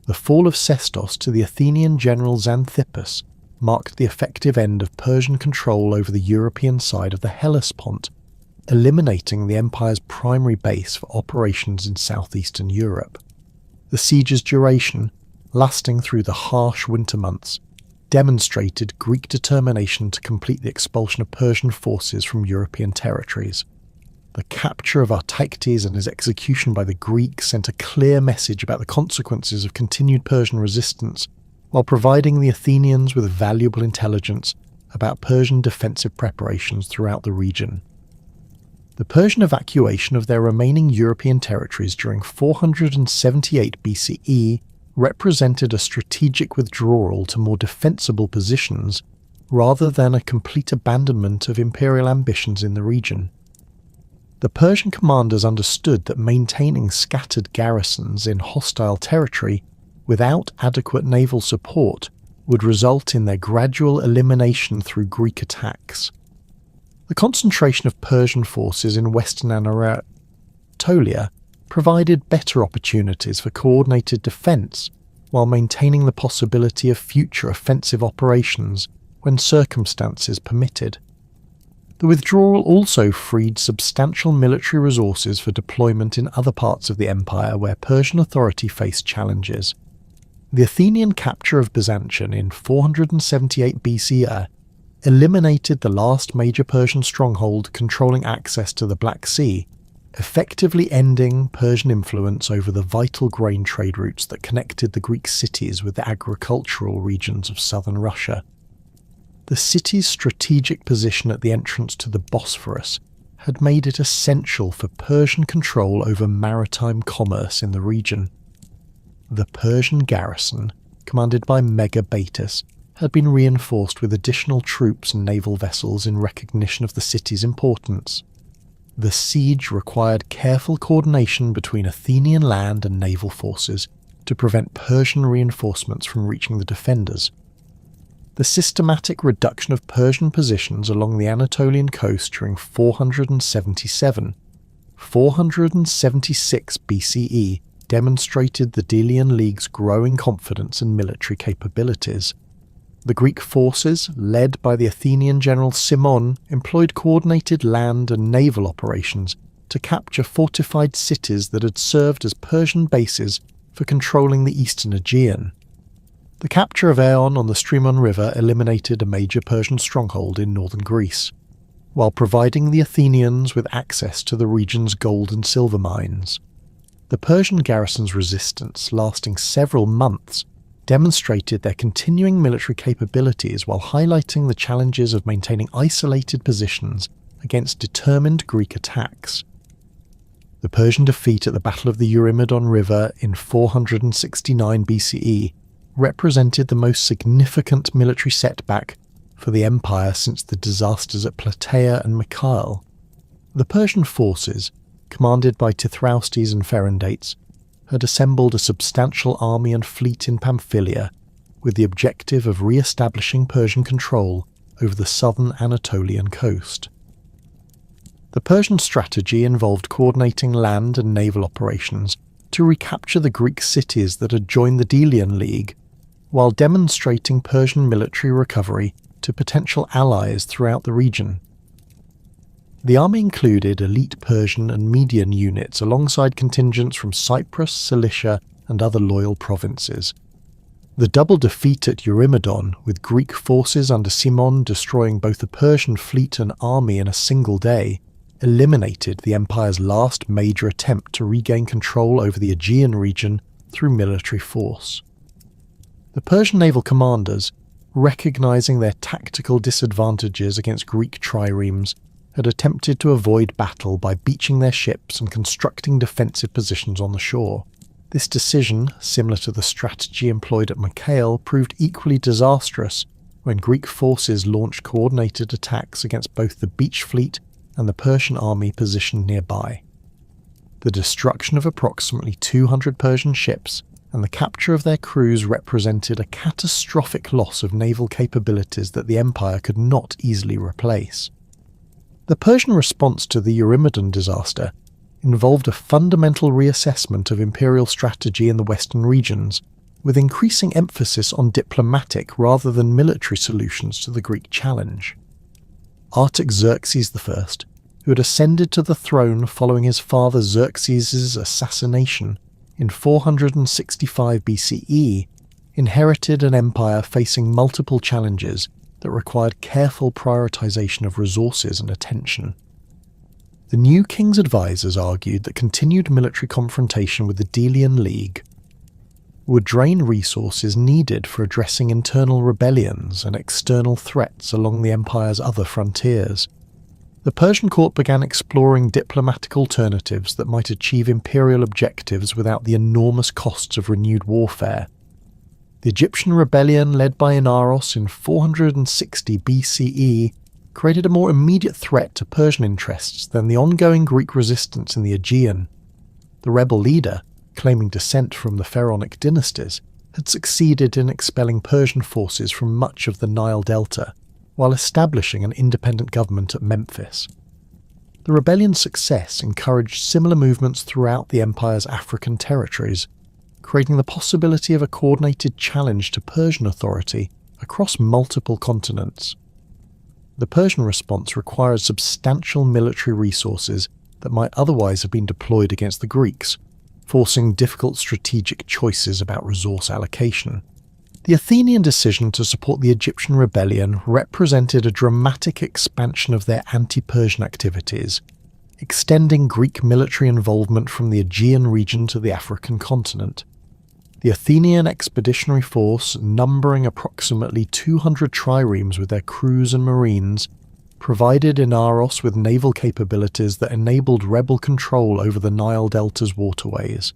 The fall of Sestos to the Athenian general Xanthippus marked the effective end of Persian control over the European side of the Hellespont, eliminating the empire's primary base for operations in southeastern Europe. The siege's duration, lasting through the harsh winter months, demonstrated Greek determination to complete the expulsion of Persian forces from European territories. The capture of Artayctes and his execution by the Greeks sent a clear message about the consequences of continued Persian resistance, while providing the Athenians with valuable intelligence about Persian defensive preparations throughout the region. The Persian evacuation of their remaining European territories during 478 BCE represented a strategic withdrawal to more defensible positions rather than a complete abandonment of imperial ambitions in the region. The Persian commanders understood that maintaining scattered garrisons in hostile territory without adequate naval support would result in their gradual elimination through Greek attacks. The concentration of Persian forces in western Anatolia provided better opportunities for coordinated defence, while maintaining the possibility of future offensive operations when circumstances permitted. The withdrawal also freed substantial military resources for deployment in other parts of the empire where Persian authority faced challenges. The Athenian capture of Byzantium in 478 BCE eliminated the last major Persian stronghold controlling access to the Black Sea, effectively ending Persian influence over the vital grain trade routes that connected the Greek cities with the agricultural regions of southern Russia. The city's strategic position at the entrance to the Bosphorus had made it essential for Persian control over maritime commerce in the region. The Persian garrison, commanded by Megabaetus, had been reinforced with additional troops and naval vessels in recognition of the city's importance. The siege required careful coordination between Athenian land and naval forces to prevent Persian reinforcements from reaching the defenders. The systematic reduction of Persian positions along the Anatolian coast during 476 BCE demonstrated the Delian League's growing confidence and military capabilities. The Greek forces, led by the Athenian general Cimon, employed coordinated land and naval operations to capture fortified cities that had served as Persian bases for controlling the eastern Aegean. The capture of Eion on the Strymon River eliminated a major Persian stronghold in northern Greece, while providing the Athenians with access to the region's gold and silver mines. The Persian garrison's resistance, lasting several months, demonstrated their continuing military capabilities while highlighting the challenges of maintaining isolated positions against determined Greek attacks. The Persian defeat at the Battle of the Eurymedon River in 469 BCE represented the most significant military setback for the empire since the disasters at Plataea and Mycale. The Persian forces, commanded by Tithraustes and Pherendates, had assembled a substantial army and fleet in Pamphylia with the objective of re-establishing Persian control over the southern Anatolian coast. The Persian strategy involved coordinating land and naval operations to recapture the Greek cities that had joined the Delian League, while demonstrating Persian military recovery to potential allies throughout the region. The army included elite Persian and Median units alongside contingents from Cyprus, Cilicia, and other loyal provinces. The double defeat at Eurymedon, with Greek forces under Cimon destroying both the Persian fleet and army in a single day, eliminated the empire's last major attempt to regain control over the Aegean region through military force. The Persian naval commanders, recognizing their tactical disadvantages against Greek triremes, had attempted to avoid battle by beaching their ships and constructing defensive positions on the shore. This decision, similar to the strategy employed at Mycale, proved equally disastrous when Greek forces launched coordinated attacks against both the beach fleet and the Persian army positioned nearby. The destruction of approximately 200 Persian ships and the capture of their crews represented a catastrophic loss of naval capabilities that the empire could not easily replace. The Persian response to the Eurymedon disaster involved a fundamental reassessment of imperial strategy in the western regions, with increasing emphasis on diplomatic rather than military solutions to the Greek challenge. Artaxerxes I, who had ascended to the throne following his father Xerxes' assassination in 465 BCE, inherited an empire facing multiple challenges that required careful prioritization of resources and attention. The new king's advisors argued that continued military confrontation with the Delian League would drain resources needed for addressing internal rebellions and external threats along the empire's other frontiers. The Persian court began exploring diplomatic alternatives that might achieve imperial objectives without the enormous costs of renewed warfare. The Egyptian rebellion led by Inaros in 460 BCE created a more immediate threat to Persian interests than the ongoing Greek resistance in the Aegean. The rebel leader, claiming descent from the pharaonic dynasties, had succeeded in expelling Persian forces from much of the Nile Delta, while establishing an independent government at Memphis. The rebellion's success encouraged similar movements throughout the empire's African territories, creating the possibility of a coordinated challenge to Persian authority across multiple continents. The Persian response required substantial military resources that might otherwise have been deployed against the Greeks, forcing difficult strategic choices about resource allocation. The Athenian decision to support the Egyptian rebellion represented a dramatic expansion of their anti-Persian activities, extending Greek military involvement from the Aegean region to the African continent. The Athenian expeditionary force, numbering approximately 200 triremes with their crews and marines, provided Inaros with naval capabilities that enabled rebel control over the Nile Delta's waterways.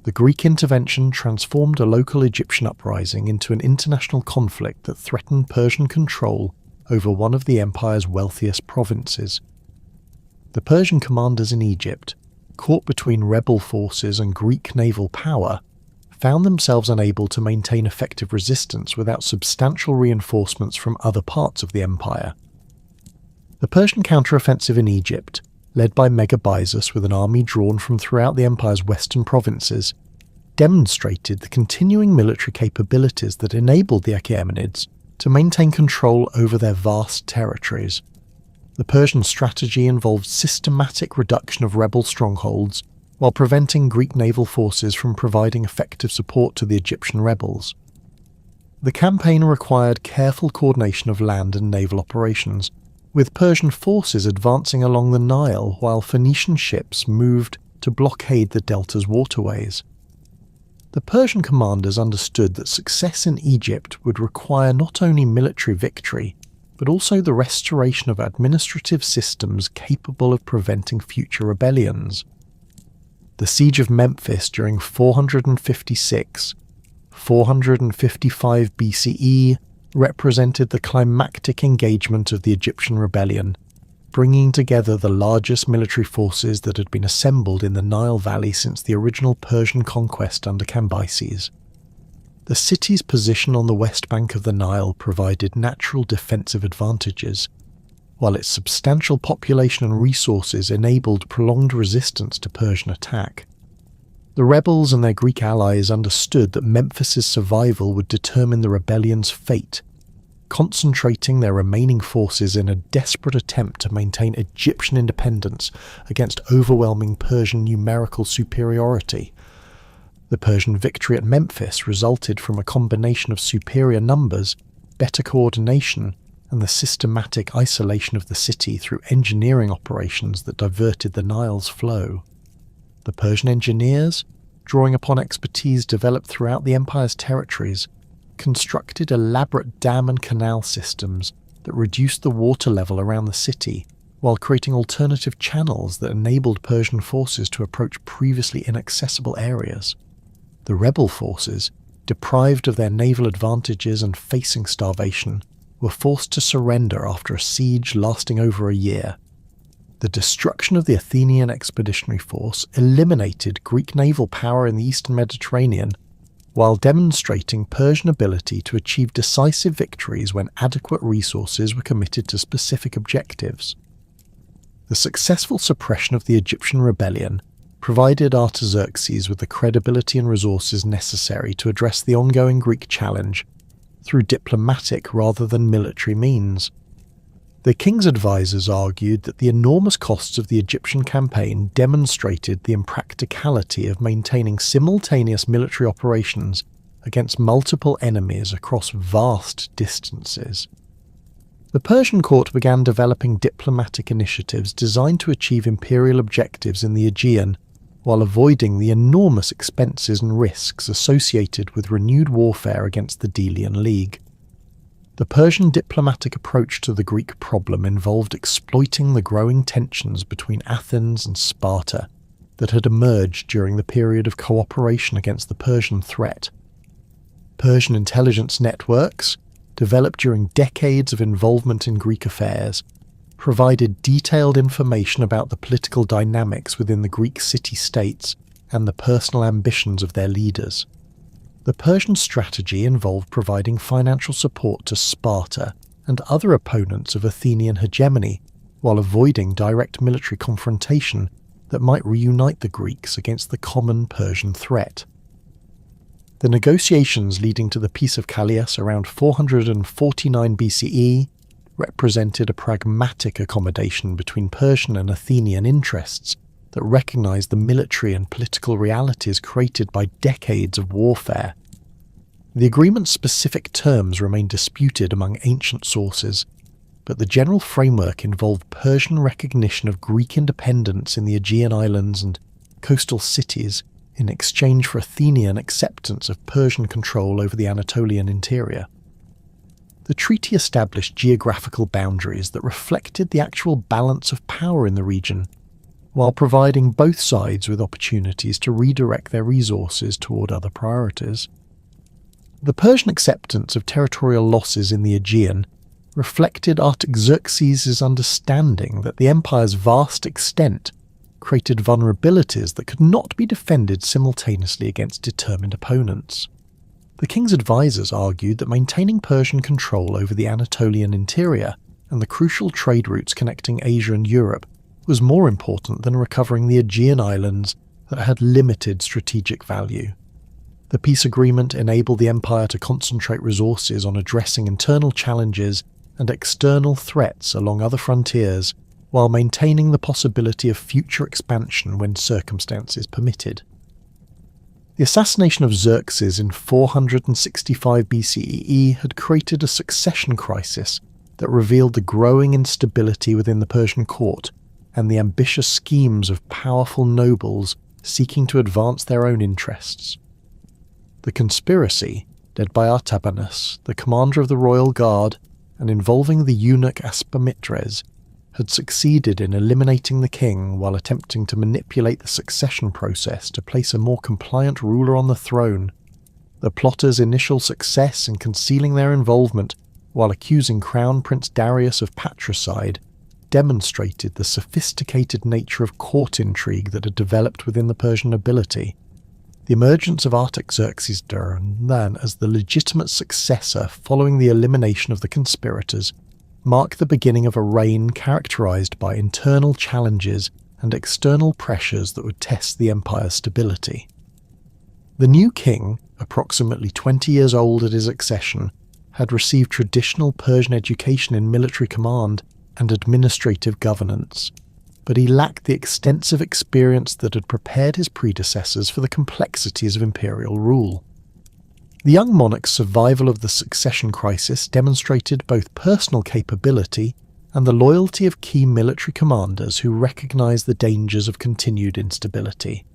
The Greek intervention transformed a local Egyptian uprising into an international conflict that threatened Persian control over one of the empire's wealthiest provinces. The Persian commanders in Egypt, caught between rebel forces and Greek naval power, found themselves unable to maintain effective resistance without substantial reinforcements from other parts of the empire. The Persian counteroffensive in Egypt, led by Megabyzus with an army drawn from throughout the empire's western provinces, demonstrated the continuing military capabilities that enabled the Achaemenids to maintain control over their vast territories. The Persian strategy involved systematic reduction of rebel strongholds while preventing Greek naval forces from providing effective support to the Egyptian rebels. The campaign required careful coordination of land and naval operations, with Persian forces advancing along the Nile while Phoenician ships moved to blockade the delta's waterways. The Persian commanders understood that success in Egypt would require not only military victory, but also the restoration of administrative systems capable of preventing future rebellions. The siege of Memphis during 456-455 BCE represented the climactic engagement of the Egyptian rebellion, bringing together the largest military forces that had been assembled in the Nile Valley since the original Persian conquest under Cambyses. The city's position on the west bank of the Nile provided natural defensive advantages, while its substantial population and resources enabled prolonged resistance to Persian attack. The rebels and their Greek allies understood that Memphis's survival would determine the rebellion's fate, concentrating their remaining forces in a desperate attempt to maintain Egyptian independence against overwhelming Persian numerical superiority. The Persian victory at Memphis resulted from a combination of superior numbers, better coordination, and the systematic isolation of the city through engineering operations that diverted the Nile's flow. The Persian engineers, drawing upon expertise developed throughout the empire's territories, constructed elaborate dam and canal systems that reduced the water level around the city, while creating alternative channels that enabled Persian forces to approach previously inaccessible areas. The rebel forces, deprived of their naval advantages and facing starvation, were forced to surrender after a siege lasting over a year. The destruction of the Athenian expeditionary force eliminated Greek naval power in the eastern Mediterranean, while demonstrating Persian ability to achieve decisive victories when adequate resources were committed to specific objectives. The successful suppression of the Egyptian rebellion provided Artaxerxes with the credibility and resources necessary to address the ongoing Greek challenge through diplomatic rather than military means. The king's advisors argued that the enormous costs of the Egyptian campaign demonstrated the impracticality of maintaining simultaneous military operations against multiple enemies across vast distances. The Persian court began developing diplomatic initiatives designed to achieve imperial objectives in the Aegean, while avoiding the enormous expenses and risks associated with renewed warfare against the Delian League. The Persian diplomatic approach to the Greek problem involved exploiting the growing tensions between Athens and Sparta that had emerged during the period of cooperation against the Persian threat. Persian intelligence networks, developed during decades of involvement in Greek affairs, provided detailed information about the political dynamics within the Greek city-states and the personal ambitions of their leaders. The Persian strategy involved providing financial support to Sparta and other opponents of Athenian hegemony, while avoiding direct military confrontation that might reunite the Greeks against the common Persian threat. The negotiations leading to the Peace of Callias around 449 BCE represented a pragmatic accommodation between Persian and Athenian interests that recognized the military and political realities created by decades of warfare. The agreement's specific terms remain disputed among ancient sources, but the general framework involved Persian recognition of Greek independence in the Aegean islands and coastal cities in exchange for Athenian acceptance of Persian control over the Anatolian interior. The treaty established geographical boundaries that reflected the actual balance of power in the region, while providing both sides with opportunities to redirect their resources toward other priorities. The Persian acceptance of territorial losses in the Aegean reflected Artaxerxes' understanding that the empire's vast extent created vulnerabilities that could not be defended simultaneously against determined opponents. The king's advisors argued that maintaining Persian control over the Anatolian interior and the crucial trade routes connecting Asia and Europe was more important than recovering the Aegean islands that had limited strategic value. The peace agreement enabled the empire to concentrate resources on addressing internal challenges and external threats along other frontiers, while maintaining the possibility of future expansion when circumstances permitted. The assassination of Xerxes in 465 BCE had created a succession crisis that revealed the growing instability within the Persian court and the ambitious schemes of powerful nobles seeking to advance their own interests. The conspiracy, led by Artabanus, the commander of the royal guard, and involving the eunuch Aspamitres, had succeeded in eliminating the king while attempting to manipulate the succession process to place a more compliant ruler on the throne. The plotters' initial success in concealing their involvement while accusing Crown Prince Darius of patricide demonstrated the sophisticated nature of court intrigue that had developed within the Persian nobility. The emergence of Artaxerxes then as the legitimate successor following the elimination of the conspirators marked the beginning of a reign characterized by internal challenges and external pressures that would test the empire's stability. The new king, approximately 20 years old at his accession, had received traditional Persian education in military command and administrative governance, but he lacked the extensive experience that had prepared his predecessors for the complexities of imperial rule. The young monarch's survival of the succession crisis demonstrated both personal capability and the loyalty of key military commanders who recognized the dangers of continued instability.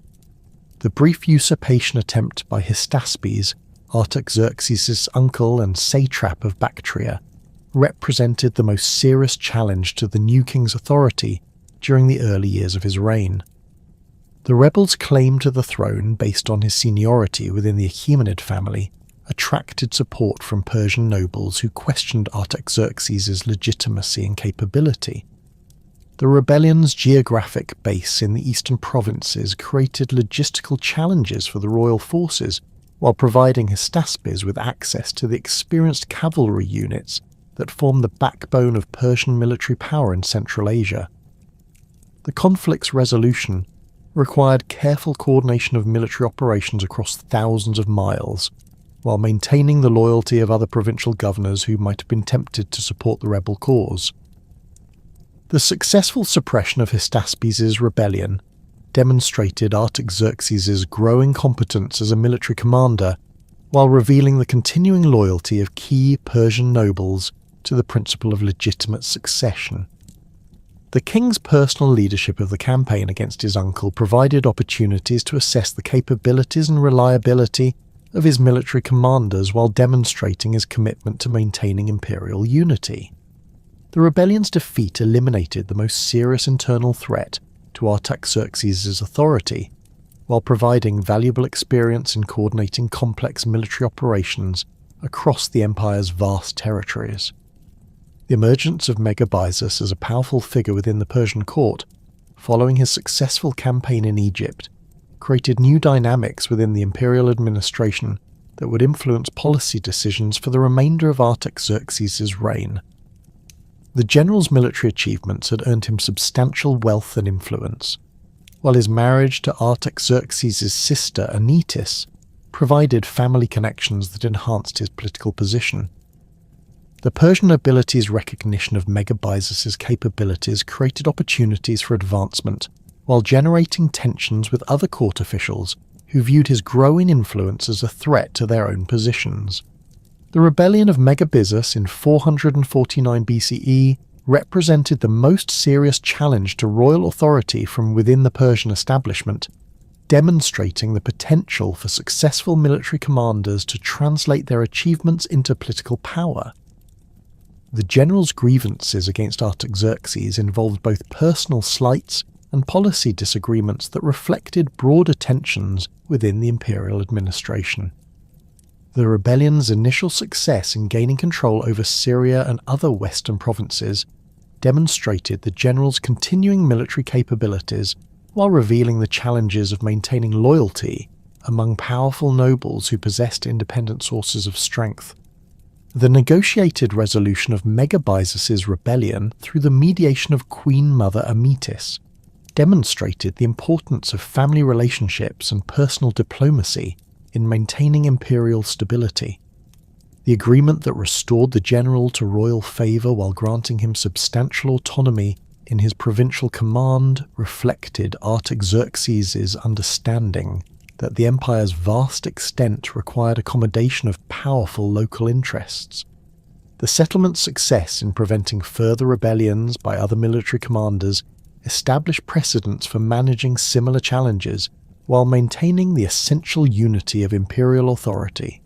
The brief usurpation attempt by Hystaspes, Artaxerxes' uncle and satrap of Bactria, represented the most serious challenge to the new king's authority during the early years of his reign. The rebel's claim to the throne, based on his seniority within the Achaemenid family, attracted support from Persian nobles who questioned Artaxerxes' legitimacy and capability. The rebellion's geographic base in the eastern provinces created logistical challenges for the royal forces, while providing Hystaspes with access to the experienced cavalry units that formed the backbone of Persian military power in Central Asia. The conflict's resolution required careful coordination of military operations across thousands of miles, while maintaining the loyalty of other provincial governors who might have been tempted to support the rebel cause. The successful suppression of Hystaspes' rebellion demonstrated Artaxerxes' growing competence as a military commander, while revealing the continuing loyalty of key Persian nobles to the principle of legitimate succession. The king's personal leadership of the campaign against his uncle provided opportunities to assess the capabilities and reliability of his military commanders while demonstrating his commitment to maintaining imperial unity. The rebellion's defeat eliminated the most serious internal threat to Artaxerxes' authority, while providing valuable experience in coordinating complex military operations across the empire's vast territories. The emergence of Megabyzus as a powerful figure within the Persian court, following his successful campaign in Egypt, created new dynamics within the imperial administration that would influence policy decisions for the remainder of Artaxerxes' reign. The general's military achievements had earned him substantial wealth and influence, while his marriage to Artaxerxes' sister Anytis provided family connections that enhanced his political position. The Persian nobility's recognition of Megabyzus' capabilities created opportunities for advancement, while generating tensions with other court officials who viewed his growing influence as a threat to their own positions. The rebellion of Megabyzus in 449 BCE represented the most serious challenge to royal authority from within the Persian establishment, demonstrating the potential for successful military commanders to translate their achievements into political power. The general's grievances against Artaxerxes involved both personal slights and policy disagreements that reflected broader tensions within the imperial administration. The rebellion's initial success in gaining control over Syria and other western provinces demonstrated the general's continuing military capabilities while revealing the challenges of maintaining loyalty among powerful nobles who possessed independent sources of strength. The negotiated resolution of Megabyzus' rebellion through the mediation of Queen Mother Anytis demonstrated the importance of family relationships and personal diplomacy in maintaining imperial stability. The agreement that restored the general to royal favour while granting him substantial autonomy in his provincial command reflected Artaxerxes' understanding that the empire's vast extent required accommodation of powerful local interests. The settlement's success in preventing further rebellions by other military commanders established precedents for managing similar challenges while maintaining the essential unity of imperial authority.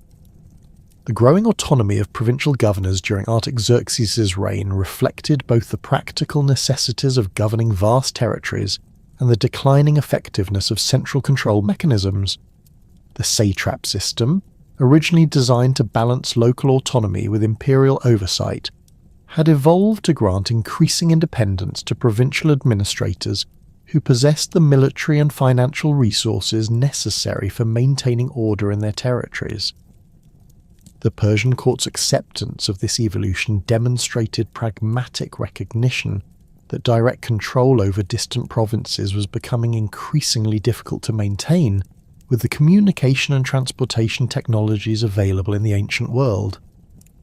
The growing autonomy of provincial governors during Artaxerxes' reign reflected both the practical necessities of governing vast territories and the declining effectiveness of central control mechanisms. The satrap system, originally designed to balance local autonomy with imperial oversight, had evolved to grant increasing independence to provincial administrators who possessed the military and financial resources necessary for maintaining order in their territories. The Persian court's acceptance of this evolution demonstrated pragmatic recognition that direct control over distant provinces was becoming increasingly difficult to maintain with the communication and transportation technologies available in the ancient world.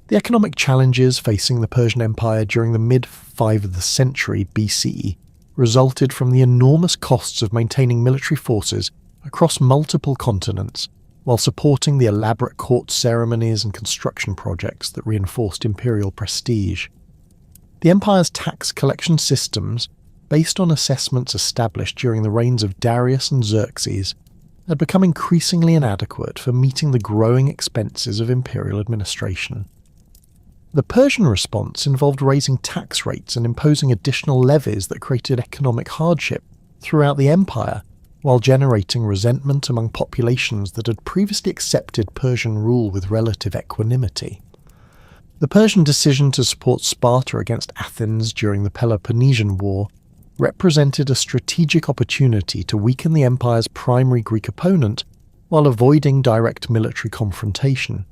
The economic challenges facing the Persian Empire during the mid-5th century BCE resulted from the enormous costs of maintaining military forces across multiple continents, while supporting the elaborate court ceremonies and construction projects that reinforced imperial prestige. The empire's tax collection systems, based on assessments established during the reigns of Darius and Xerxes, had become increasingly inadequate for meeting the growing expenses of imperial administration. The Persian response involved raising tax rates and imposing additional levies that created economic hardship throughout the empire, while generating resentment among populations that had previously accepted Persian rule with relative equanimity. The Persian decision to support Sparta against Athens during the Peloponnesian War represented a strategic opportunity to weaken the empire's primary Greek opponent while avoiding direct military confrontation.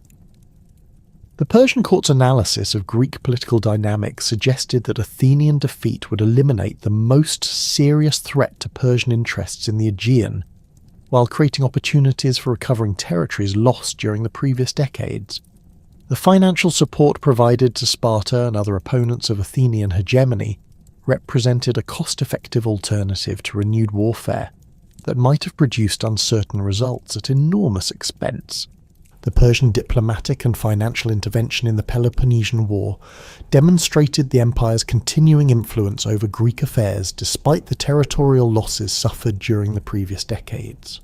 The Persian court's analysis of Greek political dynamics suggested that Athenian defeat would eliminate the most serious threat to Persian interests in the Aegean, while creating opportunities for recovering territories lost during the previous decades. The financial support provided to Sparta and other opponents of Athenian hegemony represented a cost-effective alternative to renewed warfare that might have produced uncertain results at enormous expense. The Persian diplomatic and financial intervention in the Peloponnesian War demonstrated the empire's continuing influence over Greek affairs despite the territorial losses suffered during the previous decades.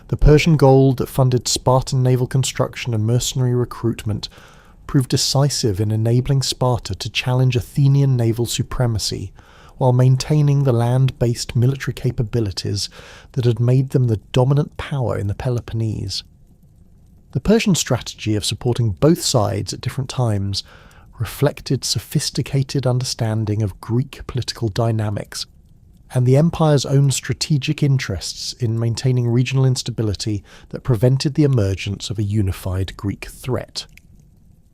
The Persian gold that funded Spartan naval construction and mercenary recruitment proved decisive in enabling Sparta to challenge Athenian naval supremacy while maintaining the land-based military capabilities that had made them the dominant power in the Peloponnese. The Persian strategy of supporting both sides at different times reflected sophisticated understanding of Greek political dynamics and the empire's own strategic interests in maintaining regional instability that prevented the emergence of a unified Greek threat.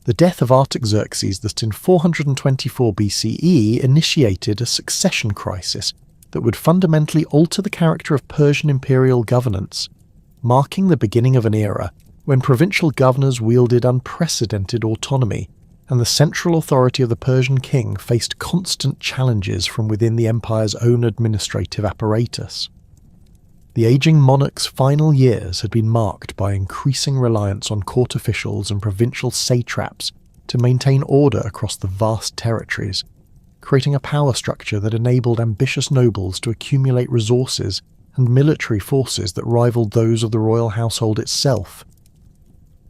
The death of Artaxerxes in 424 BCE initiated a succession crisis that would fundamentally alter the character of Persian imperial governance, marking the beginning of an era when provincial governors wielded unprecedented autonomy and the central authority of the Persian king faced constant challenges from within the empire's own administrative apparatus. The aging monarch's final years had been marked by increasing reliance on court officials and provincial satraps to maintain order across the vast territories, creating a power structure that enabled ambitious nobles to accumulate resources and military forces that rivaled those of the royal household itself.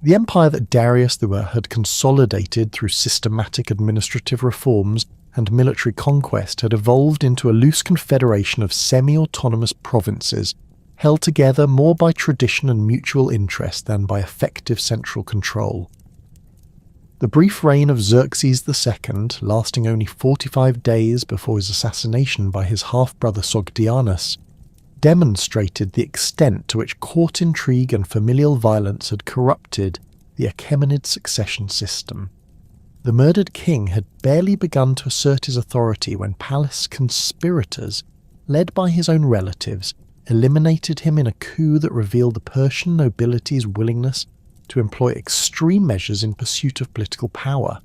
The empire that Darius I had consolidated through systematic administrative reforms and military conquest had evolved into a loose confederation of semi-autonomous provinces, held together more by tradition and mutual interest than by effective central control. The brief reign of Xerxes II, lasting only 45 days before his assassination by his half-brother Sogdianus, demonstrated the extent to which court intrigue and familial violence had corrupted the Achaemenid succession system. The murdered king had barely begun to assert his authority when palace conspirators, led by his own relatives, eliminated him in a coup that revealed the Persian nobility's willingness to employ extreme measures in pursuit of political power.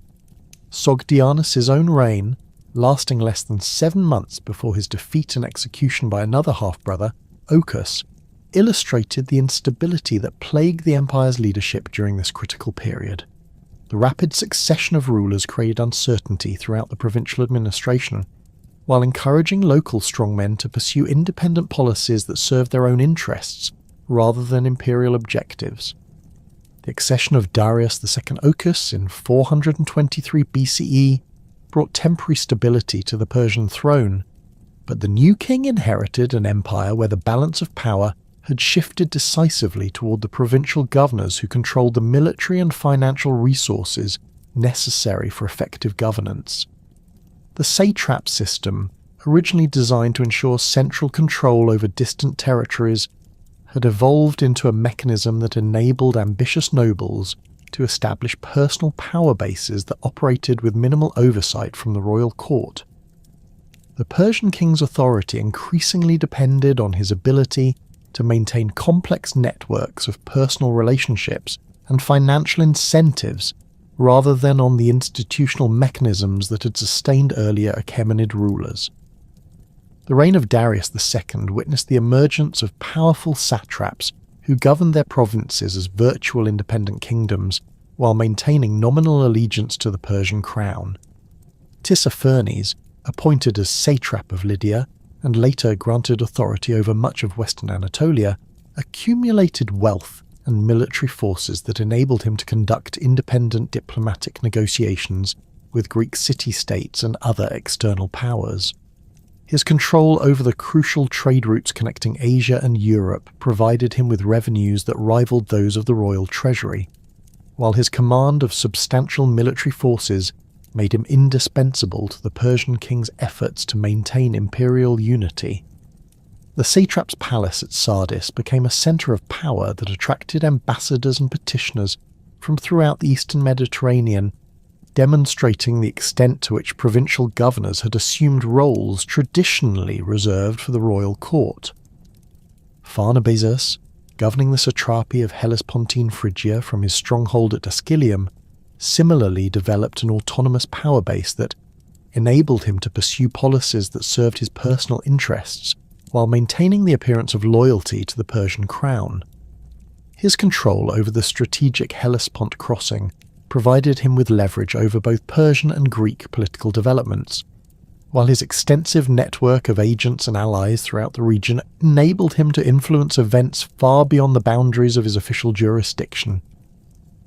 Sogdianus' own reign, lasting less than 7 months before his defeat and execution by another half-brother, Ochus, illustrated the instability that plagued the empire's leadership during this critical period. The rapid succession of rulers created uncertainty throughout the provincial administration, while encouraging local strongmen to pursue independent policies that served their own interests rather than imperial objectives. The accession of Darius II Ochus in 423 BCE brought temporary stability to the Persian throne, but the new king inherited an empire where the balance of power had shifted decisively toward the provincial governors who controlled the military and financial resources necessary for effective governance. The satrap system, originally designed to ensure central control over distant territories, had evolved into a mechanism that enabled ambitious nobles to establish personal power bases that operated with minimal oversight from the royal court. The Persian king's authority increasingly depended on his ability to maintain complex networks of personal relationships and financial incentives rather than on the institutional mechanisms that had sustained earlier Achaemenid rulers. The reign of Darius II witnessed the emergence of powerful satraps who governed their provinces as virtual independent kingdoms while maintaining nominal allegiance to the Persian crown. Tissaphernes, appointed as satrap of Lydia and later granted authority over much of western Anatolia, accumulated wealth and military forces that enabled him to conduct independent diplomatic negotiations with Greek city-states and other external powers. His control over the crucial trade routes connecting Asia and Europe provided him with revenues that rivaled those of the royal treasury, while his command of substantial military forces made him indispensable to the Persian king's efforts to maintain imperial unity. The satrap's palace at Sardis became a centre of power that attracted ambassadors and petitioners from throughout the eastern Mediterranean, demonstrating the extent to which provincial governors had assumed roles traditionally reserved for the royal court. Pharnabazus, governing the satrapy of Hellespontine Phrygia from his stronghold at Ascilium, similarly developed an autonomous power base that enabled him to pursue policies that served his personal interests while maintaining the appearance of loyalty to the Persian crown. His control over the strategic Hellespont crossing provided him with leverage over both Persian and Greek political developments, while his extensive network of agents and allies throughout the region enabled him to influence events far beyond the boundaries of his official jurisdiction.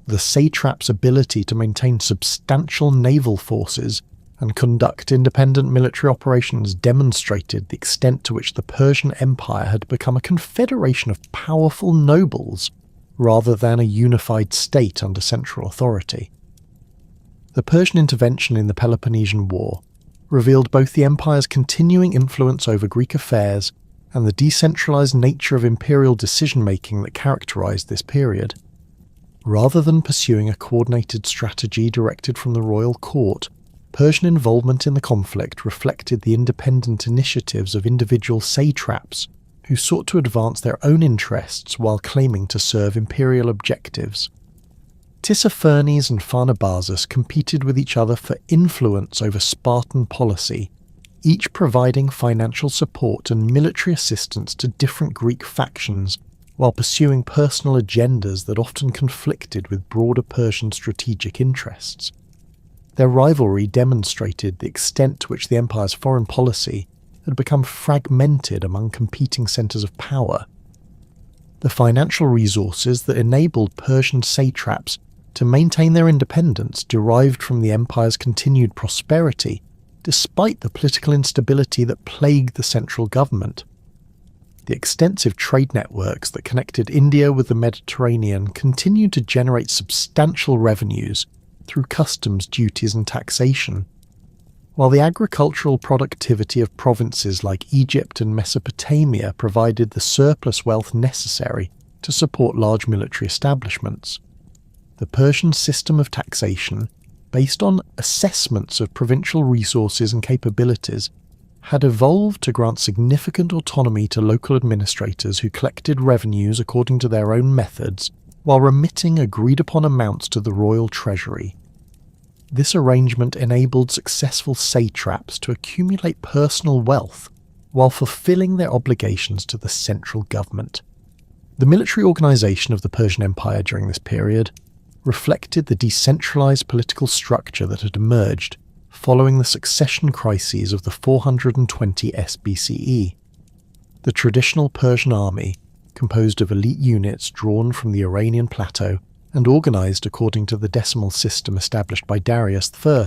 The satrap's ability to maintain substantial naval forces and conduct independent military operations demonstrated the extent to which the Persian Empire had become a confederation of powerful nobles rather than a unified state under central authority. The Persian intervention in the Peloponnesian War revealed both the empire's continuing influence over Greek affairs and the decentralized nature of imperial decision-making that characterized this period. Rather than pursuing a coordinated strategy directed from the royal court, Persian involvement in the conflict reflected the independent initiatives of individual satraps who sought to advance their own interests while claiming to serve imperial objectives. Tissaphernes and Pharnabazus competed with each other for influence over Spartan policy, each providing financial support and military assistance to different Greek factions while pursuing personal agendas that often conflicted with broader Persian strategic interests. Their rivalry demonstrated the extent to which the empire's foreign policy had become fragmented among competing centres of power. The financial resources that enabled Persian satraps to maintain their independence derived from the empire's continued prosperity, despite the political instability that plagued the central government. The extensive trade networks that connected India with the Mediterranean continued to generate substantial revenues through customs duties and taxation, while the agricultural productivity of provinces like Egypt and Mesopotamia provided the surplus wealth necessary to support large military establishments. The Persian system of taxation, based on assessments of provincial resources and capabilities, had evolved to grant significant autonomy to local administrators who collected revenues according to their own methods while remitting agreed-upon amounts to the royal treasury. This arrangement enabled successful satraps to accumulate personal wealth while fulfilling their obligations to the central government. The military organization of the Persian Empire during this period reflected the decentralized political structure that had emerged following the succession crises of the 420 BCE. The traditional Persian army, composed of elite units drawn from the Iranian plateau and organized according to the decimal system established by Darius I,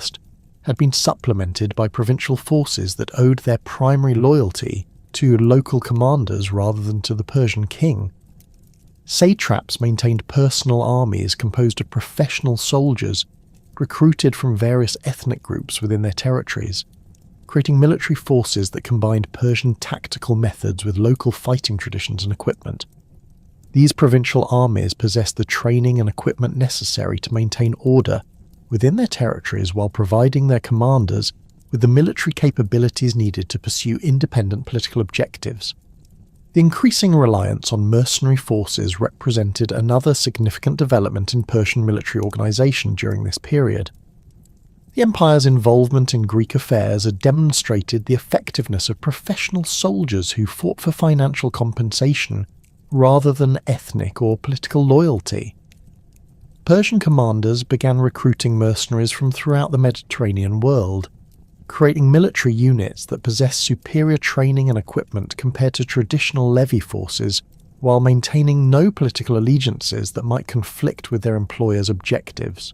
had been supplemented by provincial forces that owed their primary loyalty to local commanders rather than to the Persian king. Satraps maintained personal armies composed of professional soldiers recruited from various ethnic groups within their territories, creating military forces that combined Persian tactical methods with local fighting traditions and equipment. These provincial armies possessed the training and equipment necessary to maintain order within their territories while providing their commanders with the military capabilities needed to pursue independent political objectives. The increasing reliance on mercenary forces represented another significant development in Persian military organization during this period. The empire's involvement in Greek affairs had demonstrated the effectiveness of professional soldiers who fought for financial compensation rather than ethnic or political loyalty. Persian commanders began recruiting mercenaries from throughout the Mediterranean world, creating military units that possessed superior training and equipment compared to traditional levy forces while maintaining no political allegiances that might conflict with their employers' objectives.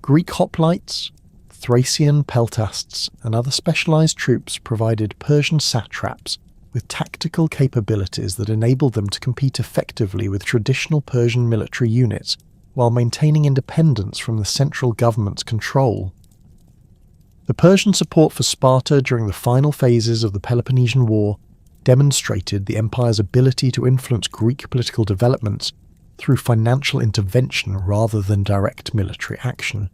Greek hoplites, Thracian peltasts, and other specialized troops provided Persian satraps with tactical capabilities that enabled them to compete effectively with traditional Persian military units while maintaining independence from the central government's control. The Persian support for Sparta during the final phases of the Peloponnesian War demonstrated the empire's ability to influence Greek political developments through financial intervention rather than direct military action.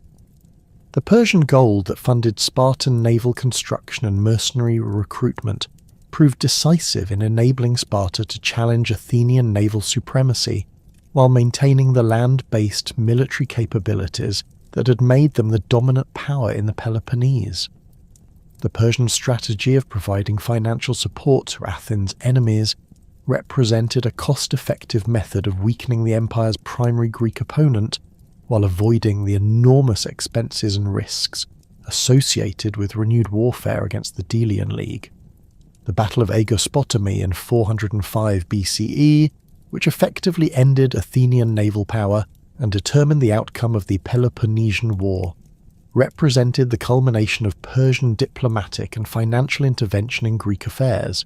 The Persian gold that funded Spartan naval construction and mercenary recruitment proved decisive in enabling Sparta to challenge Athenian naval supremacy while maintaining the land-based military capabilities that had made them the dominant power in the Peloponnese. The Persian strategy of providing financial support to Athens' enemies represented a cost-effective method of weakening the empire's primary Greek opponent while avoiding the enormous expenses and risks associated with renewed warfare against the Delian League. The Battle of Aegospotami in 405 BCE, which effectively ended Athenian naval power and determined the outcome of the Peloponnesian War, represented the culmination of Persian diplomatic and financial intervention in Greek affairs.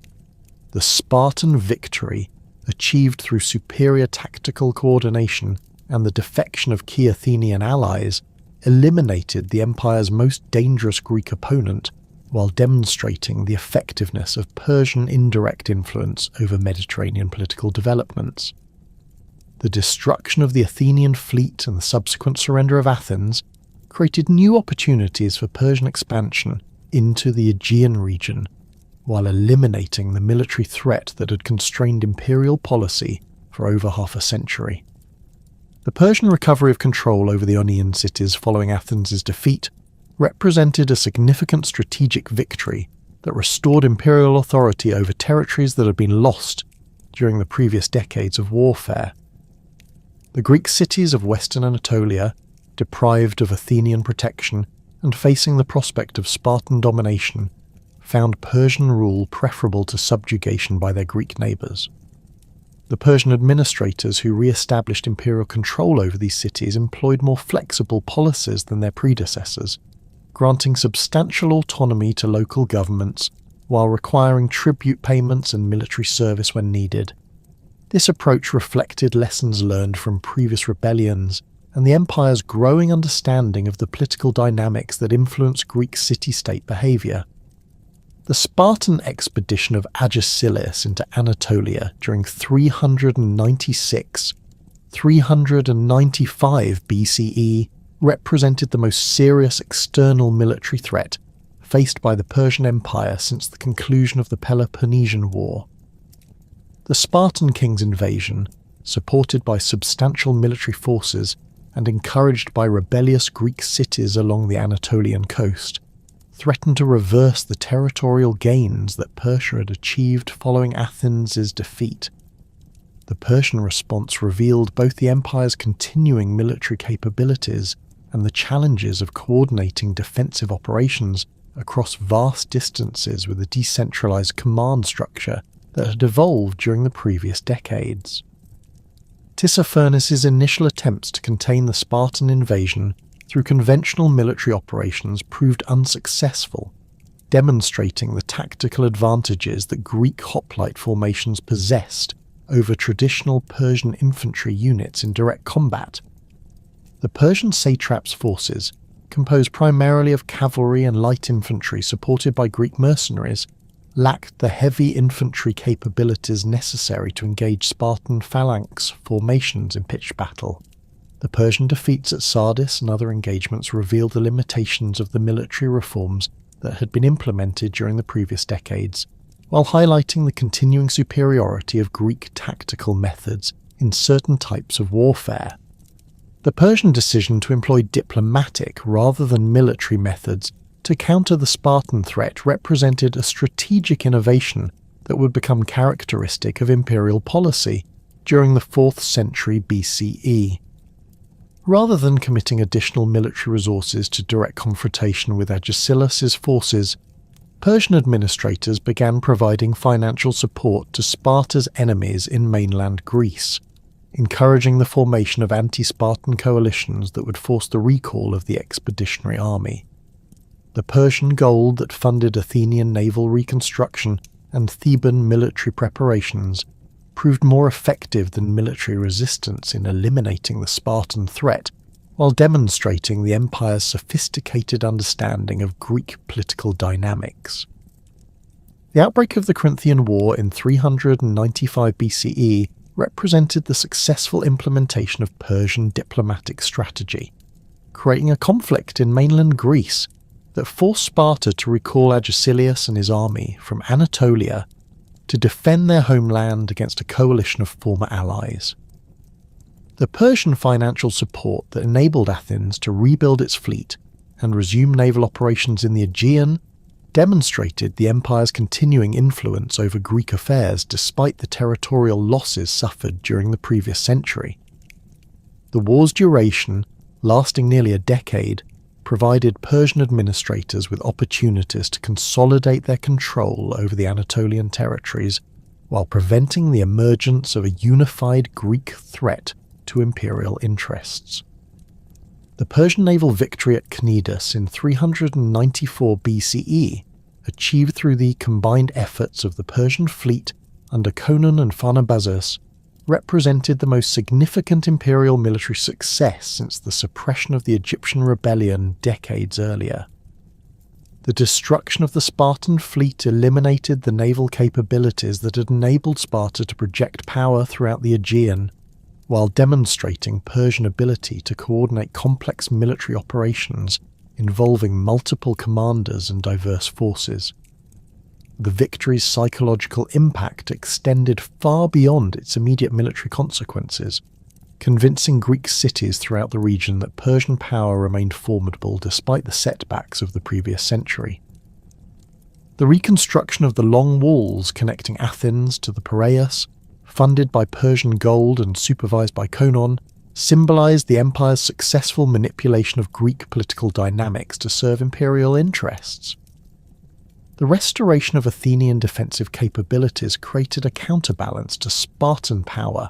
The Spartan victory, achieved through superior tactical coordination and the defection of key Athenian allies, eliminated the empire's most dangerous Greek opponent while demonstrating the effectiveness of Persian indirect influence over Mediterranean political developments. The destruction of the Athenian fleet and the subsequent surrender of Athens created new opportunities for Persian expansion into the Aegean region, while eliminating the military threat that had constrained imperial policy for over half a century. The Persian recovery of control over the Ionian cities following Athens' defeat represented a significant strategic victory that restored imperial authority over territories that had been lost during the previous decades of warfare. The Greek cities of Western Anatolia, deprived of Athenian protection and facing the prospect of Spartan domination, found Persian rule preferable to subjugation by their Greek neighbours. The Persian administrators who re-established imperial control over these cities employed more flexible policies than their predecessors, granting substantial autonomy to local governments while requiring tribute payments and military service when needed. This approach reflected lessons learned from previous rebellions and the empire's growing understanding of the political dynamics that influence Greek city-state behaviour. The Spartan expedition of Agesilaus into Anatolia during 396-395 BCE represented the most serious external military threat faced by the Persian Empire since the conclusion of the Peloponnesian War. The Spartan king's invasion, supported by substantial military forces and encouraged by rebellious Greek cities along the Anatolian coast, threatened to reverse the territorial gains that Persia had achieved following Athens' defeat. The Persian response revealed both the empire's continuing military capabilities and the challenges of coordinating defensive operations across vast distances with a decentralized command structure that had evolved during the previous decades. Tissaphernes' initial attempts to contain the Spartan invasion through conventional military operations proved unsuccessful, demonstrating the tactical advantages that Greek hoplite formations possessed over traditional Persian infantry units in direct combat. The Persian satrap's forces, composed primarily of cavalry and light infantry supported by Greek mercenaries, lacked the heavy infantry capabilities necessary to engage Spartan phalanx formations in pitched battle. The Persian defeats at Sardis and other engagements revealed the limitations of the military reforms that had been implemented during the previous decades, while highlighting the continuing superiority of Greek tactical methods in certain types of warfare. The Persian decision to employ diplomatic rather than military methods to counter the Spartan threat represented a strategic innovation that would become characteristic of imperial policy during the 4th century BCE. Rather than committing additional military resources to direct confrontation with Agesilaus' forces, Persian administrators began providing financial support to Sparta's enemies in mainland Greece, encouraging the formation of anti-Spartan coalitions that would force the recall of the expeditionary army. The Persian gold that funded Athenian naval reconstruction and Theban military preparations proved more effective than military resistance in eliminating the Spartan threat, while demonstrating the empire's sophisticated understanding of Greek political dynamics. The outbreak of the Corinthian War in 395 BCE represented the successful implementation of Persian diplomatic strategy, creating a conflict in mainland Greece that forced Sparta to recall Agesilaus and his army from Anatolia to defend their homeland against a coalition of former allies. The Persian financial support that enabled Athens to rebuild its fleet and resume naval operations in the Aegean demonstrated the empire's continuing influence over Greek affairs despite the territorial losses suffered during the previous century. The war's duration, lasting nearly a decade, provided Persian administrators with opportunities to consolidate their control over the Anatolian territories while preventing the emergence of a unified Greek threat to imperial interests. The Persian naval victory at Cnidus in 394 BCE, achieved through the combined efforts of the Persian fleet under Conon and Pharnabazus, represented the most significant imperial military success since the suppression of the Egyptian rebellion decades earlier. The destruction of the Spartan fleet eliminated the naval capabilities that had enabled Sparta to project power throughout the Aegean, while demonstrating Persian ability to coordinate complex military operations involving multiple commanders and diverse forces. The victory's psychological impact extended far beyond its immediate military consequences, convincing Greek cities throughout the region that Persian power remained formidable despite the setbacks of the previous century. The reconstruction of the long walls connecting Athens to the Piraeus, funded by Persian gold and supervised by Conon, symbolized the empire's successful manipulation of Greek political dynamics to serve imperial interests. The restoration of Athenian defensive capabilities created a counterbalance to Spartan power,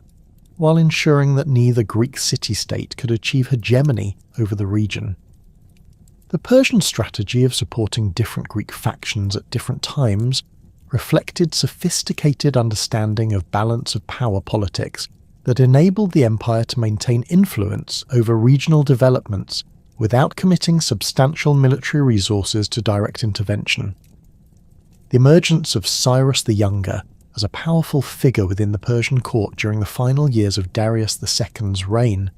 while ensuring that neither Greek city-state could achieve hegemony over the region. The Persian strategy of supporting different Greek factions at different times reflected sophisticated understanding of balance of power politics that enabled the empire to maintain influence over regional developments without committing substantial military resources to direct intervention. The emergence of Cyrus the Younger as a powerful figure within the Persian court during the final years of Darius II's reign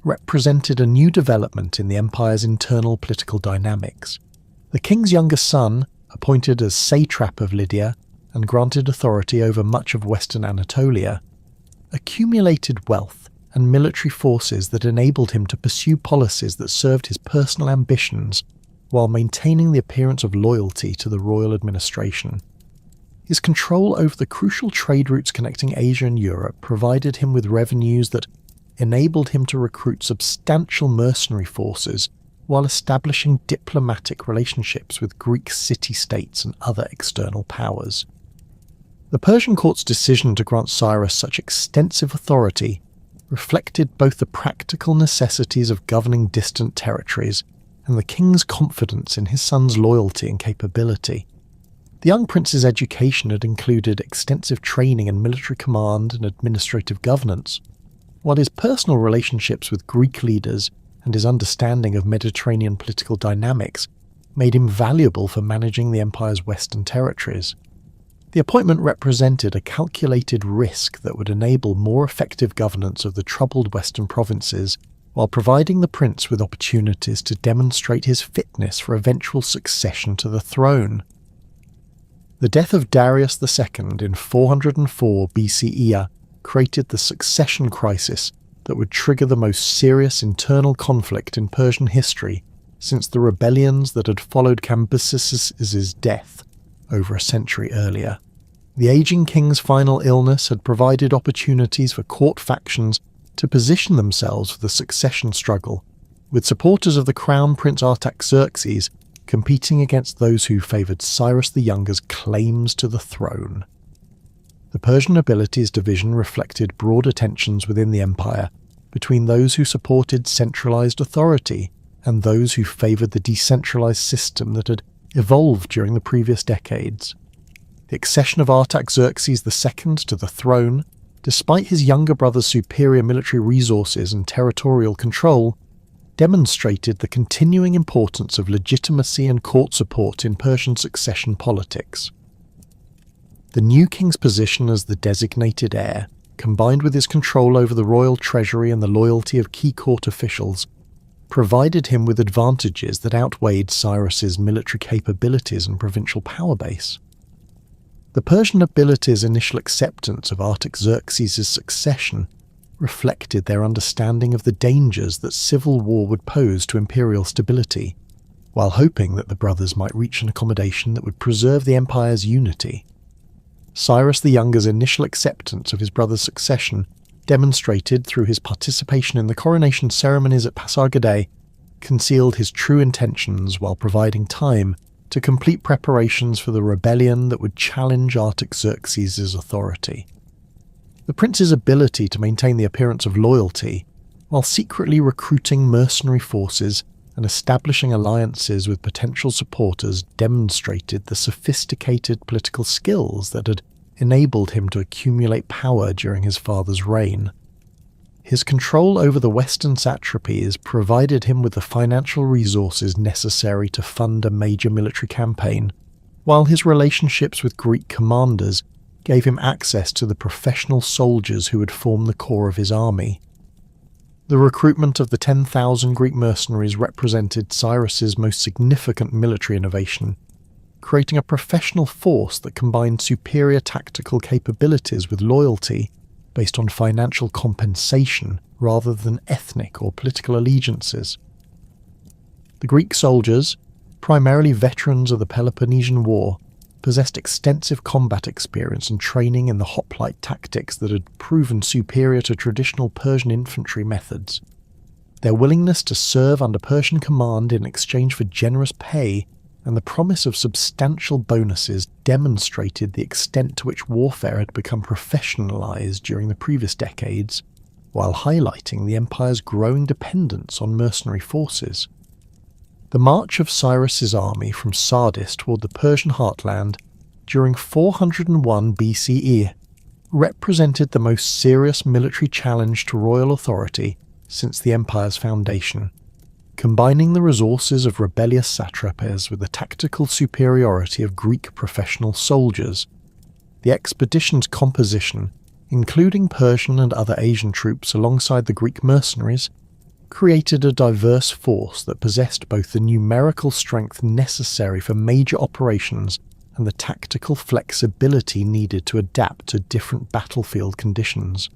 represented a new development in the empire's internal political dynamics. The king's younger son, appointed as satrap of Lydia and granted authority over much of western Anatolia, accumulated wealth and military forces that enabled him to pursue policies that served his personal ambitions while maintaining the appearance of loyalty to the royal administration. His control over the crucial trade routes connecting Asia and Europe provided him with revenues that enabled him to recruit substantial mercenary forces while establishing diplomatic relationships with Greek city-states and other external powers. The Persian court's decision to grant Cyrus such extensive authority reflected both the practical necessities of governing distant territories and the king's confidence in his son's loyalty and capability. The young prince's education had included extensive training in military command and administrative governance, while his personal relationships with Greek leaders and his understanding of Mediterranean political dynamics made him valuable for managing the empire's western territories. The appointment represented a calculated risk that would enable more effective governance of the troubled western provinces, while providing the prince with opportunities to demonstrate his fitness for eventual succession to the throne. The death of Darius II in 404 BCE created the succession crisis that would trigger the most serious internal conflict in Persian history since the rebellions that had followed Cambyses' death over a century earlier. The aging king's final illness had provided opportunities for court factions to position themselves for the succession struggle, with supporters of the crown prince Artaxerxes competing against those who favoured Cyrus the Younger's claims to the throne. The Persian abilities division reflected broader tensions within the empire between those who supported centralised authority and those who favoured the decentralised system that had evolved during the previous decades. The accession of Artaxerxes II to the throne, despite his younger brother's superior military resources and territorial control, demonstrated the continuing importance of legitimacy and court support in Persian succession politics. The new king's position as the designated heir, combined with his control over the royal treasury and the loyalty of key court officials, provided him with advantages that outweighed Cyrus's military capabilities and provincial power base. The Persian nobility's initial acceptance of Artaxerxes' succession reflected their understanding of the dangers that civil war would pose to imperial stability, while hoping that the brothers might reach an accommodation that would preserve the empire's unity. Cyrus the Younger's initial acceptance of his brother's succession, demonstrated through his participation in the coronation ceremonies at Pasargadae, concealed his true intentions while providing time to complete preparations for the rebellion that would challenge Artaxerxes' authority. The prince's ability to maintain the appearance of loyalty, while secretly recruiting mercenary forces and establishing alliances with potential supporters, demonstrated the sophisticated political skills that had enabled him to accumulate power during his father's reign. His control over the western satrapies provided him with the financial resources necessary to fund a major military campaign, while his relationships with Greek commanders gave him access to the professional soldiers who would form the core of his army. The recruitment of the 10,000 Greek mercenaries represented Cyrus's most significant military innovation, creating a professional force that combined superior tactical capabilities with loyalty based on financial compensation rather than ethnic or political allegiances. The Greek soldiers, primarily veterans of the Peloponnesian War, possessed extensive combat experience and training in the hoplite tactics that had proven superior to traditional Persian infantry methods. Their willingness to serve under Persian command in exchange for generous pay and the promise of substantial bonuses demonstrated the extent to which warfare had become professionalized during the previous decades, while highlighting the empire's growing dependence on mercenary forces. The march of Cyrus's army from Sardis toward the Persian heartland during 401 BCE represented the most serious military challenge to royal authority since the empire's foundation, combining the resources of rebellious satrapies with the tactical superiority of Greek professional soldiers. The expedition's composition, including Persian and other Asian troops alongside the Greek mercenaries, created a diverse force that possessed both the numerical strength necessary for major operations and the tactical flexibility needed to adapt to different battlefield conditions.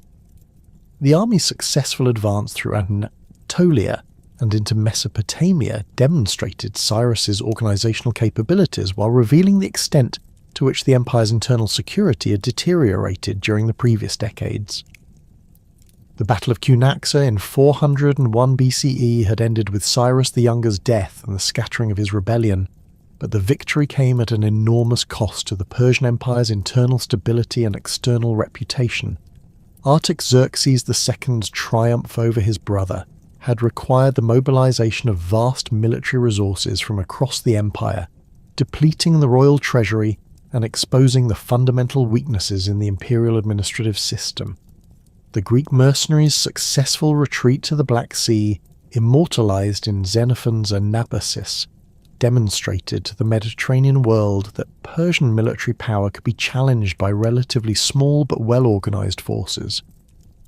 The army's successful advance through Anatolia and into Mesopotamia demonstrated Cyrus's organizational capabilities while revealing the extent to which the empire's internal security had deteriorated during the previous decades. The Battle of Cunaxa in 401 BCE had ended with Cyrus the Younger's death and the scattering of his rebellion, but the victory came at an enormous cost to the Persian Empire's internal stability and external reputation. Artaxerxes II's triumph over his brother had required the mobilization of vast military resources from across the empire, depleting the royal treasury and exposing the fundamental weaknesses in the imperial administrative system. The Greek mercenaries' successful retreat to the Black Sea, immortalized in Xenophon's Anabasis, demonstrated to the Mediterranean world that Persian military power could be challenged by relatively small but well-organized forces.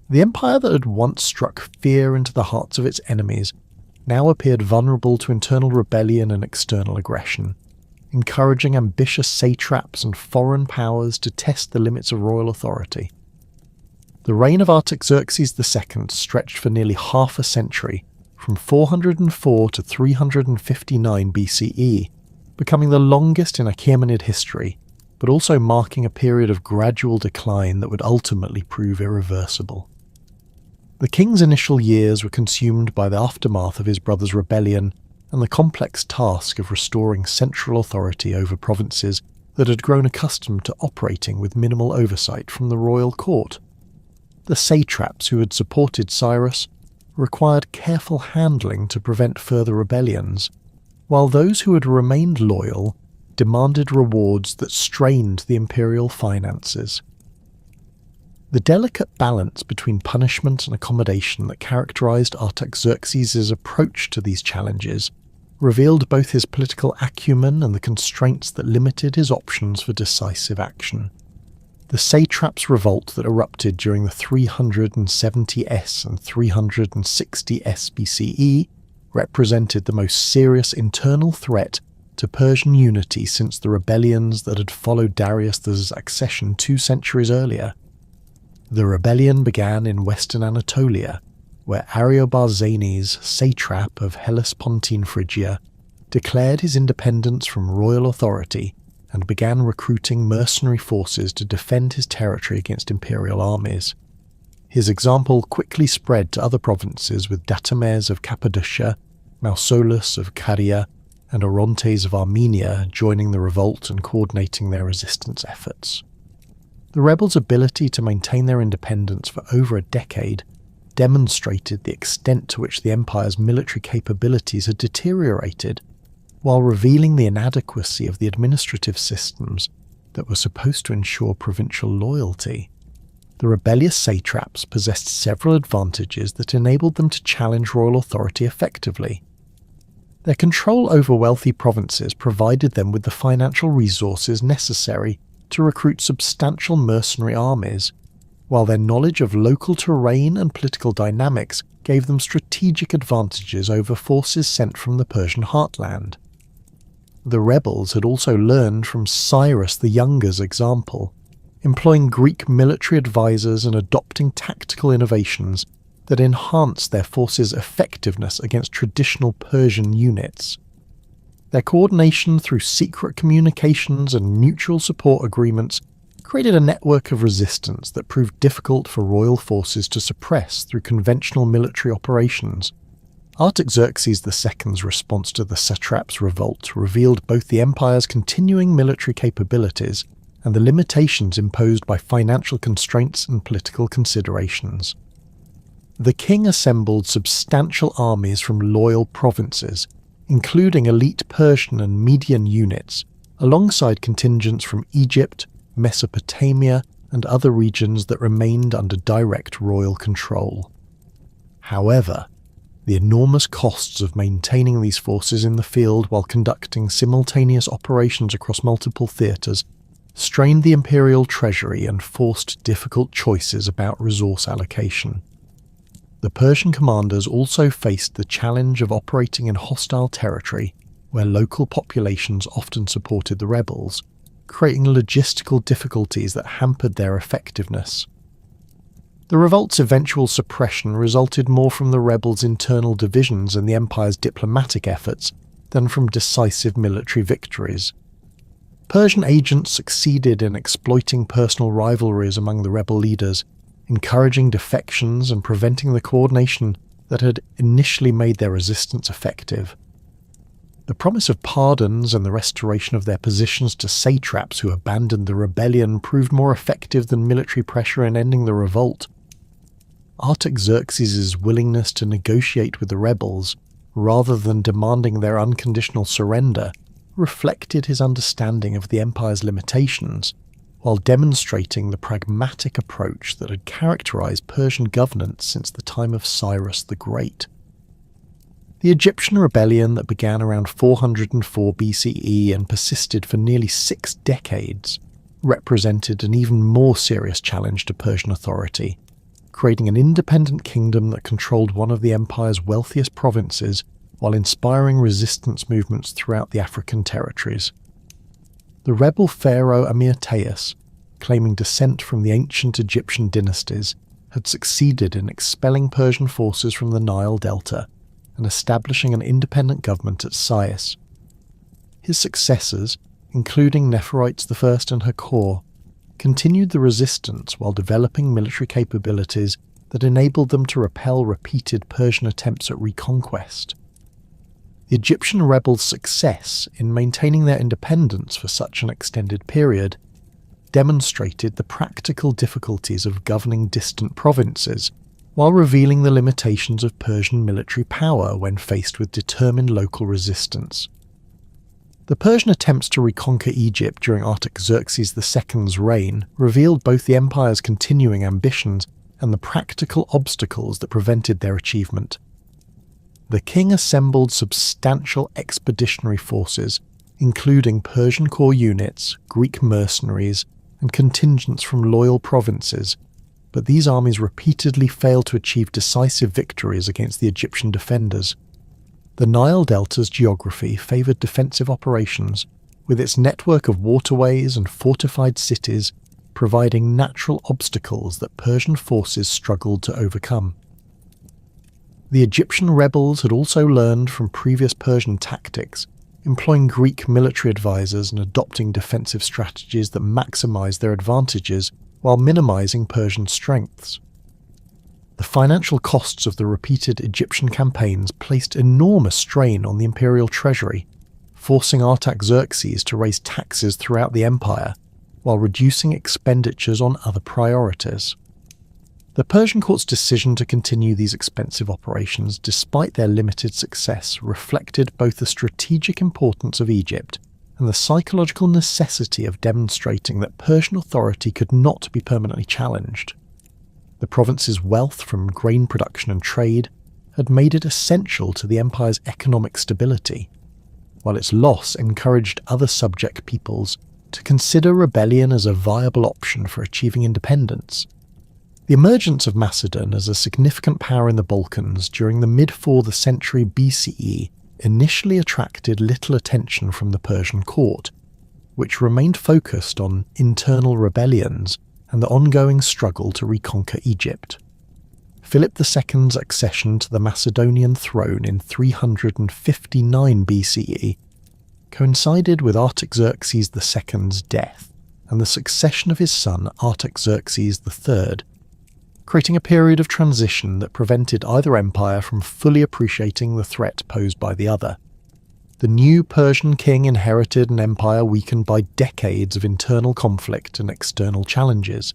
The empire that had once struck fear into the hearts of its enemies now appeared vulnerable to internal rebellion and external aggression, encouraging ambitious satraps and foreign powers to test the limits of royal authority. The reign of Artaxerxes II stretched for nearly half a century, from 404 to 359 BCE, becoming the longest in Achaemenid history, but also marking a period of gradual decline that would ultimately prove irreversible. The king's initial years were consumed by the aftermath of his brother's rebellion and the complex task of restoring central authority over provinces that had grown accustomed to operating with minimal oversight from the royal court. The satraps who had supported Cyrus required careful handling to prevent further rebellions, while those who had remained loyal demanded rewards that strained the imperial finances. The delicate balance between punishment and accommodation that characterized Artaxerxes' approach to these challenges revealed both his political acumen and the constraints that limited his options for decisive action. The satraps' revolt that erupted during the 370s and 360s BCE represented the most serious internal threat to Persian unity since the rebellions that had followed Darius' accession 2 centuries earlier. The rebellion began in western Anatolia, where Ariobarzanes, satrap of Hellespontine Phrygia, declared his independence from royal authority and began recruiting mercenary forces to defend his territory against imperial armies. His example quickly spread to other provinces, with Datames of Cappadocia, Mausolus of Caria, and Orontes of Armenia joining the revolt and coordinating their resistance efforts. The rebels' ability to maintain their independence for over a decade demonstrated the extent to which the empire's military capabilities had deteriorated, while revealing the inadequacy of the administrative systems that were supposed to ensure provincial loyalty. The rebellious satraps possessed several advantages that enabled them to challenge royal authority effectively. Their control over wealthy provinces provided them with the financial resources necessary to recruit substantial mercenary armies, while their knowledge of local terrain and political dynamics gave them strategic advantages over forces sent from the Persian heartland. The rebels had also learned from Cyrus the Younger's example, employing Greek military advisors and adopting tactical innovations that enhanced their forces' effectiveness against traditional Persian units. Their coordination through secret communications and mutual support agreements created a network of resistance that proved difficult for royal forces to suppress through conventional military operations. Artaxerxes II's response to the satraps' revolt revealed both the empire's continuing military capabilities and the limitations imposed by financial constraints and political considerations. The king assembled substantial armies from loyal provinces, including elite Persian and Median units, alongside contingents from Egypt, Mesopotamia, and other regions that remained under direct royal control. However, the enormous costs of maintaining these forces in the field while conducting simultaneous operations across multiple theatres strained the imperial treasury and forced difficult choices about resource allocation. The Persian commanders also faced the challenge of operating in hostile territory where local populations often supported the rebels, creating logistical difficulties that hampered their effectiveness. The revolt's eventual suppression resulted more from the rebels' internal divisions and the empire's diplomatic efforts than from decisive military victories. Persian agents succeeded in exploiting personal rivalries among the rebel leaders, encouraging defections and preventing the coordination that had initially made their resistance effective. The promise of pardons and the restoration of their positions to satraps who abandoned the rebellion proved more effective than military pressure in ending the revolt. Artaxerxes' willingness to negotiate with the rebels, rather than demanding their unconditional surrender, reflected his understanding of the empire's limitations, while demonstrating the pragmatic approach that had characterized Persian governance since the time of Cyrus the Great. The Egyptian rebellion that began around 404 BCE and persisted for nearly 6 decades represented an even more serious challenge to Persian authority, creating an independent kingdom that controlled one of the empire's wealthiest provinces while inspiring resistance movements throughout the African territories. The rebel pharaoh Amyrtaeus, claiming descent from the ancient Egyptian dynasties, had succeeded in expelling Persian forces from the Nile Delta and establishing an independent government at Sais. His successors, including Nepherites I and Hakor, continued the resistance while developing military capabilities that enabled them to repel repeated Persian attempts at reconquest. The Egyptian rebels' success in maintaining their independence for such an extended period demonstrated the practical difficulties of governing distant provinces, while revealing the limitations of Persian military power when faced with determined local resistance. The Persian attempts to reconquer Egypt during Artaxerxes II's reign revealed both the empire's continuing ambitions and the practical obstacles that prevented their achievement. The king assembled substantial expeditionary forces, including Persian core units, Greek mercenaries, and contingents from loyal provinces, but these armies repeatedly failed to achieve decisive victories against the Egyptian defenders. The Nile Delta's geography favoured defensive operations, with its network of waterways and fortified cities providing natural obstacles that Persian forces struggled to overcome. The Egyptian rebels had also learned from previous Persian tactics, employing Greek military advisors and adopting defensive strategies that maximised their advantages while minimising Persian strengths. The financial costs of the repeated Egyptian campaigns placed enormous strain on the imperial treasury, forcing Artaxerxes to raise taxes throughout the empire, while reducing expenditures on other priorities. The Persian court's decision to continue these expensive operations despite their limited success reflected both the strategic importance of Egypt and the psychological necessity of demonstrating that Persian authority could not be permanently challenged. The province's wealth from grain production and trade had made it essential to the empire's economic stability, while its loss encouraged other subject peoples to consider rebellion as a viable option for achieving independence. The emergence of Macedon as a significant power in the Balkans during the mid-4th century BCE initially attracted little attention from the Persian court, which remained focused on internal rebellions and the ongoing struggle to reconquer Egypt. Philip II's accession to the Macedonian throne in 359 BCE coincided with Artaxerxes II's death and the succession of his son Artaxerxes III, creating a period of transition that prevented either empire from fully appreciating the threat posed by the other. The new Persian king inherited an empire weakened by decades of internal conflict and external challenges,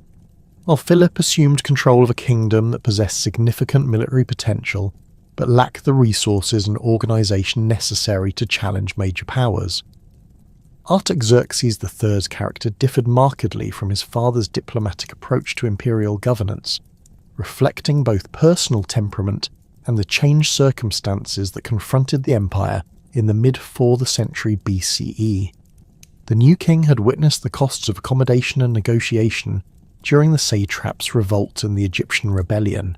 while Philip assumed control of a kingdom that possessed significant military potential but lacked the resources and organisation necessary to challenge major powers. Artaxerxes III's character differed markedly from his father's diplomatic approach to imperial governance, reflecting both personal temperament and the changed circumstances that confronted the empire in the mid-4th century BCE. The new king had witnessed the costs of accommodation and negotiation during the satrap's revolt and the Egyptian rebellion,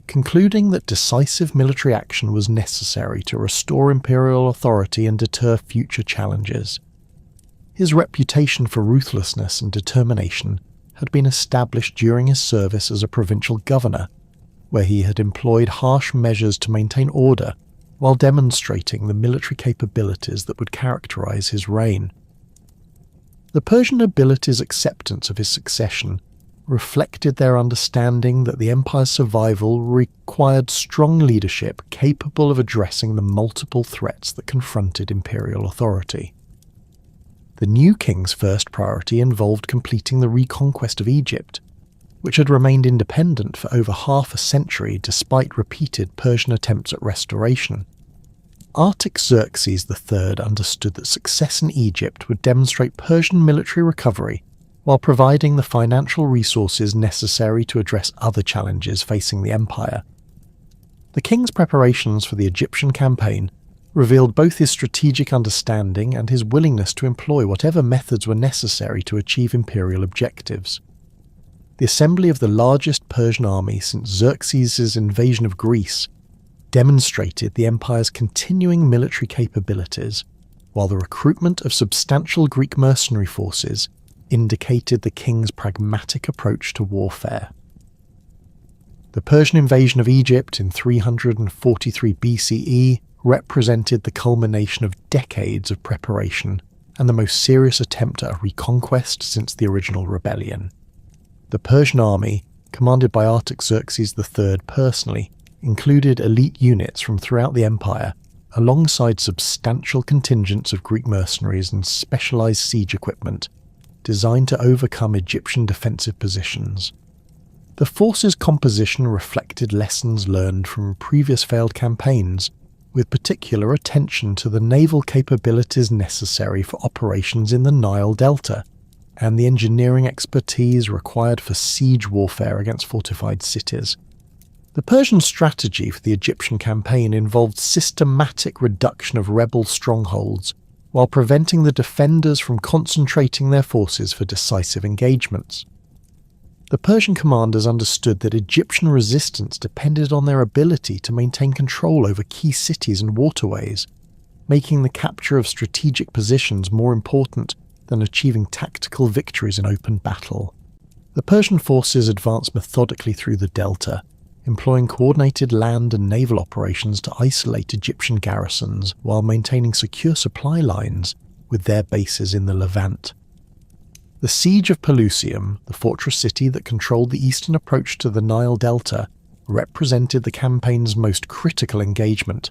concluding that decisive military action was necessary to restore imperial authority and deter future challenges. His reputation for ruthlessness and determination had been established during his service as a provincial governor, where he had employed harsh measures to maintain order while demonstrating the military capabilities that would characterize his reign. The Persian nobility's acceptance of his succession reflected their understanding that the empire's survival required strong leadership capable of addressing the multiple threats that confronted imperial authority. The new king's first priority involved completing the reconquest of Egypt, which had remained independent for over half a century despite repeated Persian attempts at restoration. Artaxerxes III understood that success in Egypt would demonstrate Persian military recovery while providing the financial resources necessary to address other challenges facing the empire. The king's preparations for the Egyptian campaign revealed both his strategic understanding and his willingness to employ whatever methods were necessary to achieve imperial objectives. The assembly of the largest Persian army since Xerxes' invasion of Greece demonstrated the empire's continuing military capabilities, while the recruitment of substantial Greek mercenary forces indicated the king's pragmatic approach to warfare. The Persian invasion of Egypt in 343 BCE represented the culmination of decades of preparation and the most serious attempt at a reconquest since the original rebellion. The Persian army, commanded by Artaxerxes III personally, included elite units from throughout the empire, alongside substantial contingents of Greek mercenaries and specialized siege equipment designed to overcome Egyptian defensive positions. The force's composition reflected lessons learned from previous failed campaigns, with particular attention to the naval capabilities necessary for operations in the Nile Delta and the engineering expertise required for siege warfare against fortified cities. The Persian strategy for the Egyptian campaign involved systematic reduction of rebel strongholds while preventing the defenders from concentrating their forces for decisive engagements. The Persian commanders understood that Egyptian resistance depended on their ability to maintain control over key cities and waterways, making the capture of strategic positions more important than achieving tactical victories in open battle. The Persian forces advanced methodically through the delta, employing coordinated land and naval operations to isolate Egyptian garrisons while maintaining secure supply lines with their bases in the Levant. The siege of Pelusium, the fortress city that controlled the eastern approach to the Nile Delta, represented the campaign's most critical engagement.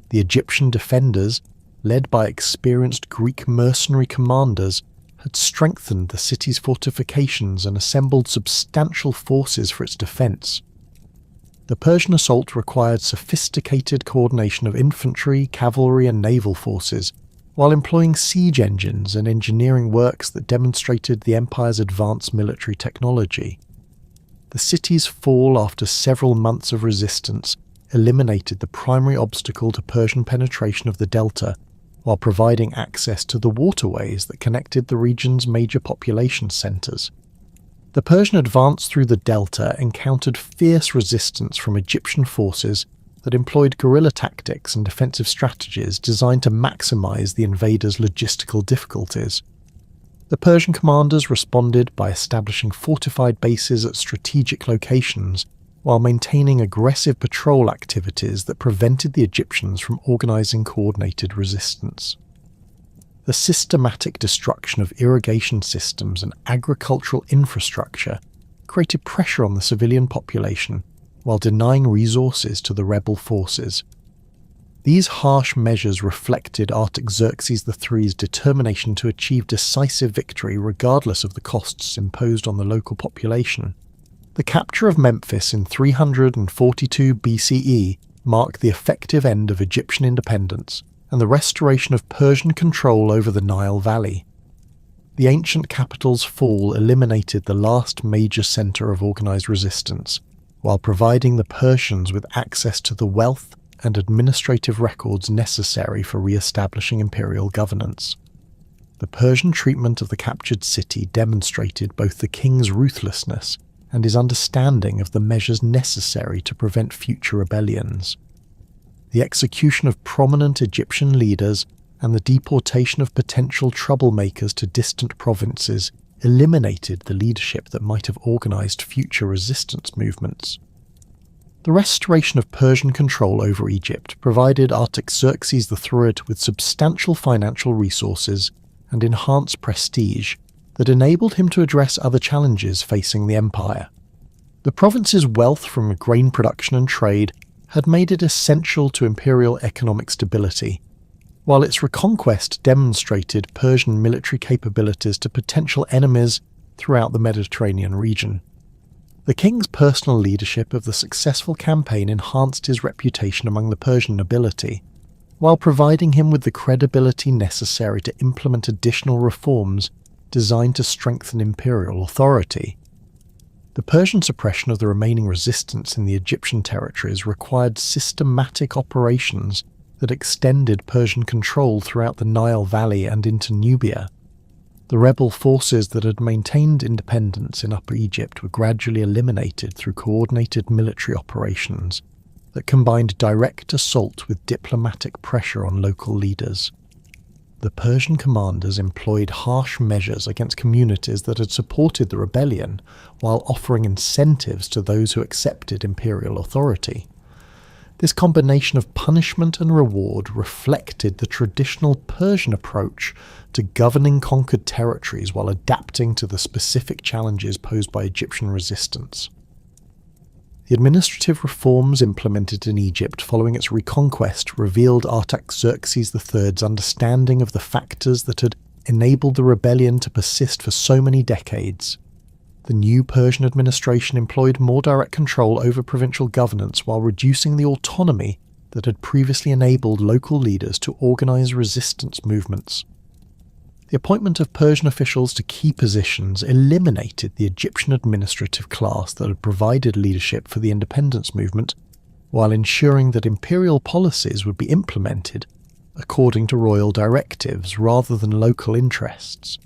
The Egyptian defenders, led by experienced Greek mercenary commanders, had strengthened the city's fortifications and assembled substantial forces for its defense. The Persian assault required sophisticated coordination of infantry, cavalry, and naval forces, while employing siege engines and engineering works that demonstrated the empire's advanced military technology. The city's fall after several months of resistance eliminated the primary obstacle to Persian penetration of the delta, while providing access to the waterways that connected the region's major population centres. The Persian advance through the delta encountered fierce resistance from Egyptian forces that employed guerrilla tactics and defensive strategies designed to maximize the invaders' logistical difficulties. The Persian commanders responded by establishing fortified bases at strategic locations while maintaining aggressive patrol activities that prevented the Egyptians from organizing coordinated resistance. The systematic destruction of irrigation systems and agricultural infrastructure created pressure on the civilian population while denying resources to the rebel forces. These harsh measures reflected Artaxerxes III's determination to achieve decisive victory regardless of the costs imposed on the local population. The capture of Memphis in 342 BCE marked the effective end of Egyptian independence and the restoration of Persian control over the Nile Valley. The ancient capital's fall eliminated the last major centre of organised resistance, while providing the Persians with access to the wealth and administrative records necessary for re-establishing imperial governance. The Persian treatment of the captured city demonstrated both the king's ruthlessness and his understanding of the measures necessary to prevent future rebellions. The execution of prominent Egyptian leaders and the deportation of potential troublemakers to distant provinces eliminated the leadership that might have organised future resistance movements. The restoration of Persian control over Egypt provided Artaxerxes III with substantial financial resources and enhanced prestige that enabled him to address other challenges facing the empire. The province's wealth from grain production and trade had made it essential to imperial economic stability, while its reconquest demonstrated Persian military capabilities to potential enemies throughout the Mediterranean region. The king's personal leadership of the successful campaign enhanced his reputation among the Persian nobility, while providing him with the credibility necessary to implement additional reforms designed to strengthen imperial authority. The Persian suppression of the remaining resistance in the Egyptian territories required systematic operations that extended Persian control throughout the Nile Valley and into Nubia. The rebel forces that had maintained independence in Upper Egypt were gradually eliminated through coordinated military operations that combined direct assault with diplomatic pressure on local leaders. The Persian commanders employed harsh measures against communities that had supported the rebellion while offering incentives to those who accepted imperial authority. This combination of punishment and reward reflected the traditional Persian approach to governing conquered territories while adapting to the specific challenges posed by Egyptian resistance. The administrative reforms implemented in Egypt following its reconquest revealed Artaxerxes III's understanding of the factors that had enabled the rebellion to persist for so many decades. The new Persian administration employed more direct control over provincial governance while reducing the autonomy that had previously enabled local leaders to organize resistance movements. The appointment of Persian officials to key positions eliminated the Egyptian administrative class that had provided leadership for the independence movement, while ensuring that imperial policies would be implemented according to royal directives rather than local interests.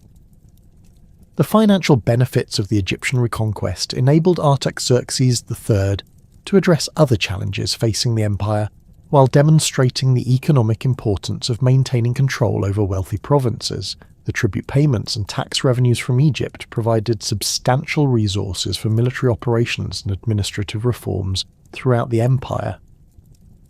The financial benefits of the Egyptian reconquest enabled Artaxerxes III to address other challenges facing the empire, while demonstrating the economic importance of maintaining control over wealthy provinces. The tribute payments and tax revenues from Egypt provided substantial resources for military operations and administrative reforms throughout the empire.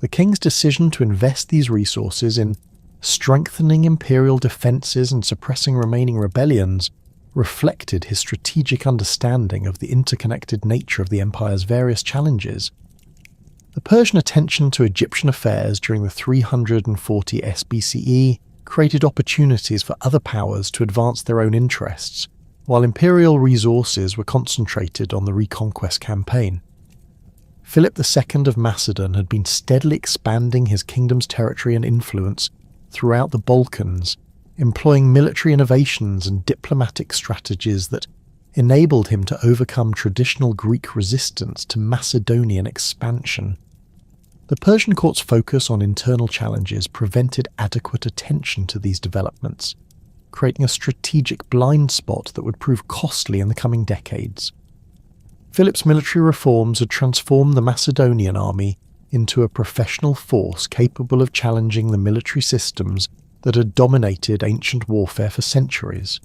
The king's decision to invest these resources in strengthening imperial defences and suppressing remaining rebellions reflected his strategic understanding of the interconnected nature of the empire's various challenges. The Persian attention to Egyptian affairs during the 340 BCE created opportunities for other powers to advance their own interests, while imperial resources were concentrated on the reconquest campaign. Philip II of Macedon had been steadily expanding his kingdom's territory and influence throughout the Balkans, employing military innovations and diplomatic strategies that enabled him to overcome traditional Greek resistance to Macedonian expansion. The Persian court's focus on internal challenges prevented adequate attention to these developments, creating a strategic blind spot that would prove costly in the coming decades. Philip's military reforms had transformed the Macedonian army into a professional force capable of challenging the military systems that had dominated ancient warfare for centuries.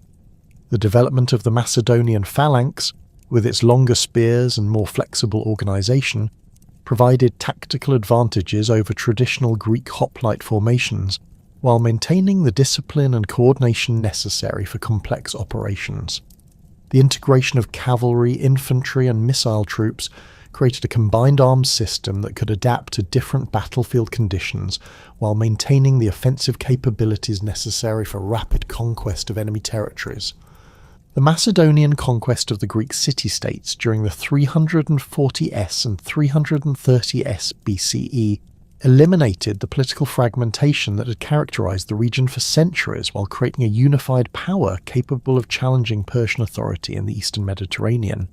The development of the Macedonian phalanx, with its longer spears and more flexible organisation, provided tactical advantages over traditional Greek hoplite formations, while maintaining the discipline and coordination necessary for complex operations. The integration of cavalry, infantry and missile troops created a combined arms system that could adapt to different battlefield conditions while maintaining the offensive capabilities necessary for rapid conquest of enemy territories. The Macedonian conquest of the Greek city-states during the 340s and 330s BCE eliminated the political fragmentation that had characterized the region for centuries while creating a unified power capable of challenging Persian authority in the eastern Mediterranean.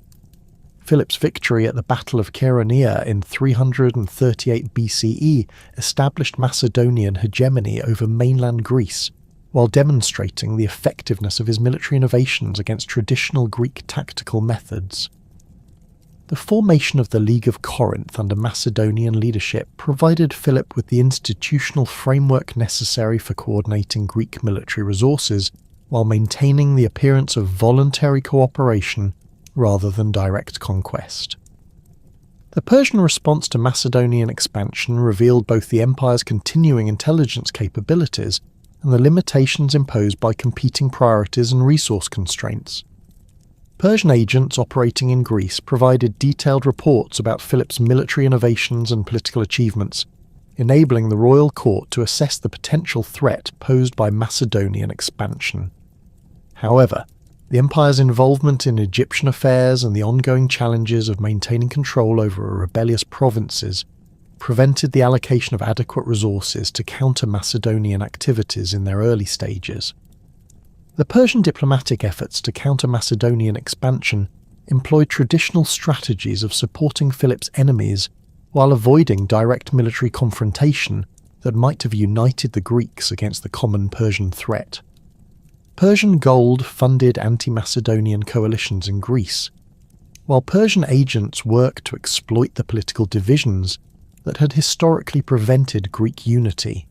Philip's victory at the Battle of Chaeronea in 338 BCE established Macedonian hegemony over mainland Greece, while demonstrating the effectiveness of his military innovations against traditional Greek tactical methods. The formation of the League of Corinth under Macedonian leadership provided Philip with the institutional framework necessary for coordinating Greek military resources while maintaining the appearance of voluntary cooperation rather than direct conquest. The Persian response to Macedonian expansion revealed both the empire's continuing intelligence capabilities and the limitations imposed by competing priorities and resource constraints. Persian agents operating in Greece provided detailed reports about Philip's military innovations and political achievements, enabling the royal court to assess the potential threat posed by Macedonian expansion. However, the empire's involvement in Egyptian affairs and the ongoing challenges of maintaining control over rebellious provinces prevented the allocation of adequate resources to counter Macedonian activities in their early stages. The Persian diplomatic efforts to counter Macedonian expansion employed traditional strategies of supporting Philip's enemies while avoiding direct military confrontation that might have united the Greeks against the common Persian threat. Persian gold funded anti-Macedonian coalitions in Greece, while Persian agents worked to exploit the political divisions that had historically prevented Greek unity.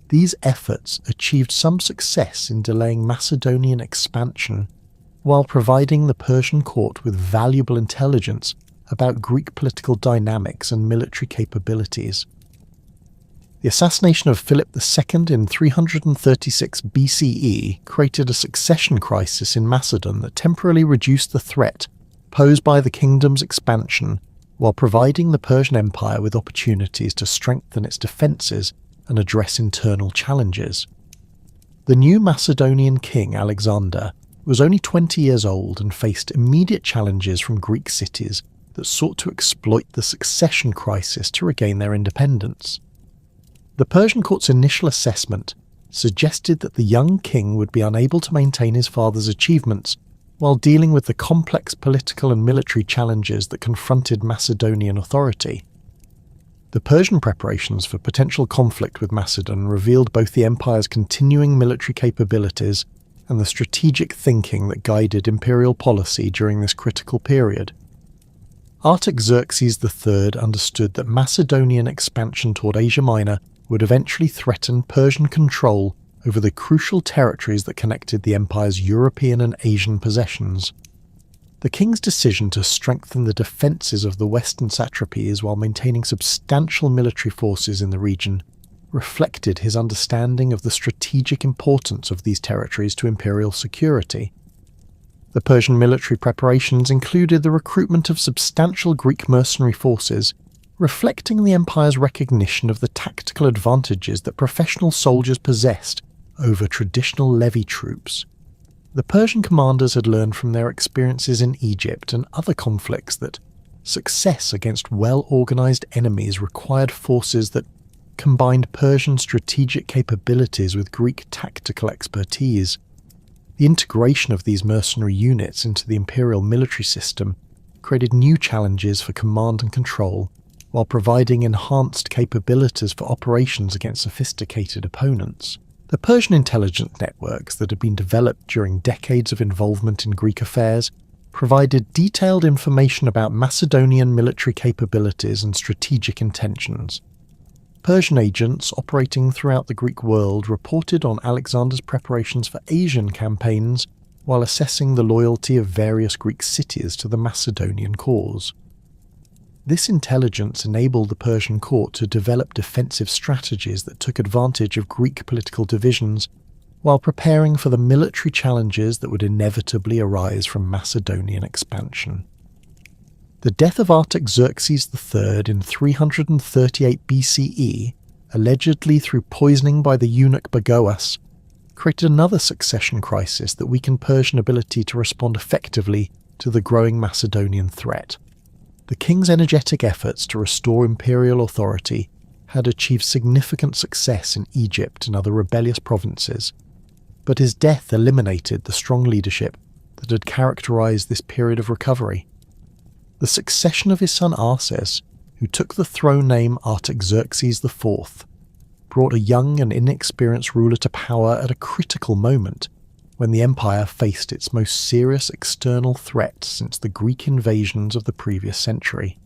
These efforts achieved some success in delaying Macedonian expansion while providing the Persian court with valuable intelligence about Greek political dynamics and military capabilities. The assassination of Philip II in 336 BCE created a succession crisis in Macedon that temporarily reduced the threat posed by the kingdom's expansion while providing the Persian Empire with opportunities to strengthen its defences and address internal challenges. The new Macedonian king Alexander was only 20 years old and faced immediate challenges from Greek cities that sought to exploit the succession crisis to regain their independence. The Persian court's initial assessment suggested that the young king would be unable to maintain his father's achievements while dealing with the complex political and military challenges that confronted Macedonian authority. The Persian preparations for potential conflict with Macedon revealed both the empire's continuing military capabilities and the strategic thinking that guided imperial policy during this critical period. Artaxerxes III understood that Macedonian expansion toward Asia Minor would eventually threaten Persian control over the crucial territories that connected the empire's European and Asian possessions. The king's decision to strengthen the defences of the western satrapies while maintaining substantial military forces in the region reflected his understanding of the strategic importance of these territories to imperial security. The Persian military preparations included the recruitment of substantial Greek mercenary forces, reflecting the empire's recognition of the tactical advantages that professional soldiers possessed over traditional levy troops. The Persian commanders had learned from their experiences in Egypt and other conflicts that success against well-organised enemies required forces that combined Persian strategic capabilities with Greek tactical expertise. The integration of these mercenary units into the imperial military system created new challenges for command and control, while providing enhanced capabilities for operations against sophisticated opponents. The Persian intelligence networks that had been developed during decades of involvement in Greek affairs provided detailed information about Macedonian military capabilities and strategic intentions. Persian agents operating throughout the Greek world reported on Alexander's preparations for Asian campaigns while assessing the loyalty of various Greek cities to the Macedonian cause. This intelligence enabled the Persian court to develop defensive strategies that took advantage of Greek political divisions while preparing for the military challenges that would inevitably arise from Macedonian expansion. The death of Artaxerxes III in 338 BCE, allegedly through poisoning by the eunuch Bagoas, created another succession crisis that weakened Persian ability to respond effectively to the growing Macedonian threat. The king's energetic efforts to restore imperial authority had achieved significant success in Egypt and other rebellious provinces, but his death eliminated the strong leadership that had characterized this period of recovery. The succession of his son Arses, who took the throne name Artaxerxes IV, brought a young and inexperienced ruler to power at a critical moment when the empire faced its most serious external threat since the Greek invasions of the previous century.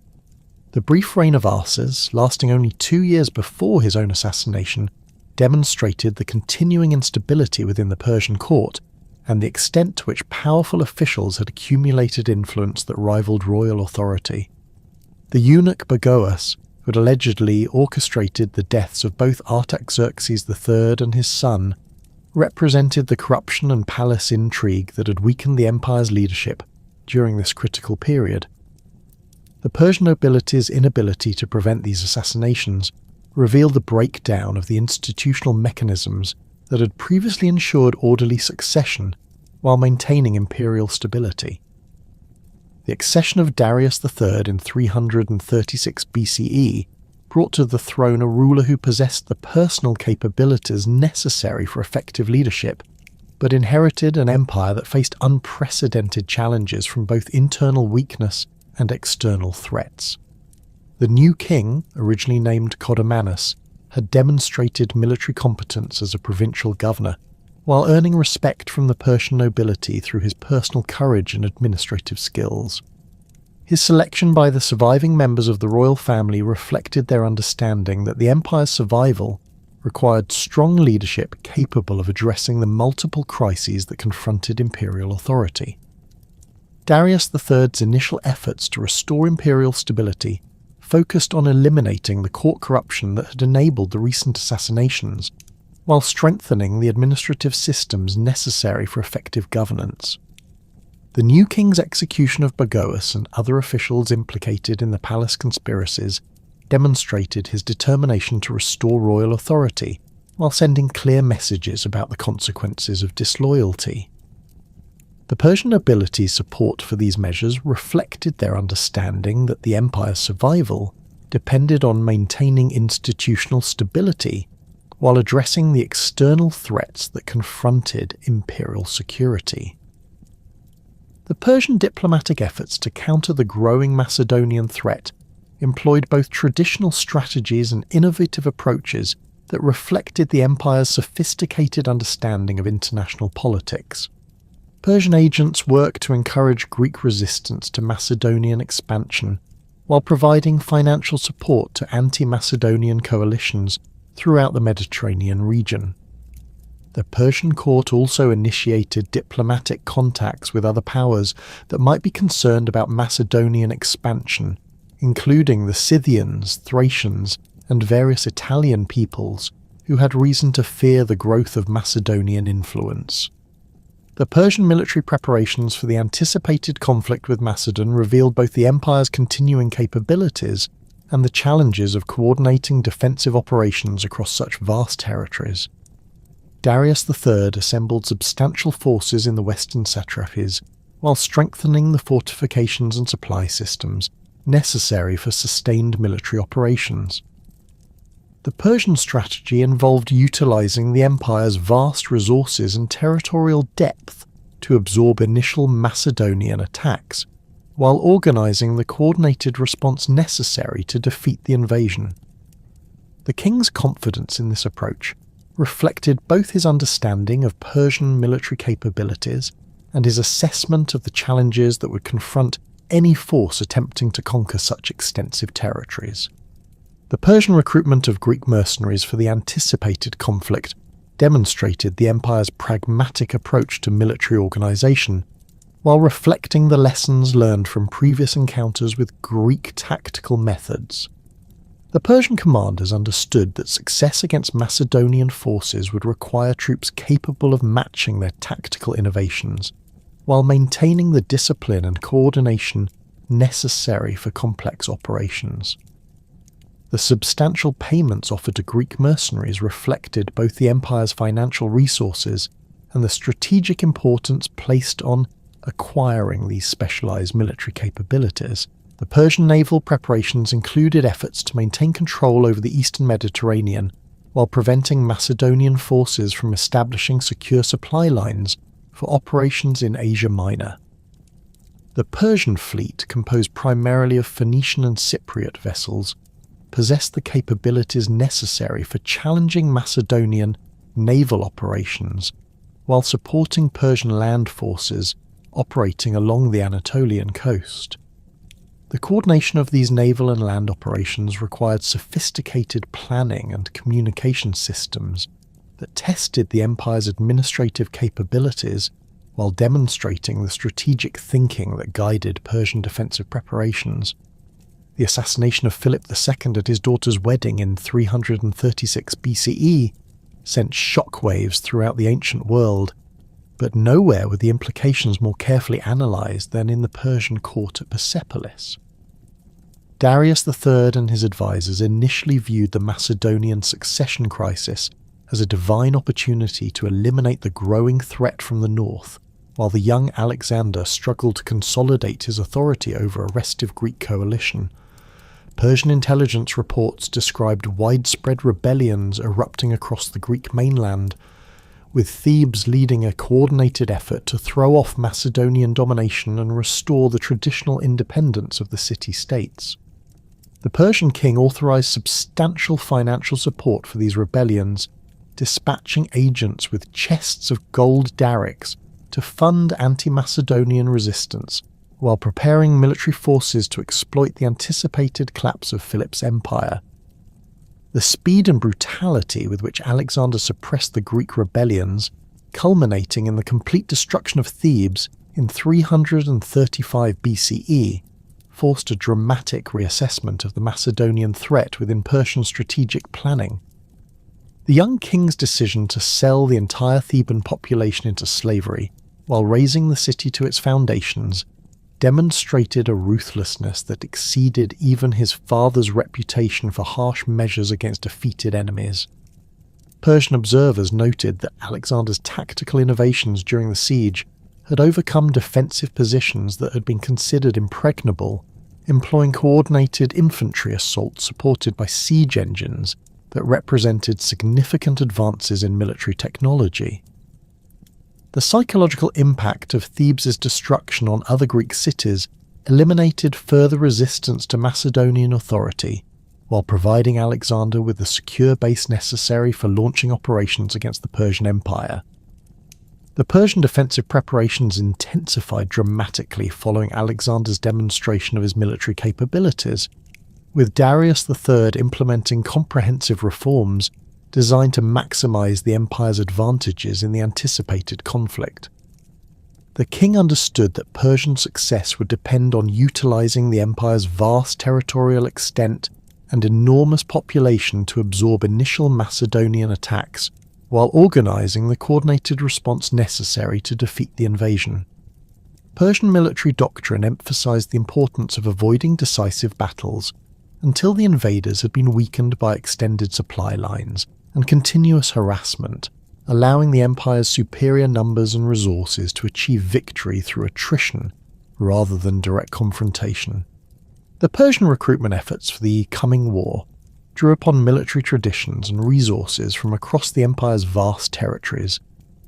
The brief reign of Arses, lasting only 2 years before his own assassination, demonstrated the continuing instability within the Persian court and the extent to which powerful officials had accumulated influence that rivaled royal authority. The eunuch Bagoas, who had allegedly orchestrated the deaths of both Artaxerxes III and his son, represented the corruption and palace intrigue that had weakened the empire's leadership during this critical period. The Persian nobility's inability to prevent these assassinations revealed the breakdown of the institutional mechanisms that had previously ensured orderly succession while maintaining imperial stability. The accession of Darius III in 336 BCE brought to the throne a ruler who possessed the personal capabilities necessary for effective leadership, but inherited an empire that faced unprecedented challenges from both internal weakness and external threats. The new king, originally named Codomanus, had demonstrated military competence as a provincial governor, while earning respect from the Persian nobility through his personal courage and administrative skills. His selection by the surviving members of the royal family reflected their understanding that the empire's survival required strong leadership capable of addressing the multiple crises that confronted imperial authority. Darius III's initial efforts to restore imperial stability focused on eliminating the court corruption that had enabled the recent assassinations, while strengthening the administrative systems necessary for effective governance. The new king's execution of Bagoas and other officials implicated in the palace conspiracies demonstrated his determination to restore royal authority, while sending clear messages about the consequences of disloyalty. The Persian nobility's support for these measures reflected their understanding that the empire's survival depended on maintaining institutional stability while addressing the external threats that confronted imperial security. The Persian diplomatic efforts to counter the growing Macedonian threat employed both traditional strategies and innovative approaches that reflected the empire's sophisticated understanding of international politics. Persian agents worked to encourage Greek resistance to Macedonian expansion, while providing financial support to anti-Macedonian coalitions throughout the Mediterranean region. The Persian court also initiated diplomatic contacts with other powers that might be concerned about Macedonian expansion, including the Scythians, Thracians, and various Italian peoples who had reason to fear the growth of Macedonian influence. The Persian military preparations for the anticipated conflict with Macedon revealed both the empire's continuing capabilities and the challenges of coordinating defensive operations across such vast territories. Darius III assembled substantial forces in the western satrapies, while strengthening the fortifications and supply systems necessary for sustained military operations. The Persian strategy involved utilizing the empire's vast resources and territorial depth to absorb initial Macedonian attacks, while organizing the coordinated response necessary to defeat the invasion. The king's confidence in this approach reflected both his understanding of Persian military capabilities and his assessment of the challenges that would confront any force attempting to conquer such extensive territories. The Persian recruitment of Greek mercenaries for the anticipated conflict demonstrated the empire's pragmatic approach to military organization, while reflecting the lessons learned from previous encounters with Greek tactical methods. The Persian commanders understood that success against Macedonian forces would require troops capable of matching their tactical innovations, while maintaining the discipline and coordination necessary for complex operations. The substantial payments offered to Greek mercenaries reflected both the empire's financial resources and the strategic importance placed on acquiring these specialized military capabilities. The Persian naval preparations included efforts to maintain control over the eastern Mediterranean while preventing Macedonian forces from establishing secure supply lines for operations in Asia Minor. The Persian fleet, composed primarily of Phoenician and Cypriot vessels, possessed the capabilities necessary for challenging Macedonian naval operations while supporting Persian land forces operating along the Anatolian coast. The coordination of these naval and land operations required sophisticated planning and communication systems that tested the empire's administrative capabilities while demonstrating the strategic thinking that guided Persian defensive preparations. The assassination of Philip II at his daughter's wedding in 336 BCE sent shockwaves throughout the ancient world, but nowhere were the implications more carefully analysed than in the Persian court at Persepolis. Darius III and his advisors initially viewed the Macedonian succession crisis as a divine opportunity to eliminate the growing threat from the north, while the young Alexander struggled to consolidate his authority over a restive Greek coalition. Persian intelligence reports described widespread rebellions erupting across the Greek mainland, with Thebes leading a coordinated effort to throw off Macedonian domination and restore the traditional independence of the city-states. The Persian king authorized substantial financial support for these rebellions, dispatching agents with chests of gold darics to fund anti-Macedonian resistance, while preparing military forces to exploit the anticipated collapse of Philip's empire. The speed and brutality with which Alexander suppressed the Greek rebellions, culminating in the complete destruction of Thebes in 335 BCE, forced a dramatic reassessment of the Macedonian threat within Persian strategic planning. The young king's decision to sell the entire Theban population into slavery while razing the city to its foundations, demonstrated a ruthlessness that exceeded even his father's reputation for harsh measures against defeated enemies. Persian observers noted that Alexander's tactical innovations during the siege had overcome defensive positions that had been considered impregnable, employing coordinated infantry assaults supported by siege engines that represented significant advances in military technology. The psychological impact of Thebes' destruction on other Greek cities eliminated further resistance to Macedonian authority, while providing Alexander with the secure base necessary for launching operations against the Persian Empire. The Persian defensive preparations intensified dramatically following Alexander's demonstration of his military capabilities, with Darius III implementing comprehensive reforms designed to maximize the empire's advantages in the anticipated conflict. The king understood that Persian success would depend on utilizing the empire's vast territorial extent and enormous population to absorb initial Macedonian attacks, while organizing the coordinated response necessary to defeat the invasion. Persian military doctrine emphasized the importance of avoiding decisive battles until the invaders had been weakened by extended supply lines and continuous harassment, allowing the empire's superior numbers and resources to achieve victory through attrition rather than direct confrontation. The Persian recruitment efforts for the coming war drew upon military traditions and resources from across the empire's vast territories,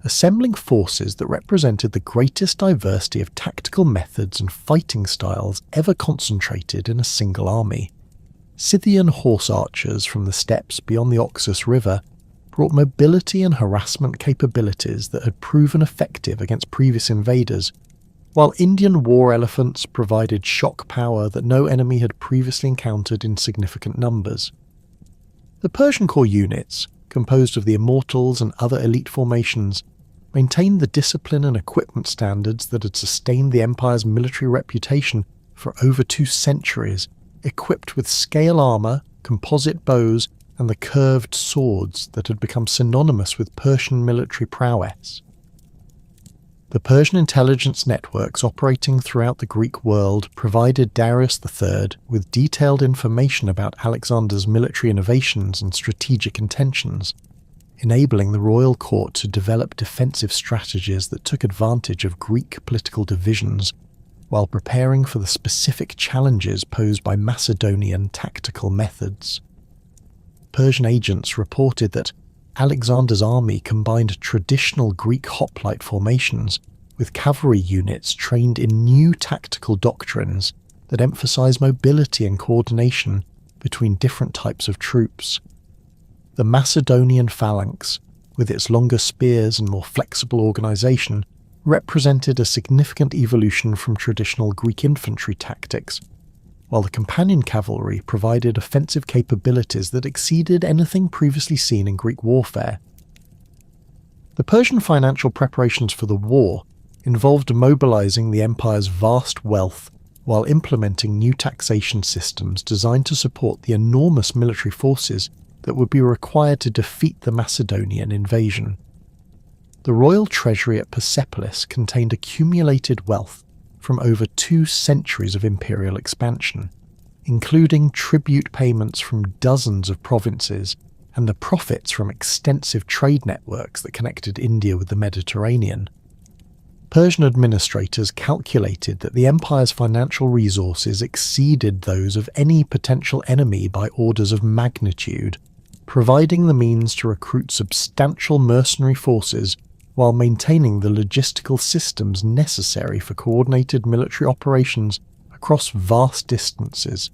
assembling forces that represented the greatest diversity of tactical methods and fighting styles ever concentrated in a single army. Scythian horse archers from the steppes beyond the Oxus River brought mobility and harassment capabilities that had proven effective against previous invaders, while Indian war elephants provided shock power that no enemy had previously encountered in significant numbers. The Persian core units, composed of the Immortals and other elite formations, maintained the discipline and equipment standards that had sustained the empire's military reputation for over 2 centuries, equipped with scale armour, composite bows, and the curved swords that had become synonymous with Persian military prowess. The Persian intelligence networks operating throughout the Greek world provided Darius III with detailed information about Alexander's military innovations and strategic intentions, enabling the royal court to develop defensive strategies that took advantage of Greek political divisions while preparing for the specific challenges posed by Macedonian tactical methods. Persian agents reported that Alexander's army combined traditional Greek hoplite formations with cavalry units trained in new tactical doctrines that emphasize mobility and coordination between different types of troops. The Macedonian phalanx, with its longer spears and more flexible organization, represented a significant evolution from traditional Greek infantry tactics, while the companion cavalry provided offensive capabilities that exceeded anything previously seen in Greek warfare. The Persian financial preparations for the war involved mobilizing the empire's vast wealth while implementing new taxation systems designed to support the enormous military forces that would be required to defeat the Macedonian invasion. The royal treasury at Persepolis contained accumulated wealth from over 2 centuries of imperial expansion, including tribute payments from dozens of provinces and the profits from extensive trade networks that connected India with the Mediterranean. Persian administrators calculated that the empire's financial resources exceeded those of any potential enemy by orders of magnitude, providing the means to recruit substantial mercenary forces while maintaining the logistical systems necessary for coordinated military operations across vast distances.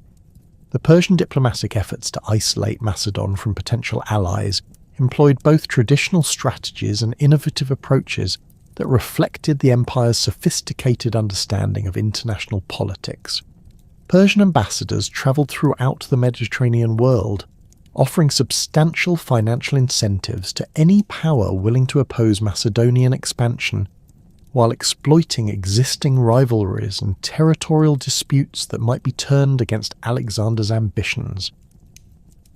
The Persian diplomatic efforts to isolate Macedon from potential allies employed both traditional strategies and innovative approaches that reflected the empire's sophisticated understanding of international politics. Persian ambassadors travelled throughout the Mediterranean world, offering substantial financial incentives to any power willing to oppose Macedonian expansion, while exploiting existing rivalries and territorial disputes that might be turned against Alexander's ambitions.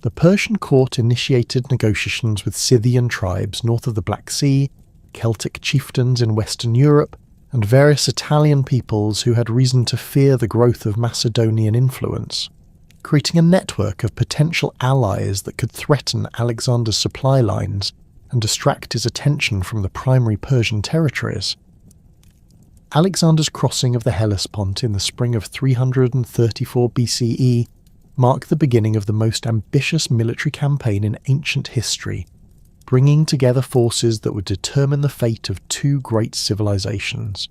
The Persian court initiated negotiations with Scythian tribes north of the Black Sea, Celtic chieftains in Western Europe, and various Italian peoples who had reason to fear the growth of Macedonian influence, creating a network of potential allies that could threaten Alexander's supply lines and distract his attention from the primary Persian territories. Alexander's crossing of the Hellespont in the spring of 334 BCE marked the beginning of the most ambitious military campaign in ancient history, bringing together forces that would determine the fate of two great civilizations.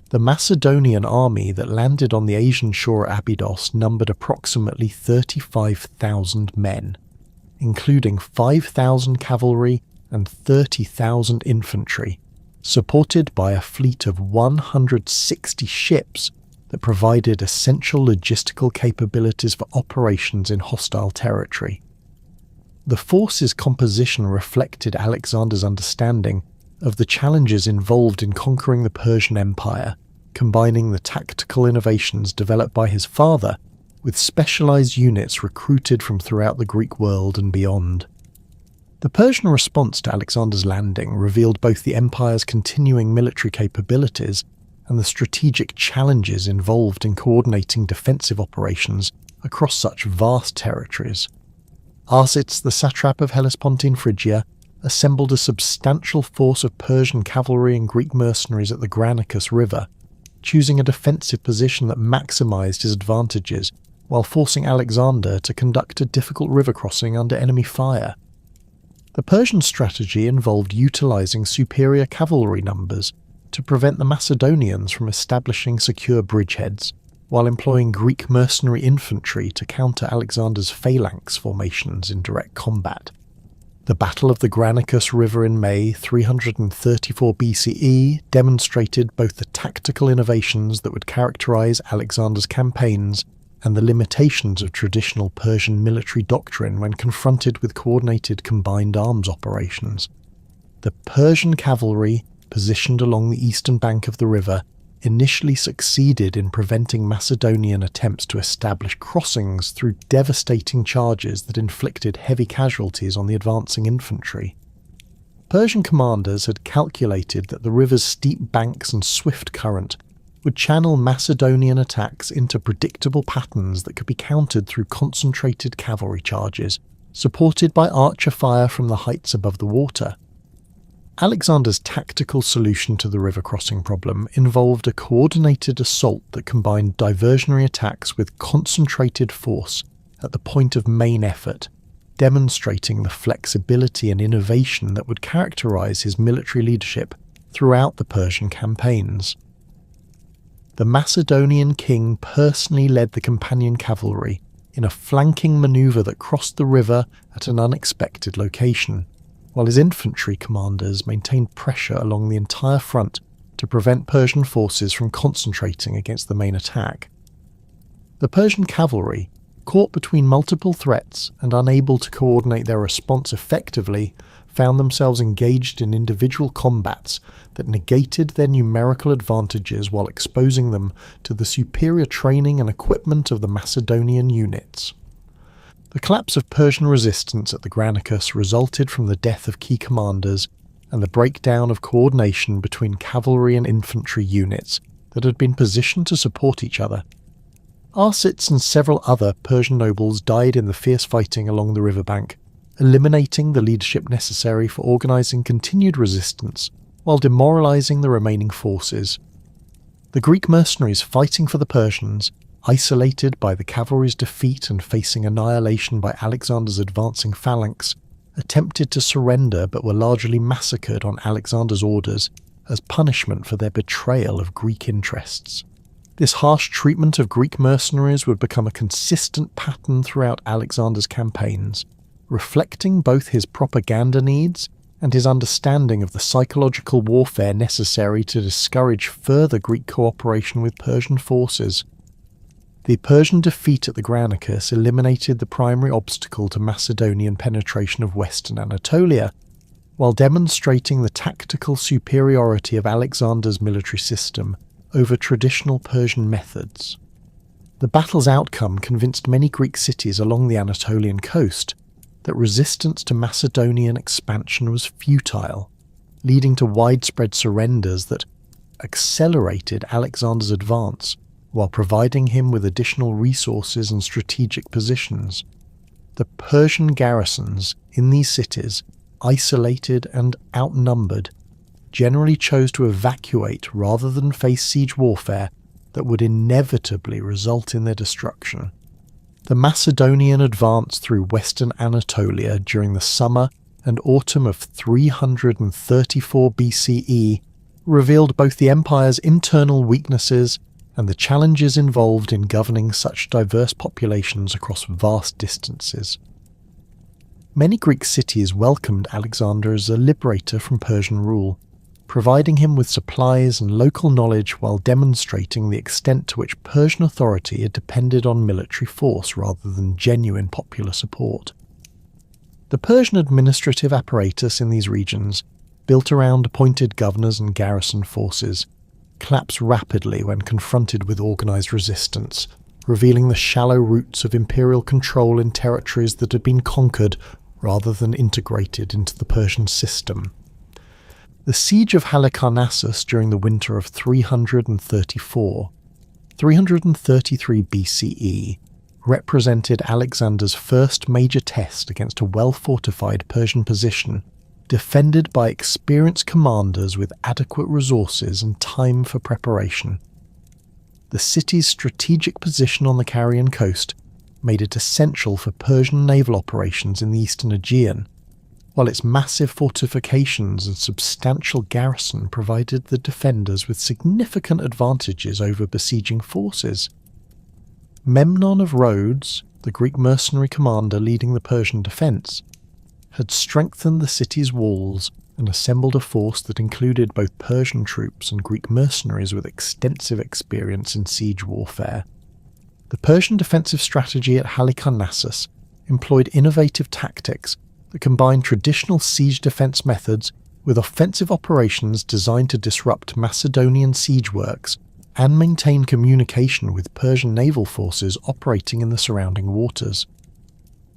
The Macedonian army that landed on the Asian shore at Abydos numbered approximately 35,000 men, including 5,000 cavalry and 30,000 infantry, supported by a fleet of 160 ships that provided essential logistical capabilities for operations in hostile territory. The force's composition reflected Alexander's understanding of the challenges involved in conquering the Persian Empire, combining the tactical innovations developed by his father with specialized units recruited from throughout the Greek world and beyond. The Persian response to Alexander's landing revealed both the empire's continuing military capabilities and the strategic challenges involved in coordinating defensive operations across such vast territories. Arsits, the satrap of Hellespontine Phrygia, assembled a substantial force of Persian cavalry and Greek mercenaries at the Granicus River, choosing a defensive position that maximized his advantages while forcing Alexander to conduct a difficult river crossing under enemy fire. The Persian strategy involved utilizing superior cavalry numbers to prevent the Macedonians from establishing secure bridgeheads, while employing Greek mercenary infantry to counter Alexander's phalanx formations in direct combat. The Battle of the Granicus River in May 334 BCE demonstrated both the tactical innovations that would characterize Alexander's campaigns and the limitations of traditional Persian military doctrine when confronted with coordinated combined arms operations. The Persian cavalry, positioned along the eastern bank of the river, initially succeeded in preventing Macedonian attempts to establish crossings through devastating charges that inflicted heavy casualties on the advancing infantry. Persian commanders had calculated that the river's steep banks and swift current would channel Macedonian attacks into predictable patterns that could be countered through concentrated cavalry charges, supported by archer fire from the heights above the water. Alexander's tactical solution to the river crossing problem involved a coordinated assault that combined diversionary attacks with concentrated force at the point of main effort, demonstrating the flexibility and innovation that would characterize his military leadership throughout the Persian campaigns. The Macedonian king personally led the companion cavalry in a flanking maneuver that crossed the river at an unexpected location, while his infantry commanders maintained pressure along the entire front to prevent Persian forces from concentrating against the main attack. The Persian cavalry, caught between multiple threats and unable to coordinate their response effectively, found themselves engaged in individual combats that negated their numerical advantages while exposing them to the superior training and equipment of the Macedonian units. The collapse of Persian resistance at the Granicus resulted from the death of key commanders and the breakdown of coordination between cavalry and infantry units that had been positioned to support each other. Arsits and several other Persian nobles died in the fierce fighting along the riverbank, eliminating the leadership necessary for organizing continued resistance while demoralizing the remaining forces. The Greek mercenaries fighting for the Persians, isolated by the cavalry's defeat and facing annihilation by Alexander's advancing phalanx, attempted to surrender but were largely massacred on Alexander's orders as punishment for their betrayal of Greek interests. This harsh treatment of Greek mercenaries would become a consistent pattern throughout Alexander's campaigns, reflecting both his propaganda needs and his understanding of the psychological warfare necessary to discourage further Greek cooperation with Persian forces. The Persian defeat at the Granicus eliminated the primary obstacle to Macedonian penetration of western Anatolia, while demonstrating the tactical superiority of Alexander's military system over traditional Persian methods. The battle's outcome convinced many Greek cities along the Anatolian coast that resistance to Macedonian expansion was futile, leading to widespread surrenders that accelerated Alexander's advance while providing him with additional resources and strategic positions. The Persian garrisons in these cities, isolated and outnumbered, generally chose to evacuate rather than face siege warfare that would inevitably result in their destruction. The Macedonian advance through western Anatolia during the summer and autumn of 334 BCE revealed both the empire's internal weaknesses and the challenges involved in governing such diverse populations across vast distances. Many Greek cities welcomed Alexander as a liberator from Persian rule, providing him with supplies and local knowledge while demonstrating the extent to which Persian authority had depended on military force rather than genuine popular support. The Persian administrative apparatus in these regions, built around appointed governors and garrison forces, collapsed rapidly when confronted with organised resistance, revealing the shallow roots of imperial control in territories that had been conquered rather than integrated into the Persian system. The siege of Halicarnassus during the winter of 333 BCE represented Alexander's first major test against a well-fortified Persian position, defended by experienced commanders with adequate resources and time for preparation. The city's strategic position on the Carian coast made it essential for Persian naval operations in the eastern Aegean, while its massive fortifications and substantial garrison provided the defenders with significant advantages over besieging forces. Memnon of Rhodes, the Greek mercenary commander leading the Persian defence, had strengthened the city's walls and assembled a force that included both Persian troops and Greek mercenaries with extensive experience in siege warfare. The Persian defensive strategy at Halicarnassus employed innovative tactics that combined traditional siege defence methods with offensive operations designed to disrupt Macedonian siege works and maintain communication with Persian naval forces operating in the surrounding waters.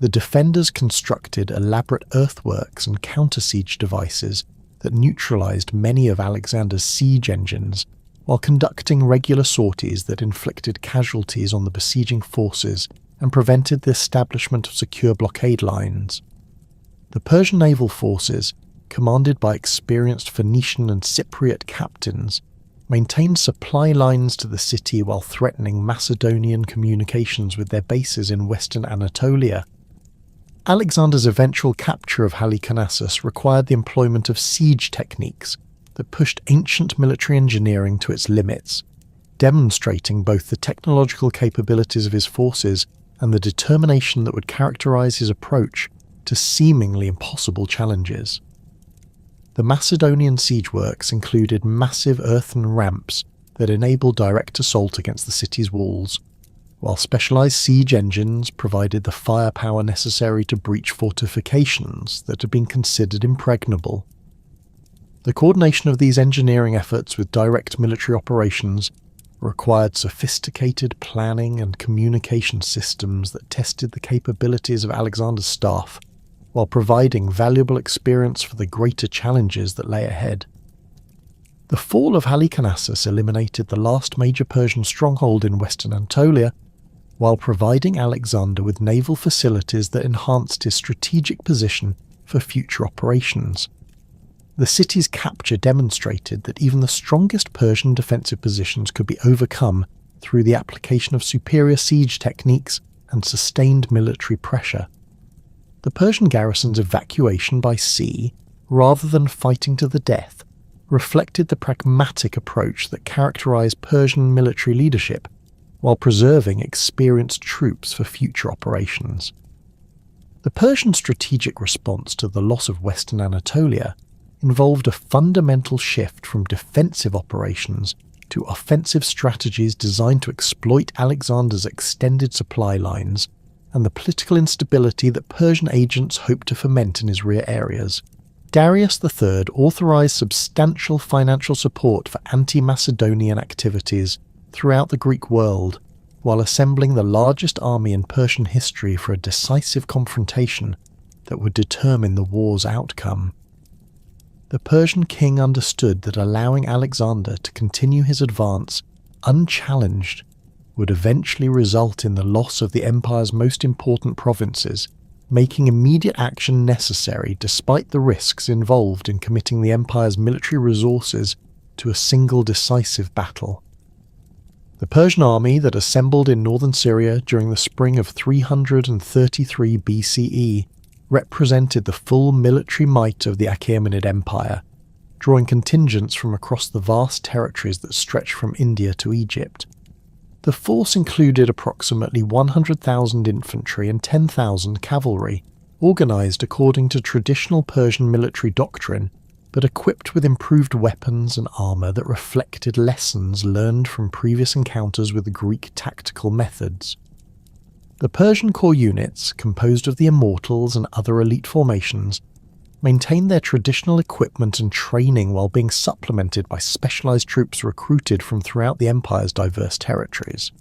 The defenders constructed elaborate earthworks and counter-siege devices that neutralised many of Alexander's siege engines, while conducting regular sorties that inflicted casualties on the besieging forces and prevented the establishment of secure blockade lines. The Persian naval forces, commanded by experienced Phoenician and Cypriot captains, maintained supply lines to the city while threatening Macedonian communications with their bases in western Anatolia. Alexander's eventual capture of Halicarnassus required the employment of siege techniques that pushed ancient military engineering to its limits, demonstrating both the technological capabilities of his forces and the determination that would characterize his approach to seemingly impossible challenges. The Macedonian siege works included massive earthen ramps that enabled direct assault against the city's walls, while specialized siege engines provided the firepower necessary to breach fortifications that had been considered impregnable. The coordination of these engineering efforts with direct military operations required sophisticated planning and communication systems that tested the capabilities of Alexander's staff, while providing valuable experience for the greater challenges that lay ahead. The fall of Halicarnassus eliminated the last major Persian stronghold in western Anatolia, while providing Alexander with naval facilities that enhanced his strategic position for future operations. The city's capture demonstrated that even the strongest Persian defensive positions could be overcome through the application of superior siege techniques and sustained military pressure. The Persian garrison's evacuation by sea, rather than fighting to the death, reflected the pragmatic approach that characterized Persian military leadership, while preserving experienced troops for future operations. The Persian strategic response to the loss of western Anatolia involved a fundamental shift from defensive operations to offensive strategies designed to exploit Alexander's extended supply lines and the political instability that Persian agents hoped to foment in his rear areas. Darius III authorized substantial financial support for anti-Macedonian activities throughout the Greek world, while assembling the largest army in Persian history for a decisive confrontation that would determine the war's outcome. The the Persian king understood that allowing Alexander to continue his advance unchallenged would eventually result in the loss of the empire's most important provinces, making immediate action necessary despite the risks involved in committing the empire's military resources to a single decisive battle. The Persian army that assembled in northern Syria during the spring of 333 BCE represented the full military might of the Achaemenid Empire, drawing contingents from across the vast territories that stretched from India to Egypt. The force included approximately 100,000 infantry and 10,000 cavalry, organised according to traditional Persian military doctrine, but equipped with improved weapons and armour that reflected lessons learned from previous encounters with Greek tactical methods. The Persian core units, composed of the Immortals and other elite formations, maintained their traditional equipment and training while being supplemented by specialised troops recruited from throughout the empire's diverse territories.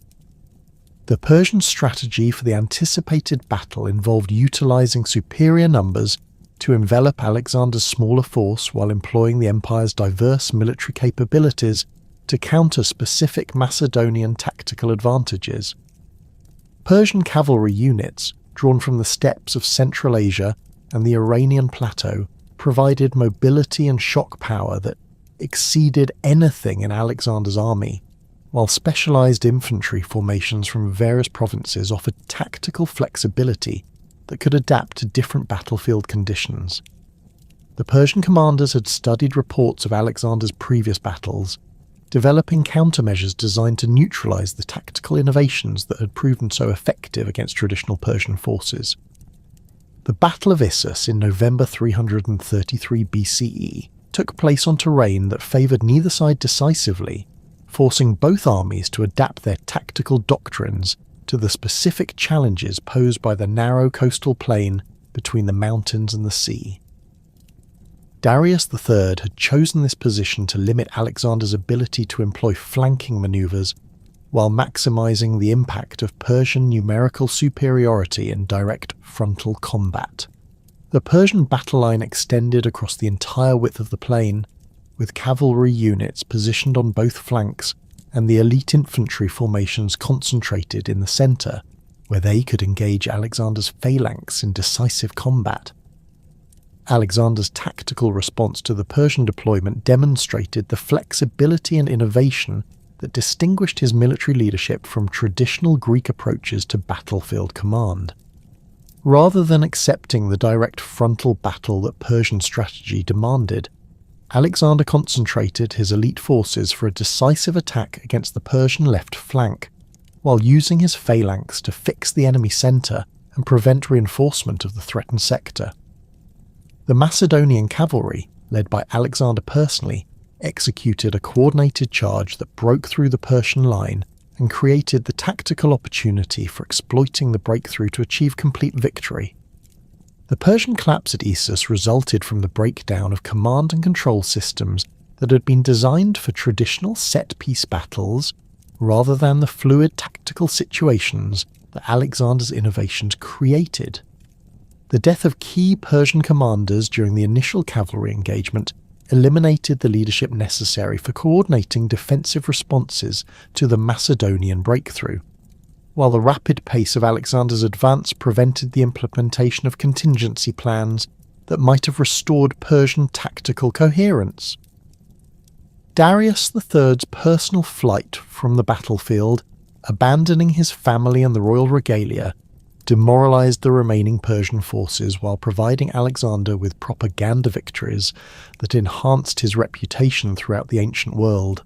The Persian strategy for the anticipated battle involved utilising superior numbers to envelop Alexander's smaller force while employing the empire's diverse military capabilities to counter specific Macedonian tactical advantages. Persian cavalry units, drawn from the steppes of Central Asia and the Iranian plateau, provided mobility and shock power that exceeded anything in Alexander's army, while specialised infantry formations from various provinces offered tactical flexibility that could adapt to different battlefield conditions. The Persian commanders had studied reports of Alexander's previous battles, developing countermeasures designed to neutralise the tactical innovations that had proven so effective against traditional Persian forces. The Battle of Issus in November 333 BCE took place on terrain that favoured neither side decisively, forcing both armies to adapt their tactical doctrines to the specific challenges posed by the narrow coastal plain between the mountains and the sea. Darius III had chosen this position to limit Alexander's ability to employ flanking manoeuvres while maximising the impact of Persian numerical superiority in direct frontal combat. The Persian battle line extended across the entire width of the plain, with cavalry units positioned on both flanks and the elite infantry formations concentrated in the centre, where they could engage Alexander's phalanx in decisive combat. Alexander's tactical response to the Persian deployment demonstrated the flexibility and innovation that distinguished his military leadership from traditional Greek approaches to battlefield command. Rather than accepting the direct frontal battle that Persian strategy demanded, Alexander concentrated his elite forces for a decisive attack against the Persian left flank, while using his phalanx to fix the enemy centre and prevent reinforcement of the threatened sector. The Macedonian cavalry, led by Alexander personally, executed a coordinated charge that broke through the Persian line and created the tactical opportunity for exploiting the breakthrough to achieve complete victory. The Persian collapse at Issus resulted from the breakdown of command and control systems that had been designed for traditional set-piece battles rather than the fluid tactical situations that Alexander's innovations created. The death of key Persian commanders during the initial cavalry engagement eliminated the leadership necessary for coordinating defensive responses to the Macedonian breakthrough, while the rapid pace of Alexander's advance prevented the implementation of contingency plans that might have restored Persian tactical coherence. Darius III's personal flight from the battlefield, abandoning his family and the royal regalia, demoralised the remaining Persian forces while providing Alexander with propaganda victories that enhanced his reputation throughout the ancient world.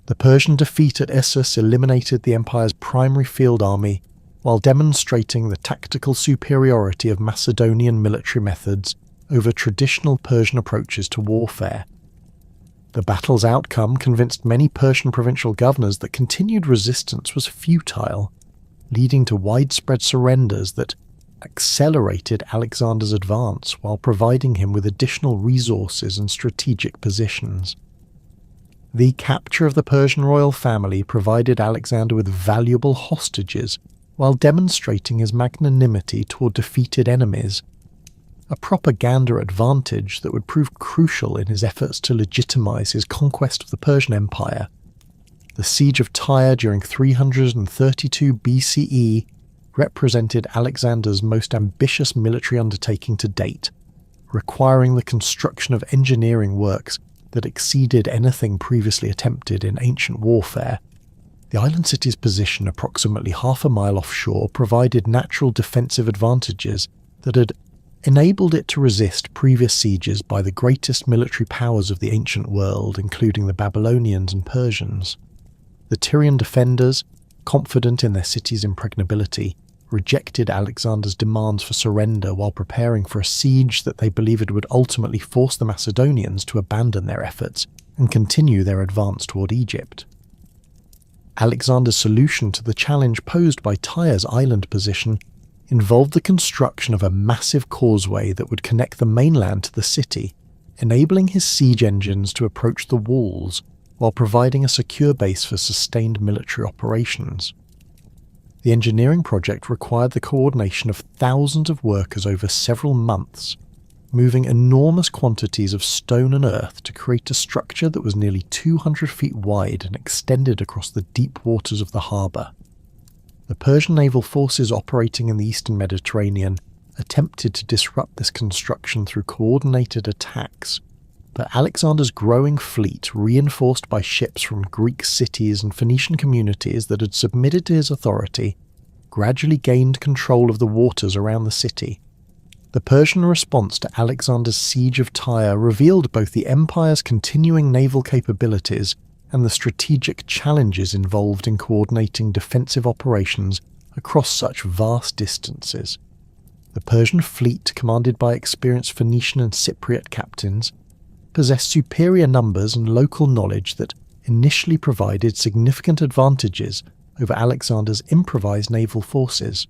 The Persian defeat at Issus eliminated the empire's primary field army while demonstrating the tactical superiority of Macedonian military methods over traditional Persian approaches to warfare. The battle's outcome convinced many Persian provincial governors that continued resistance was futile, leading to widespread surrenders that accelerated Alexander's advance while providing him with additional resources and strategic positions. The capture of the Persian royal family provided Alexander with valuable hostages while demonstrating his magnanimity toward defeated enemies. a propaganda advantage that would prove crucial in his efforts to legitimize his conquest of the Persian Empire. The siege of Tyre during 332 BCE represented Alexander's most ambitious military undertaking to date, requiring the construction of engineering works that exceeded anything previously attempted in ancient warfare. The island city's position approximately half a mile offshore provided natural defensive advantages that had enabled it to resist previous sieges by the greatest military powers of the ancient world, including the Babylonians and Persians. The Tyrian defenders, confident in their city's impregnability, rejected Alexander's demands for surrender while preparing for a siege that they believed would ultimately force the Macedonians to abandon their efforts and continue their advance toward Egypt. Alexander's solution to the challenge posed by Tyre's island position involved the construction of a massive causeway that would connect the mainland to the city, enabling his siege engines to approach the walls while providing a secure base for sustained military operations. The engineering project required the coordination of thousands of workers over several months, moving enormous quantities of stone and earth to create a structure that was nearly 200 feet wide and extended across the deep waters of the harbour. The Persian naval forces operating in the eastern Mediterranean attempted to disrupt this construction through coordinated attacks, but Alexander's growing fleet, reinforced by ships from Greek cities and Phoenician communities that had submitted to his authority, gradually gained control of the waters around the city. The Persian response to Alexander's siege of Tyre revealed both the empire's continuing naval capabilities and the strategic challenges involved in coordinating defensive operations across such vast distances. The Persian fleet, commanded by experienced Phoenician and Cypriot captains, possessed superior numbers and local knowledge that initially provided significant advantages over Alexander's improvised naval forces.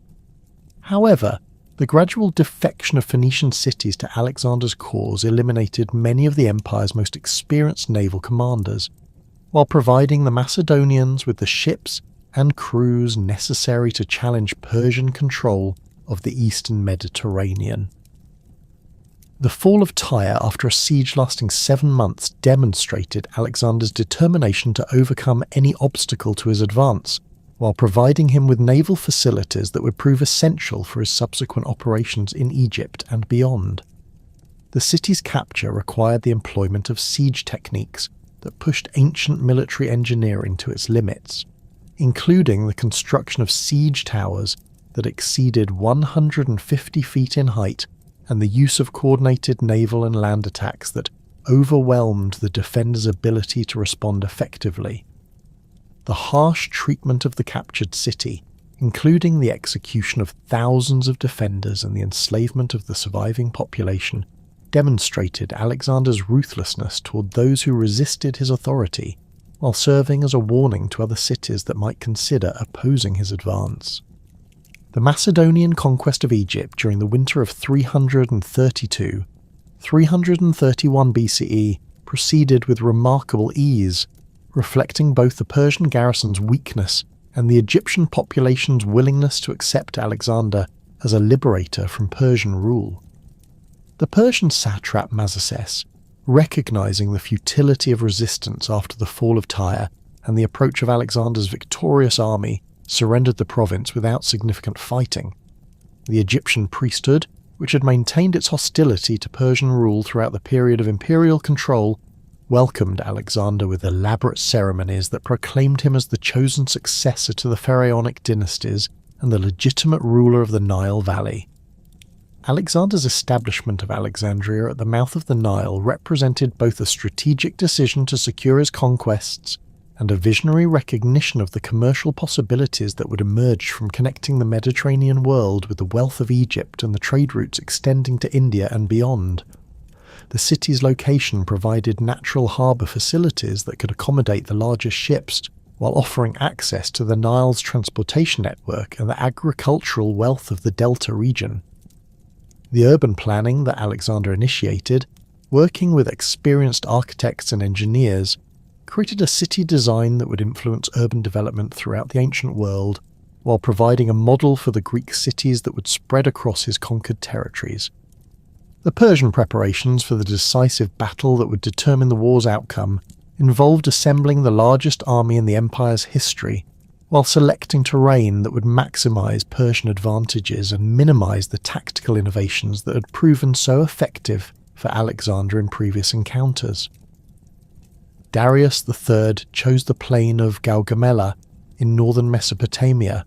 However, the gradual defection of Phoenician cities to Alexander's cause eliminated many of the empire's most experienced naval commanders, while providing the Macedonians with the ships and crews necessary to challenge Persian control of the eastern Mediterranean. The fall of Tyre after a siege lasting 7 months demonstrated Alexander's determination to overcome any obstacle to his advance, while providing him with naval facilities that would prove essential for his subsequent operations in Egypt and beyond. The city's capture required the employment of siege techniques that pushed ancient military engineering to its limits, including the construction of siege towers that exceeded 150 feet in height and the use of coordinated naval and land attacks that overwhelmed the defenders' ability to respond effectively. The harsh treatment of the captured city, including the execution of thousands of defenders and the enslavement of the surviving population, demonstrated Alexander's ruthlessness toward those who resisted his authority, while serving as a warning to other cities that might consider opposing his advance. The Macedonian conquest of Egypt during the winter of 332-331 BCE proceeded with remarkable ease, reflecting both the Persian garrison's weakness and the Egyptian population's willingness to accept Alexander as a liberator from Persian rule. The Persian satrap Mazaces, recognizing the futility of resistance after the fall of Tyre and the approach of Alexander's victorious army, surrendered the province without significant fighting. The Egyptian priesthood, which had maintained its hostility to Persian rule throughout the period of imperial control, welcomed Alexander with elaborate ceremonies that proclaimed him as the chosen successor to the pharaonic dynasties and the legitimate ruler of the Nile Valley. Alexander's establishment of Alexandria at the mouth of the Nile represented both a strategic decision to secure his conquests and a visionary recognition of the commercial possibilities that would emerge from connecting the Mediterranean world with the wealth of Egypt and the trade routes extending to India and beyond. The city's location provided natural harbour facilities that could accommodate the largest ships, while offering access to the Nile's transportation network and the agricultural wealth of the Delta region. The urban planning that Alexander initiated, working with experienced architects and engineers, created a city design that would influence urban development throughout the ancient world, while providing a model for the Greek cities that would spread across his conquered territories. The Persian preparations for the decisive battle that would determine the war's outcome involved assembling the largest army in the empire's history, while selecting terrain that would maximise Persian advantages and minimise the tactical innovations that had proven so effective for Alexander in previous encounters. Darius III chose the plain of Gaugamela in northern Mesopotamia,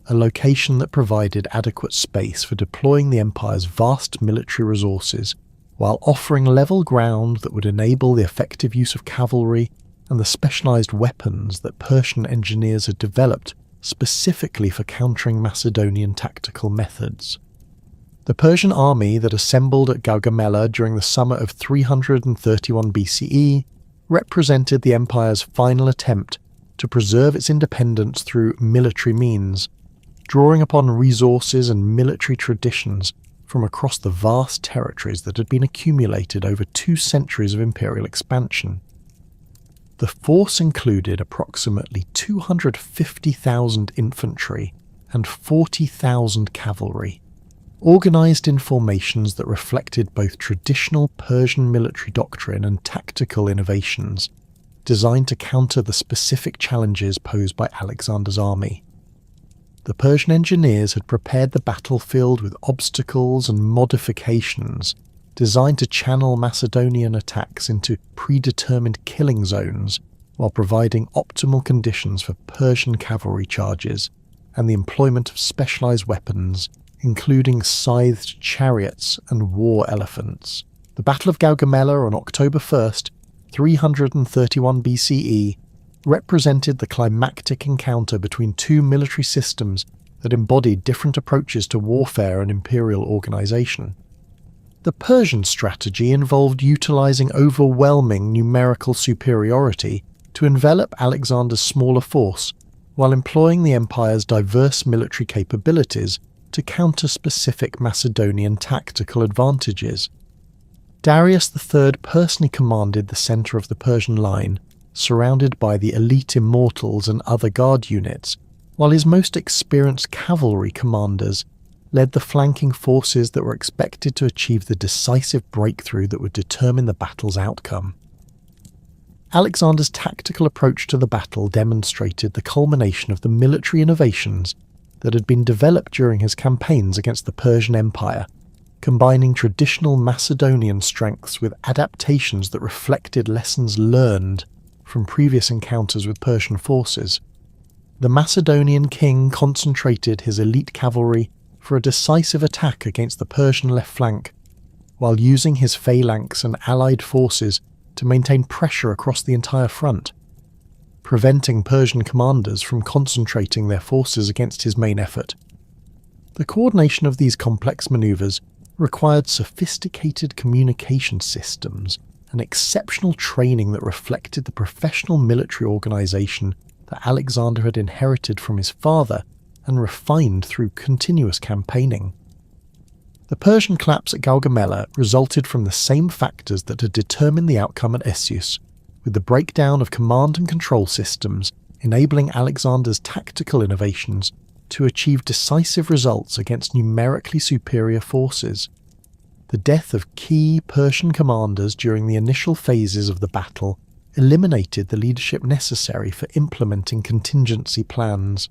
a location that provided adequate space for deploying the empire's vast military resources, while offering level ground that would enable the effective use of cavalry and the specialised weapons that Persian engineers had developed specifically for countering Macedonian tactical methods. The Persian army that assembled at Gaugamela during the summer of 331 BCE represented the empire's final attempt to preserve its independence through military means, drawing upon resources and military traditions from across the vast territories that had been accumulated over 2 centuries of imperial expansion. The force included approximately 250,000 infantry and 40,000 cavalry, organised in formations that reflected both traditional Persian military doctrine and tactical innovations, designed to counter the specific challenges posed by Alexander's army. The Persian engineers had prepared the battlefield with obstacles and modifications designed to channel Macedonian attacks into predetermined killing zones, while providing optimal conditions for Persian cavalry charges and the employment of specialised weapons, including scythed chariots and war elephants. The Battle of Gaugamela on October 1st, 331 BCE, represented the climactic encounter between 2 military systems that embodied different approaches to warfare and imperial organisation. The Persian strategy involved utilising overwhelming numerical superiority to envelop Alexander's smaller force, while employing the empire's diverse military capabilities to counter specific Macedonian tactical advantages. Darius III personally commanded the centre of the Persian line, surrounded by the elite immortals and other guard units, while his most experienced cavalry commanders led the flanking forces that were expected to achieve the decisive breakthrough that would determine the battle's outcome. Alexander's tactical approach to the battle demonstrated the culmination of the military innovations that had been developed during his campaigns against the Persian Empire, combining traditional Macedonian strengths with adaptations that reflected lessons learned from previous encounters with Persian forces. The Macedonian king concentrated his elite cavalry for a decisive attack against the Persian left flank, while using his phalanx and allied forces to maintain pressure across the entire front, preventing Persian commanders from concentrating their forces against his main effort. The coordination of these complex manoeuvres required sophisticated communication systems and exceptional training that reflected the professional military organisation that Alexander had inherited from his father and refined through continuous campaigning. The Persian collapse at Gaugamela resulted from the same factors that had determined the outcome at Esseus, with the breakdown of command and control systems enabling Alexander's tactical innovations to achieve decisive results against numerically superior forces. The death of key Persian commanders during the initial phases of the battle eliminated the leadership necessary for implementing contingency plans,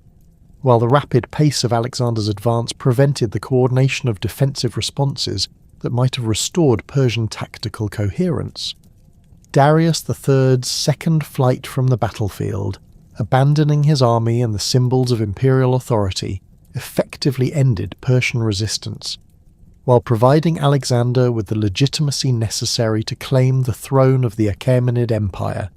while the rapid pace of Alexander's advance prevented the coordination of defensive responses that might have restored Persian tactical coherence. Darius III's second flight from the battlefield, abandoning his army and the symbols of imperial authority, effectively ended Persian resistance, while providing Alexander with the legitimacy necessary to claim the throne of the Achaemenid Empire.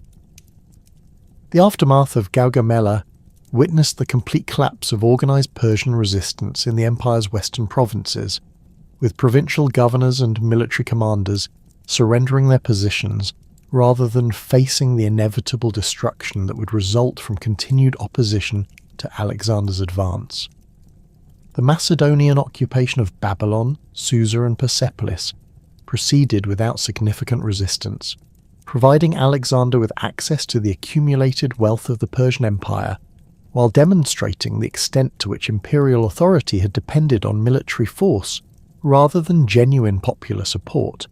The aftermath of Gaugamela witnessed the complete collapse of organised Persian resistance in the empire's western provinces, with provincial governors and military commanders surrendering their positions rather than facing the inevitable destruction that would result from continued opposition to Alexander's advance. The Macedonian occupation of Babylon, Susa and Persepolis proceeded without significant resistance, providing Alexander with access to the accumulated wealth of the Persian Empire, while demonstrating the extent to which imperial authority had depended on military force rather than genuine popular support.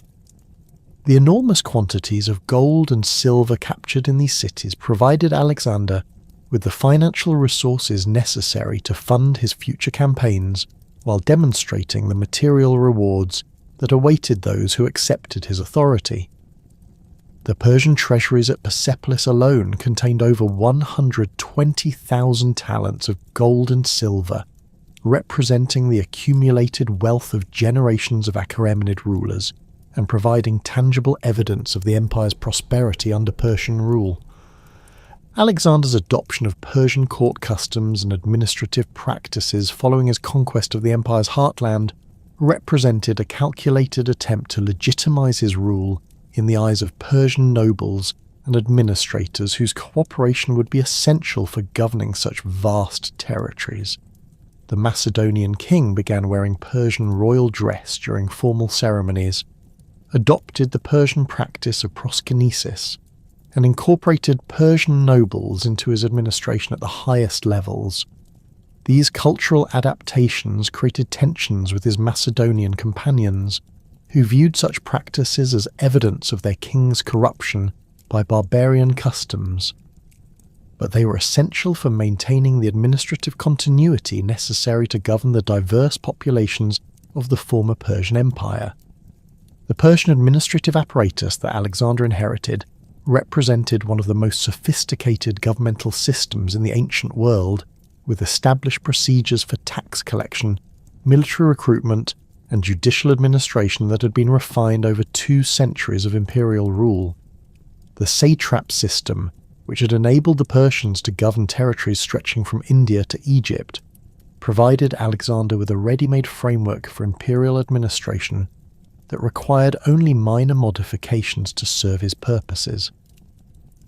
The enormous quantities of gold and silver captured in these cities provided Alexander with the financial resources necessary to fund his future campaigns while demonstrating the material rewards that awaited those who accepted his authority. The Persian treasuries at Persepolis alone contained over 120,000 talents of gold and silver, representing the accumulated wealth of generations of Achaemenid rulers and providing tangible evidence of the empire's prosperity under Persian rule. Alexander's adoption of Persian court customs and administrative practices following his conquest of the empire's heartland represented a calculated attempt to legitimize his rule in the eyes of Persian nobles and administrators whose cooperation would be essential for governing such vast territories. The Macedonian king began wearing Persian royal dress during formal ceremonies, adopted the Persian practice of proskynesis, and incorporated Persian nobles into his administration at the highest levels. These cultural adaptations created tensions with his Macedonian companions, who viewed such practices as evidence of their king's corruption by barbarian customs. But they were essential for maintaining the administrative continuity necessary to govern the diverse populations of the former Persian Empire. The Persian administrative apparatus that Alexander inherited represented one of the most sophisticated governmental systems in the ancient world, with established procedures for tax collection, military recruitment, and judicial administration that had been refined over 2 centuries of imperial rule. The satrap system, which had enabled the Persians to govern territories stretching from India to Egypt, provided Alexander with a ready-made framework for imperial administration that required only minor modifications to serve his purposes.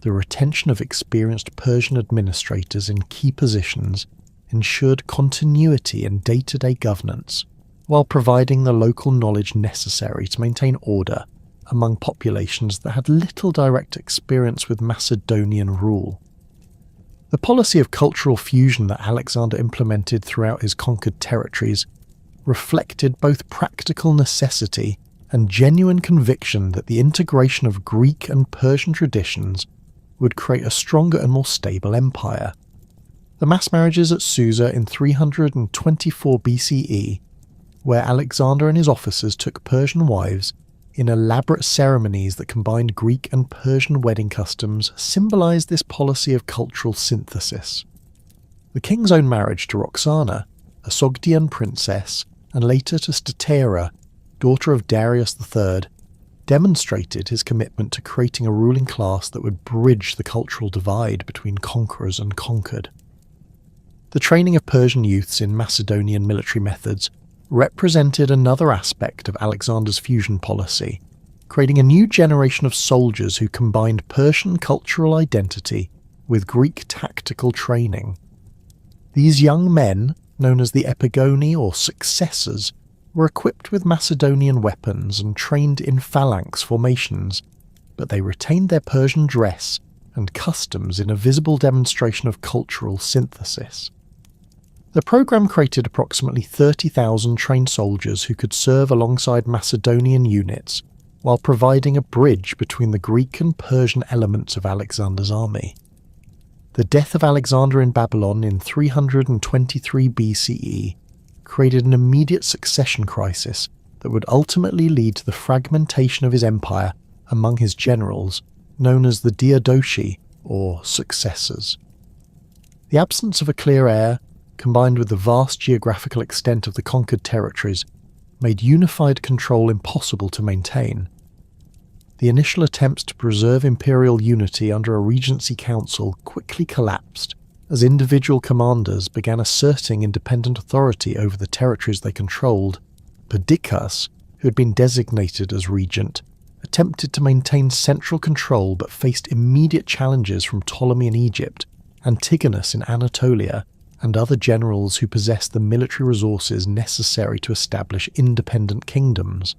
The retention of experienced Persian administrators in key positions ensured continuity in day-to-day governance, while providing the local knowledge necessary to maintain order among populations that had little direct experience with Macedonian rule. The policy of cultural fusion that Alexander implemented throughout his conquered territories reflected both practical necessity and genuine conviction that the integration of Greek and Persian traditions would create a stronger and more stable empire. The mass marriages at Susa in 324 BCE, where Alexander and his officers took Persian wives in elaborate ceremonies that combined Greek and Persian wedding customs, symbolized this policy of cultural synthesis. The king's own marriage to Roxana, a Sogdian princess, and later to Statera, daughter of Darius I, demonstrated his commitment to creating a ruling class that would bridge the cultural divide between conquerors and conquered. The training of Persian youths in Macedonian military methods represented another aspect of Alexander's fusion policy, creating a new generation of soldiers who combined Persian cultural identity with Greek tactical training. These young men, known as the epigoni or successors, were equipped with Macedonian weapons and trained in phalanx formations, but they retained their Persian dress and customs in a visible demonstration of cultural synthesis. The program created approximately 30,000 trained soldiers who could serve alongside Macedonian units, while providing a bridge between the Greek and Persian elements of Alexander's army. The death of Alexander in Babylon in 323 BCE created an immediate succession crisis that would ultimately lead to the fragmentation of his empire among his generals, known as the Diadochi, or successors. The absence of a clear heir, combined with the vast geographical extent of the conquered territories, made unified control impossible to maintain. The initial attempts to preserve imperial unity under a regency council quickly collapsed, as individual commanders began asserting independent authority over the territories they controlled. Perdiccas, who had been designated as regent, attempted to maintain central control but faced immediate challenges from Ptolemy in Egypt, Antigonus in Anatolia, and other generals who possessed the military resources necessary to establish independent kingdoms.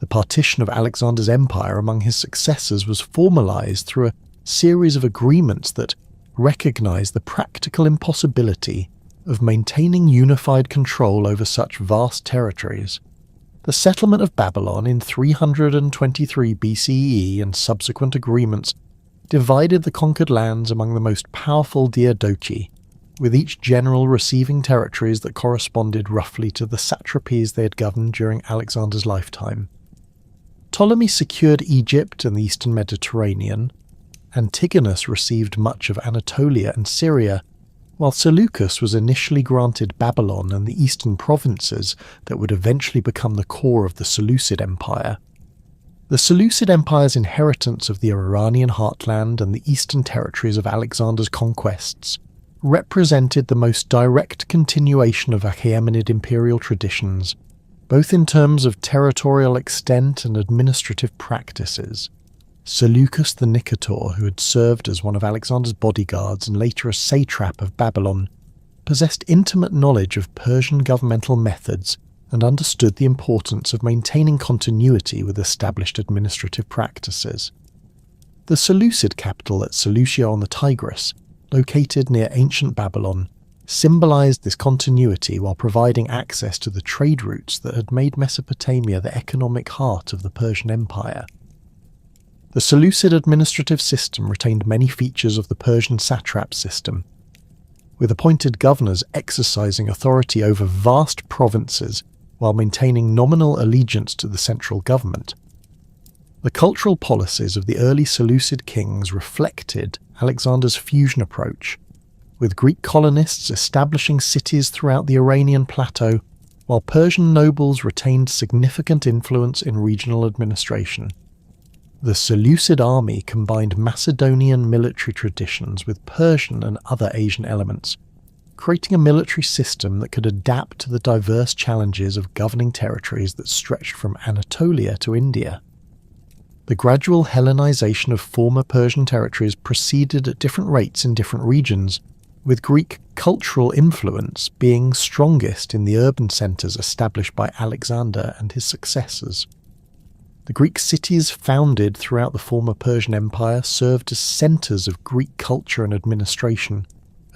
The partition of Alexander's empire among his successors was formalized through a series of agreements that recognized the practical impossibility of maintaining unified control over such vast territories. The settlement of Babylon in 323 BCE and subsequent agreements divided the conquered lands among the most powerful Diadochi, with each general receiving territories that corresponded roughly to the satrapies they had governed during Alexander's lifetime. Ptolemy secured Egypt and the eastern Mediterranean. Antigonus received much of Anatolia and Syria, while Seleucus was initially granted Babylon and the eastern provinces that would eventually become the core of the Seleucid Empire. The Seleucid Empire's inheritance of the Iranian heartland and the eastern territories of Alexander's conquests represented the most direct continuation of Achaemenid imperial traditions, both in terms of territorial extent and administrative practices. Seleucus the Nicator, who had served as one of Alexander's bodyguards and later a satrap of Babylon, possessed intimate knowledge of Persian governmental methods and understood the importance of maintaining continuity with established administrative practices. The Seleucid capital at Seleucia on the Tigris, located near ancient Babylon, symbolized this continuity while providing access to the trade routes that had made Mesopotamia the economic heart of the Persian Empire. The Seleucid administrative system retained many features of the Persian satrap system, with appointed governors exercising authority over vast provinces while maintaining nominal allegiance to the central government. The cultural policies of the early Seleucid kings reflected Alexander's fusion approach, with Greek colonists establishing cities throughout the Iranian plateau, while Persian nobles retained significant influence in regional administration. The Seleucid army combined Macedonian military traditions with Persian and other Asian elements, creating a military system that could adapt to the diverse challenges of governing territories that stretched from Anatolia to India. The gradual Hellenization of former Persian territories proceeded at different rates in different regions, with Greek cultural influence being strongest in the urban centres established by Alexander and his successors. The Greek cities founded throughout the former Persian Empire served as centres of Greek culture and administration,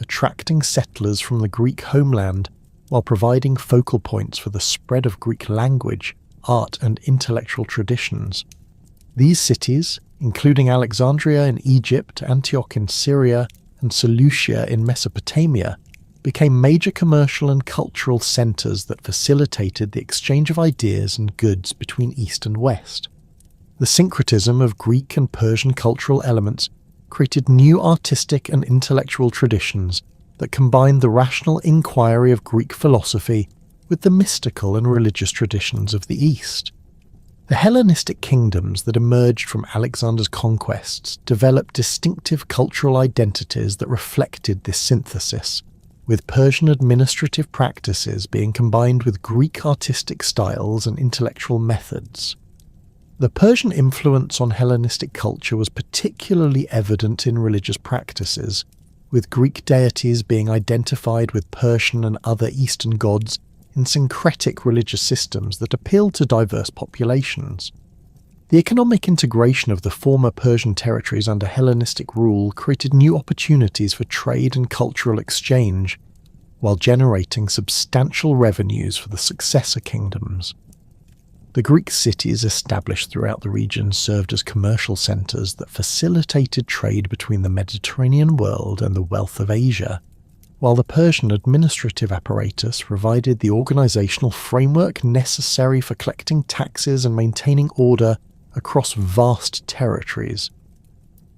attracting settlers from the Greek homeland while providing focal points for the spread of Greek language, art and intellectual traditions. These cities, including Alexandria in Egypt, Antioch in Syria, and Seleucia in Mesopotamia, became major commercial and cultural centres that facilitated the exchange of ideas and goods between East and West. The syncretism of Greek and Persian cultural elements created new artistic and intellectual traditions that combined the rational inquiry of Greek philosophy with the mystical and religious traditions of the East. The Hellenistic kingdoms that emerged from Alexander's conquests developed distinctive cultural identities that reflected this synthesis, with Persian administrative practices being combined with Greek artistic styles and intellectual methods. The Persian influence on Hellenistic culture was particularly evident in religious practices, with Greek deities being identified with Persian and other Eastern gods in syncretic religious systems that appealed to diverse populations. The economic integration of the former Persian territories under Hellenistic rule created new opportunities for trade and cultural exchange, while generating substantial revenues for the successor kingdoms. The Greek cities established throughout the region served as commercial centres that facilitated trade between the Mediterranean world and the wealth of Asia, while the Persian administrative apparatus provided the organisational framework necessary for collecting taxes and maintaining order across vast territories.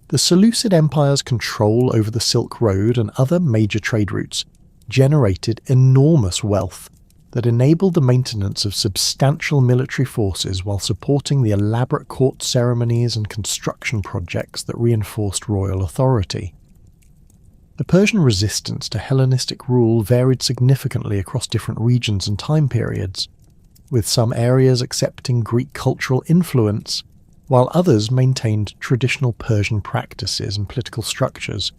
The Seleucid Empire's control over the Silk Road and other major trade routes generated enormous wealth that enabled the maintenance of substantial military forces while supporting the elaborate court ceremonies and construction projects that reinforced royal authority. The Persian resistance to Hellenistic rule varied significantly across different regions and time periods, with some areas accepting Greek cultural influence, while others maintained traditional Persian practices and political structures.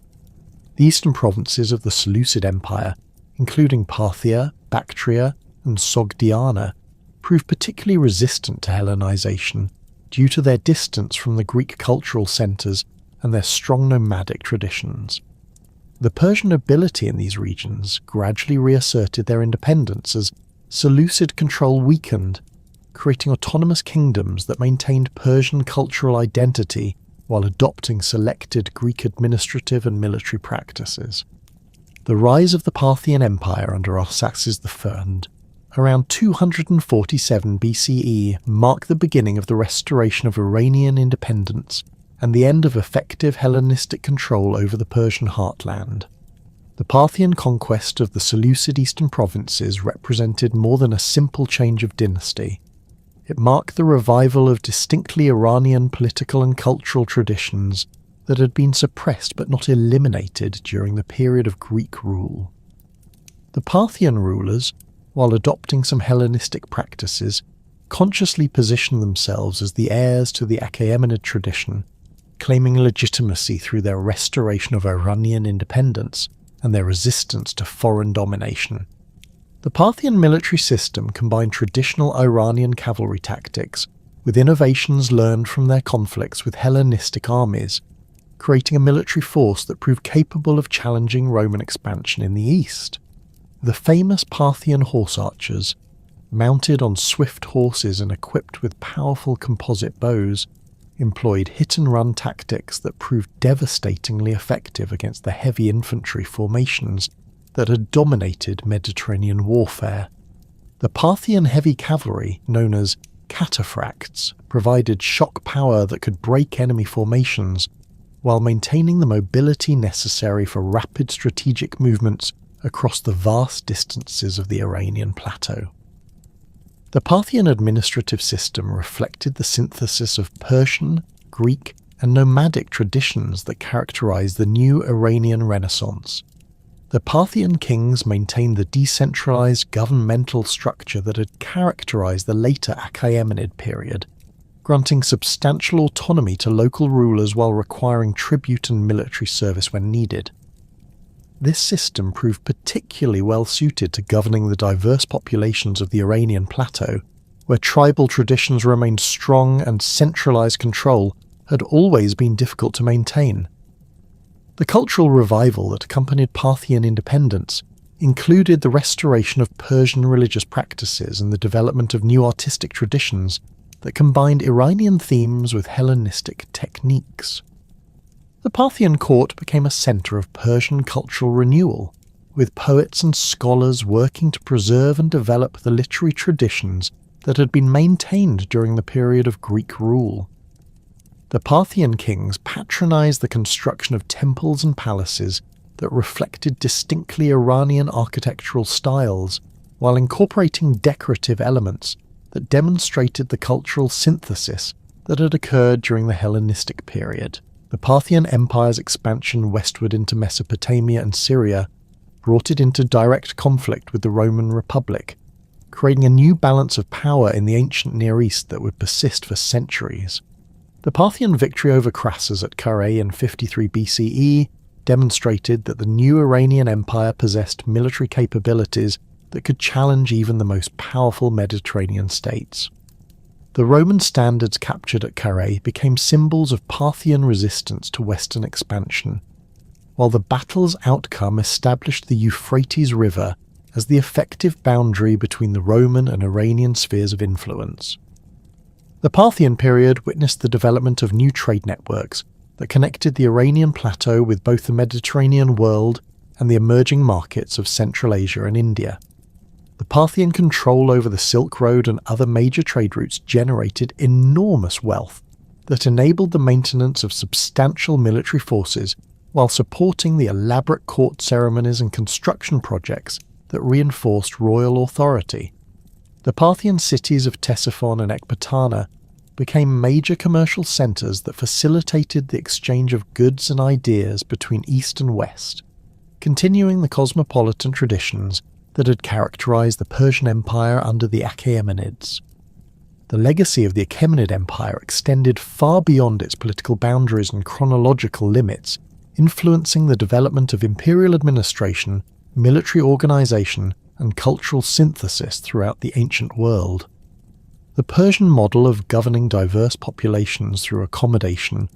The eastern provinces of the Seleucid Empire, including Parthia, Bactria, and Sogdiana, proved particularly resistant to Hellenization due to their distance from the Greek cultural centres and their strong nomadic traditions. The Persian nobility in these regions gradually reasserted their independence as Seleucid control weakened, creating autonomous kingdoms that maintained Persian cultural identity while adopting selected Greek administrative and military practices. The rise of the Parthian Empire under Artaxerxes I, around 247 BCE, marked the beginning of the restoration of Iranian independence and the end of effective Hellenistic control over the Persian heartland. The Parthian conquest of the Seleucid eastern provinces represented more than a simple change of dynasty. It marked the revival of distinctly Iranian political and cultural traditions that had been suppressed but not eliminated during the period of Greek rule. The Parthian rulers, while adopting some Hellenistic practices, consciously positioned themselves as the heirs to the Achaemenid tradition, claiming legitimacy through their restoration of Iranian independence and their resistance to foreign domination. The Parthian military system combined traditional Iranian cavalry tactics with innovations learned from their conflicts with Hellenistic armies, creating a military force that proved capable of challenging Roman expansion in the east. The famous Parthian horse archers, mounted on swift horses and equipped with powerful composite bows, employed hit-and-run tactics that proved devastatingly effective against the heavy infantry formations that had dominated Mediterranean warfare. The Parthian heavy cavalry, known as cataphracts, provided shock power that could break enemy formations while maintaining the mobility necessary for rapid strategic movements across the vast distances of the Iranian plateau. The Parthian administrative system reflected the synthesis of Persian, Greek, and nomadic traditions that characterized the new Iranian Renaissance. The Parthian kings maintained the decentralized governmental structure that had characterized the later Achaemenid period, granting substantial autonomy to local rulers while requiring tribute and military service when needed. This system proved particularly well suited to governing the diverse populations of the Iranian plateau, where tribal traditions remained strong and centralized control had always been difficult to maintain. The cultural revival that accompanied Parthian independence included the restoration of Persian religious practices and the development of new artistic traditions that combined Iranian themes with Hellenistic techniques. The Parthian court became a centre of Persian cultural renewal, with poets and scholars working to preserve and develop the literary traditions that had been maintained during the period of Greek rule. The Parthian kings patronized the construction of temples and palaces that reflected distinctly Iranian architectural styles, while incorporating decorative elements that demonstrated the cultural synthesis that had occurred during the Hellenistic period. The Parthian Empire's expansion westward into Mesopotamia and Syria brought it into direct conflict with the Roman Republic, creating a new balance of power in the ancient Near East that would persist for centuries. The Parthian victory over Crassus at Carrhae in 53 BCE demonstrated that the new Iranian Empire possessed military capabilities that could challenge even the most powerful Mediterranean states. The Roman standards captured at Carrhae became symbols of Parthian resistance to Western expansion, while the battle's outcome established the Euphrates River as the effective boundary between the Roman and Iranian spheres of influence. The Parthian period witnessed the development of new trade networks that connected the Iranian plateau with both the Mediterranean world and the emerging markets of Central Asia and India. The Parthian control over the Silk Road and other major trade routes generated enormous wealth that enabled the maintenance of substantial military forces while supporting the elaborate court ceremonies and construction projects that reinforced royal authority. The Parthian cities of Ctesiphon and Ecbatana became major commercial centres that facilitated the exchange of goods and ideas between East and West, continuing the cosmopolitan traditions that had characterized the Persian Empire under the Achaemenids. The legacy of the Achaemenid Empire extended far beyond its political boundaries and chronological limits, influencing the development of imperial administration, military organization, and cultural synthesis throughout the ancient world. The Persian model of governing diverse populations through accommodation,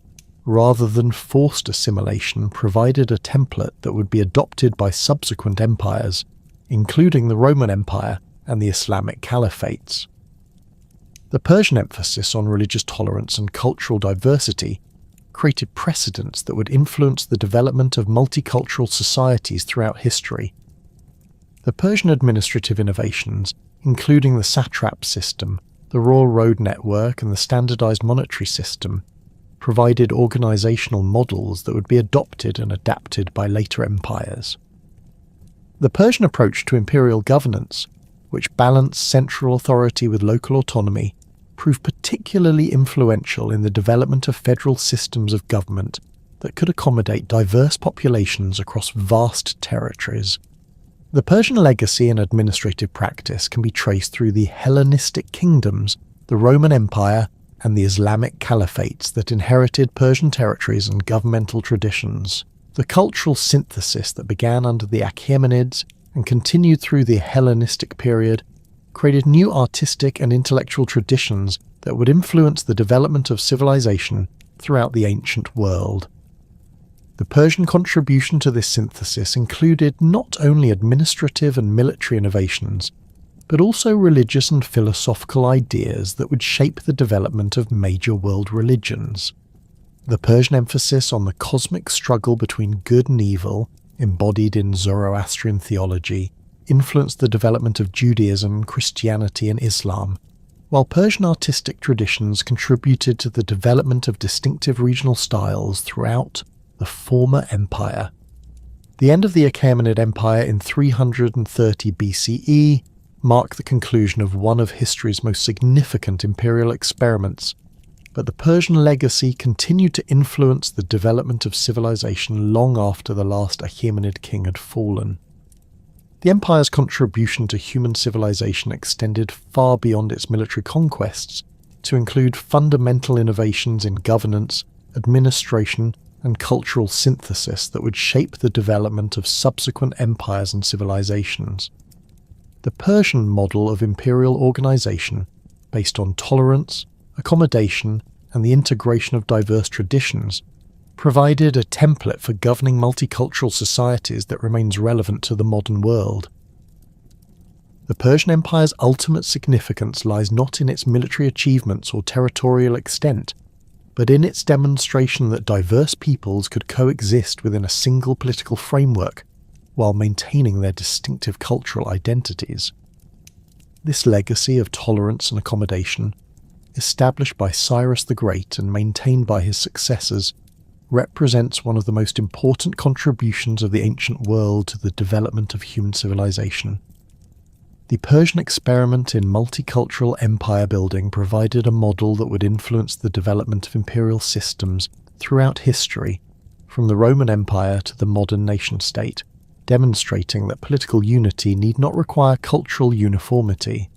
rather than forced assimilation, provided a template that would be adopted by subsequent empires, including the Roman Empire and the Islamic Caliphates. The Persian emphasis on religious tolerance and cultural diversity created precedents that would influence the development of multicultural societies throughout history. The Persian administrative innovations, including the satrap system, the royal road network, and the standardized monetary system, provided organizational models that would be adopted and adapted by later empires. The Persian approach to imperial governance, which balanced central authority with local autonomy, proved particularly influential in the development of federal systems of government that could accommodate diverse populations across vast territories. The Persian legacy and administrative practice can be traced through the Hellenistic kingdoms, the Roman Empire, and the Islamic caliphates that inherited Persian territories and governmental traditions. The cultural synthesis that began under the Achaemenids and continued through the Hellenistic period created new artistic and intellectual traditions that would influence the development of civilization throughout the ancient world. The Persian contribution to this synthesis included not only administrative and military innovations, but also religious and philosophical ideas that would shape the development of major world religions. The Persian emphasis on the cosmic struggle between good and evil, embodied in Zoroastrian theology, influenced the development of Judaism, Christianity, and Islam, while Persian artistic traditions contributed to the development of distinctive regional styles throughout the former empire. The end of the Achaemenid Empire in 330 BCE marked the conclusion of one of history's most significant imperial experiments, but the Persian legacy continued to influence the development of civilization long after the last Achaemenid king had fallen. The empire's contribution to human civilization extended far beyond its military conquests to include fundamental innovations in governance, administration, and cultural synthesis that would shape the development of subsequent empires and civilizations. The Persian model of imperial organization, based on tolerance, accommodation, and the integration of diverse traditions, provided a template for governing multicultural societies that remains relevant to the modern world. The Persian Empire's ultimate significance lies not in its military achievements or territorial extent, but in its demonstration that diverse peoples could coexist within a single political framework while maintaining their distinctive cultural identities. This legacy of tolerance and accommodation, established by Cyrus the Great and maintained by his successors, represents one of the most important contributions of the ancient world to the development of human civilization. The Persian experiment in multicultural empire building provided a model that would influence the development of imperial systems throughout history, from the Roman Empire to the modern nation-state, demonstrating that political unity need not require cultural uniformity.